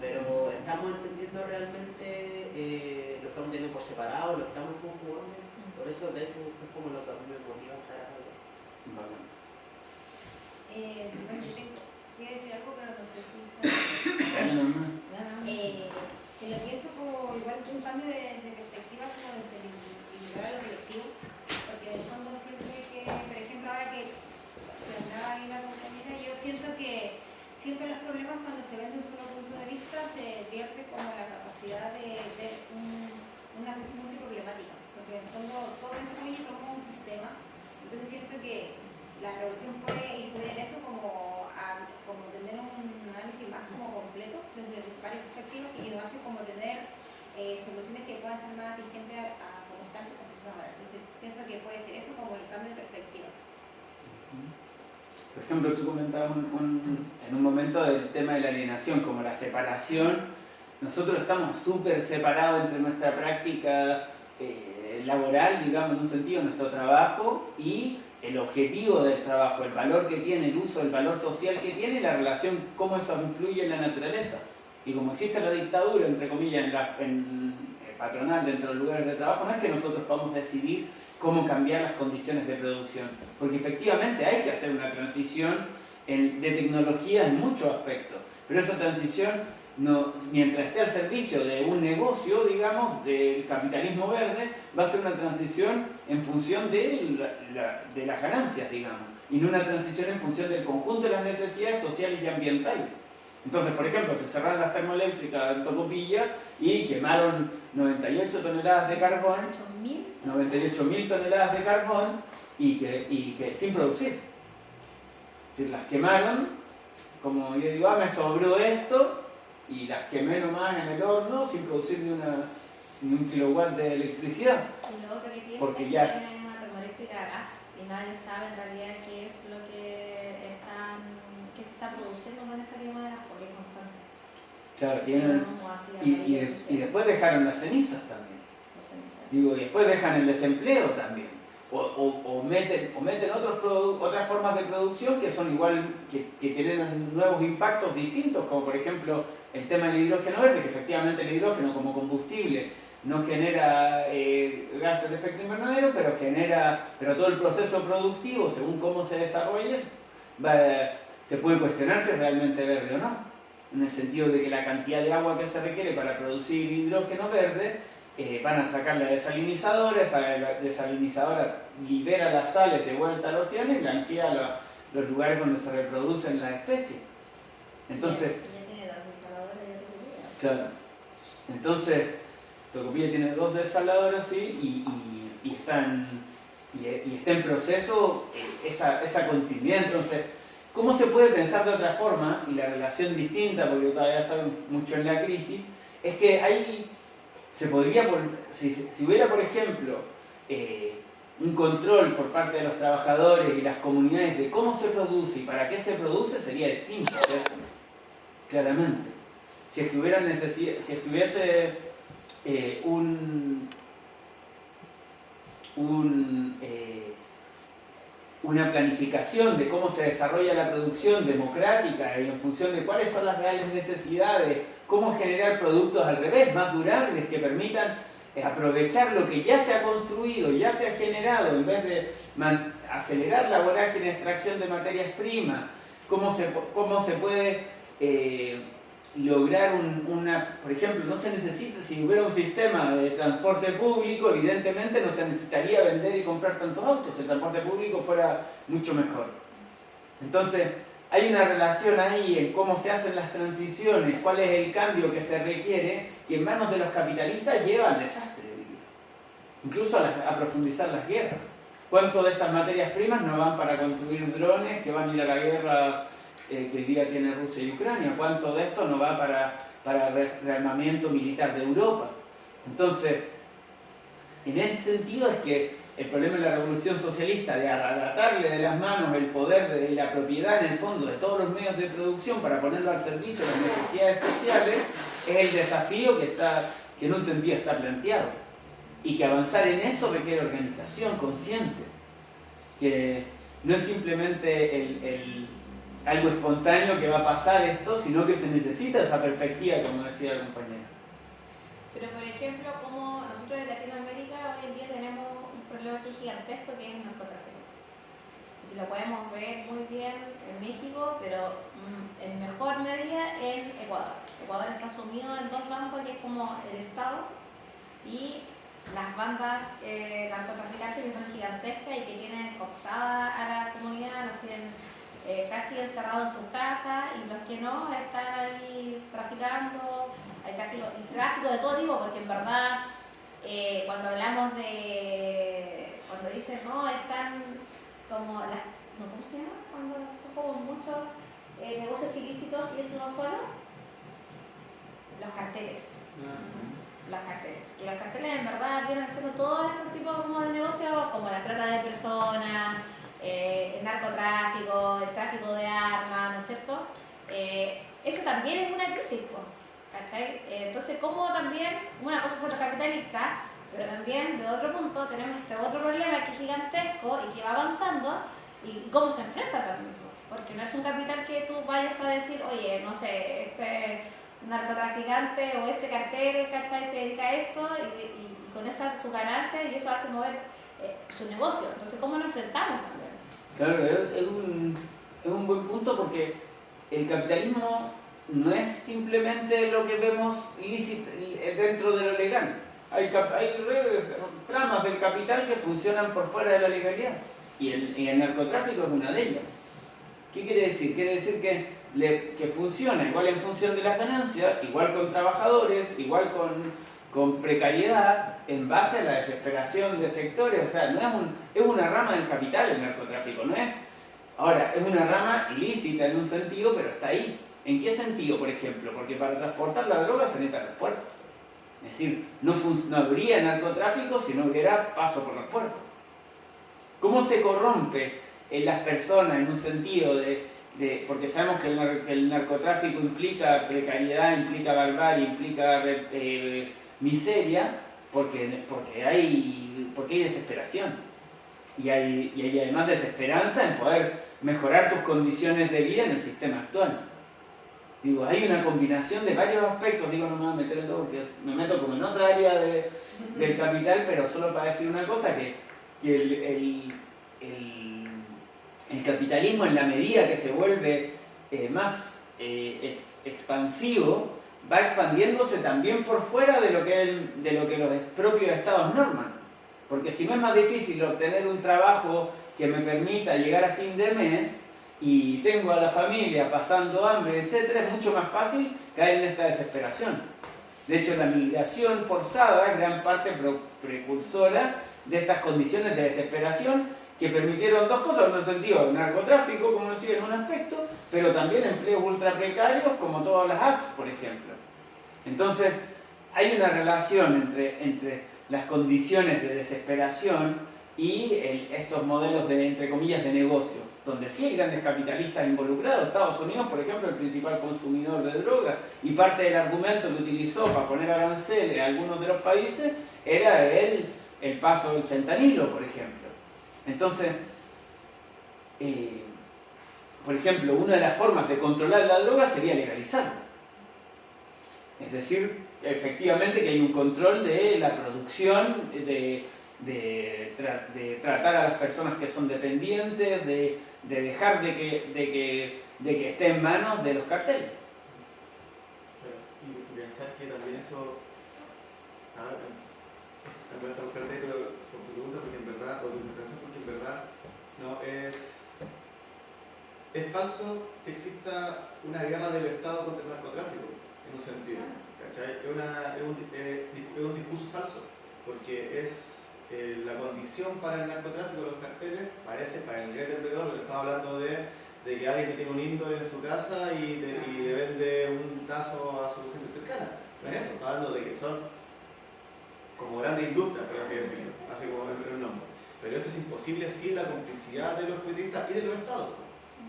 Pero estamos entendiendo realmente, lo estamos viendo por separado, lo estamos conjugando, por eso de hecho es como lo que a mí me motiva a estar acá. Vale. Bueno, yo voy a decir algo, pero no sé si Dale nomás. que lo pienso como igual un cambio de perspectiva como desde el individual a lo colectivo, porque en el fondo siempre que, por ejemplo, ahora que hablaba ahí la compañera, yo siento que siempre los problemas cuando se ven de un solo punto de vista se pierde como la capacidad de ver una crisis multiproblemática, porque en el fondo todo influye como un sistema, entonces siento que la revolución puede influir en eso como tener un análisis más como completo desde varias perspectivas y nos hace como tener soluciones que puedan ser más atingentes a cómo está la situación ahora. Entonces pienso que puede ser eso como el cambio de perspectiva. Por ejemplo, tú comentabas en un momento del tema de la alienación, como la separación. Nosotros estamos súper separados entre nuestra práctica laboral, digamos, en un sentido, nuestro trabajo y el objetivo del trabajo, el valor que tiene, el uso, el valor social que tiene y la relación, cómo eso influye en la naturaleza. Y como existe la dictadura, entre comillas, en patronal dentro de los lugares de trabajo, no es que nosotros vamos a decidir cómo cambiar las condiciones de producción, porque efectivamente hay que hacer una transición de tecnología en muchos aspectos, pero esa transición, mientras esté al servicio de un negocio, digamos, del capitalismo verde, va a ser una transición en función de las ganancias, digamos, y no una transición en función del conjunto de las necesidades sociales y ambientales. Entonces, por ejemplo, se cerraron las termoeléctricas en Tocopilla y quemaron 98 toneladas de carbón, 98.000 toneladas de carbón y que sin producir. Es decir, las quemaron, como yo digo, me sobró esto y las quemé nomás en el horno sin producir ni un kilowatt de electricidad. Y lo otro que tiene Porque es ya- que tienen una termoeléctrica a gas y nadie sabe en realidad qué es lo que se está produciendo con esa quema porque es constante. Claro, tienen... Como así Y después dejaron las cenizas también. Digo, y después dejan el desempleo también. O meten otras formas de producción que son igual, que tienen nuevos impactos distintos, como por ejemplo el tema del hidrógeno verde, que efectivamente el hidrógeno como combustible no genera gases de efecto invernadero, pero todo el proceso productivo, según cómo se desarrolle, se puede cuestionar si es realmente verde o no, en el sentido de que la cantidad de agua que se requiere para producir hidrógeno verde, van a sacar la desalinizadora, esa desalinizadora libera las sales de vuelta al océano y blanquea los lugares donde se reproducen las especies. Entonces, Ya tiene dos desaladores de Tocopilla. claro, entonces Tocopilla tiene 2 desaladoras, sí, y está en proceso esa continuidad. Entonces, ¿cómo se puede pensar de otra forma? Y la relación distinta, porque todavía está mucho en la crisis, es que se podría, si hubiera, por ejemplo, un control por parte de los trabajadores y las comunidades de cómo se produce y para qué se produce, sería distinto, ¿cierto? Claramente. Si es que hubiese una planificación de cómo se desarrolla la producción democrática y en función de cuáles son las reales necesidades, cómo generar productos al revés, más durables, que permitan aprovechar lo que ya se ha construido, ya se ha generado, en vez de acelerar la vorágine de extracción de materias primas, cómo se puede lograr por ejemplo, no se necesita, si hubiera un sistema de transporte público, evidentemente no se necesitaría vender y comprar tantos autos, el transporte público fuera mucho mejor. Entonces, hay una relación ahí en cómo se hacen las transiciones, cuál es el cambio que se requiere, que en manos de los capitalistas lleva al desastre, incluso a profundizar las guerras. ¿Cuánto de estas materias primas no van para construir drones que van a ir a la guerra que hoy día tiene Rusia y Ucrania? ¿Cuánto de esto no va para rearmamiento militar de Europa? Entonces, en ese sentido es que el problema de la revolución socialista, de arrebatarle de las manos el poder de la propiedad en el fondo de todos los medios de producción para ponerlo al servicio de las necesidades sociales, es el desafío que en un sentido está planteado. Y que avanzar en eso requiere organización consciente, que no es simplemente algo espontáneo que va a pasar esto, sino que se necesita esa perspectiva, como decía la compañera. Pero por ejemplo, como nosotros en Latinoamérica hoy en día tenemos un problema aquí gigantesco que es el narcotráfico. Y lo podemos ver muy bien en México, pero en mejor medida en Ecuador. Ecuador está sumido en dos bandos, que es como el Estado y las bandas narcotraficantes, que son gigantescas y que tienen cooptada a la comunidad, los tienen casi encerrados en sus casas, y los que no están ahí traficando. Hay tráfico de todo tipo, porque en verdad cuando hablamos cuando dicen no, están como ¿cómo se llama? Cuando son como muchos negocios ilícitos y es uno solo, los carteles. Los carteles, que los carteles en verdad vienen haciendo todo este tipo como de negocios, como la trata de personas, el narcotráfico, el tráfico de armas, ¿no es cierto? Eso también es una crisis, ¿cachai? Entonces, como también, una cosa son los capitalistas, pero también de otro punto tenemos este otro problema que es gigantesco y que va avanzando, y cómo se enfrenta también, porque no es un capital que tú vayas a decir, oye, no sé, este narcotraficante o este cartel, ¿cachai? Se dedica a esto y con esta su ganancia, y eso hace mover su negocio. Entonces, ¿cómo lo enfrentamos también? Claro, es un buen punto, porque el capitalismo no es simplemente lo que vemos lícito dentro de lo legal. Hay redes, tramas del capital que funcionan por fuera de la legalidad, y el narcotráfico es una de ellas. ¿Qué quiere decir? Quiere decir que funciona igual en función de las ganancias, igual con trabajadores, igual con precariedad, en base a la desesperación de sectores. O sea, es una rama del capital el narcotráfico, no es. Ahora, es una rama ilícita en un sentido, pero está ahí. ¿En qué sentido, por ejemplo? Porque para transportar la droga se necesitan los puertos. Es decir, no habría narcotráfico si no hubiera paso por los puertos. ¿Cómo se corrompe en las personas en un sentido porque sabemos que el narcotráfico implica precariedad, implica barbarie, implica miseria, porque hay desesperación. Y hay además desesperanza en poder mejorar tus condiciones de vida en el sistema actual. Digo, hay una combinación de varios aspectos. Digo, no me voy a meter en todo porque me meto como en otra área del capital, pero solo para decir una cosa, que el capitalismo, en la medida que se vuelve más expansivo, va expandiéndose también por fuera de lo que los propios estados norman. Porque si no, es más difícil obtener un trabajo que me permita llegar a fin de mes y tengo a la familia pasando hambre, etc., es mucho más fácil caer en esta desesperación. De hecho, la migración forzada es gran parte precursora de estas condiciones de desesperación, que permitieron dos cosas, en el sentido del narcotráfico, como decía, en un aspecto, pero también empleos ultra precarios, como todas las apps, por ejemplo. Entonces, hay una relación entre las condiciones de desesperación y estos modelos de, entre comillas, de negocio, donde sí hay grandes capitalistas involucrados. Estados Unidos, por ejemplo, el principal consumidor de drogas, y parte del argumento que utilizó para poner aranceles a algunos de los países era el paso del fentanilo, por ejemplo. Entonces, por ejemplo, una de las formas de controlar la droga sería legalizarla. Es decir, efectivamente que hay un control de la producción, de tratar a las personas que son dependientes, de dejar de que esté en manos de los carteles. Y pensar que también eso... Voy a estar fuerte con tu pregunta, porque en verdad, o tu interpretación, porque en verdad no es falso que exista una guerra del Estado contra el narcotráfico, en un sentido, ¿cachai? Es un discurso falso, porque la condición para el narcotráfico de los carteles parece, para el nivel del vendedor, porque estamos hablando de que alguien que tiene un índole en su casa y le vende un tazo a su gente cercana. No es eso, está hablando de que son como grandes industrias, por así decirlo, así como el nombre. Pero eso es imposible sin la complicidad de los periodistas y de los estados,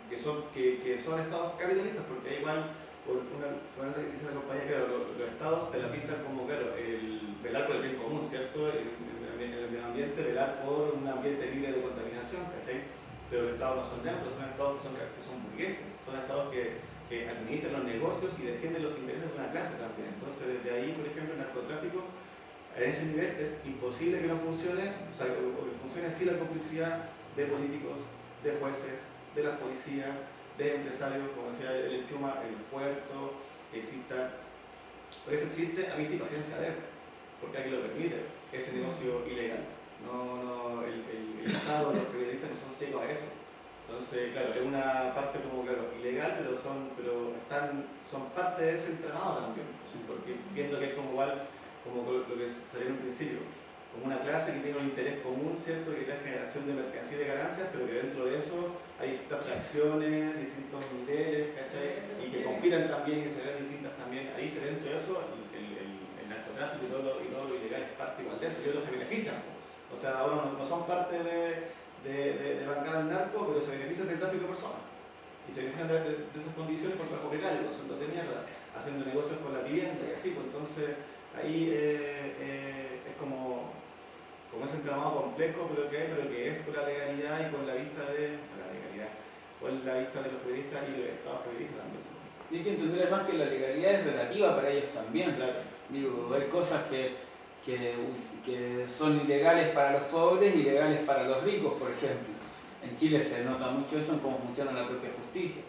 que son estados capitalistas, porque igual, por una cosa que dice la compañía, claro, los estados te la pintan como, claro, el velar por el bien común, ¿cierto? En el medio ambiente, velar por un ambiente libre de contaminación, ¿cachai? Pero los estados no son neutros, son estados que son burgueses, son estados que administran los negocios y defienden los intereses de una clase también. Entonces, desde ahí, por ejemplo, el narcotráfico, a ese nivel es imposible que no funcione, o sea, o que funcione sin la complicidad de políticos, de jueces, de las policías, de empresarios, como decía el Chuma, en el puerto, que exista. Por eso existe amnistía y paciencia de él, porque aquí lo permite, ese negocio ilegal. El Estado, los periodistas no son ciegos a eso. Entonces, claro, es una parte como, claro, ilegal, pero son parte de ese entramado también, porque viendo que es como igual, como lo que salió en un principio, como una clase que tiene un interés común, ¿cierto? Que es la generación de mercancía y de ganancias, pero que dentro de eso hay distintas fracciones, distintos niveles, ¿cachai? Y que compiten también y se ven distintas también. Ahí dentro de eso, el narcotráfico y todo lo ilegal es parte igual de eso, y ellos se benefician. O sea, ahora no son parte de bancar al narco, pero se benefician del tráfico de personas. Y se benefician de esas condiciones por trabajo precario, son dos de mierda, haciendo negocios con la vivienda y así, pues entonces ahí es como ese entramado complejo, pero que es con la legalidad y con la vista de los periodistas y de los estados periodistas también. Y hay que entender además que la legalidad es relativa para ellos también. Claro. Digo, hay cosas que son ilegales para los pobres y legales para los ricos, por ejemplo. En Chile se nota mucho eso en cómo funciona la propia justicia.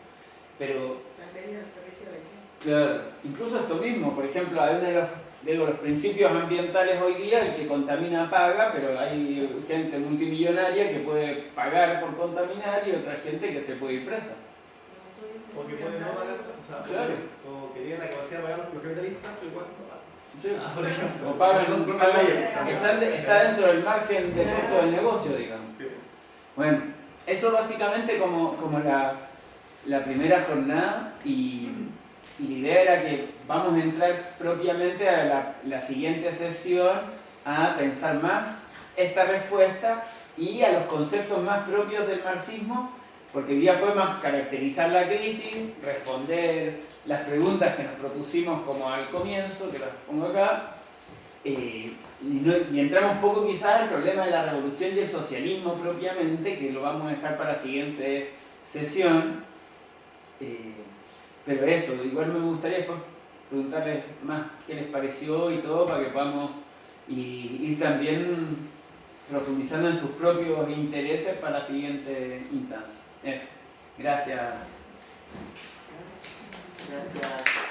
Pero, ¿Las leyes al servicio de qué? claro, incluso esto mismo, por ejemplo, hay uno de los principios ambientales hoy día, el que contamina paga, pero hay gente multimillonaria que puede pagar por contaminar y otra gente que se puede ir presa. O que pueden no pagar, o sea, Claro. o que tienen la capacidad de pagar los capitalistas, pero igual no pagan. Sí. Por ejemplo. O pagan, Son sus propias leyes. está dentro del margen del costo del negocio, digamos. Sí. Bueno, eso básicamente como la primera jornada y la idea era que vamos a entrar propiamente a la siguiente sesión a pensar más esta respuesta y a los conceptos más propios del marxismo, porque el día fue más caracterizar la crisis, responder las preguntas que nos propusimos como al comienzo, que las pongo acá, y entramos un poco quizás al problema de la revolución y el socialismo propiamente, que lo vamos a dejar para la siguiente sesión. Pero eso, igual me gustaría después preguntarles más qué les pareció y todo, para que podamos ir también profundizando en sus propios intereses para la siguiente instancia. Eso. Gracias. Gracias.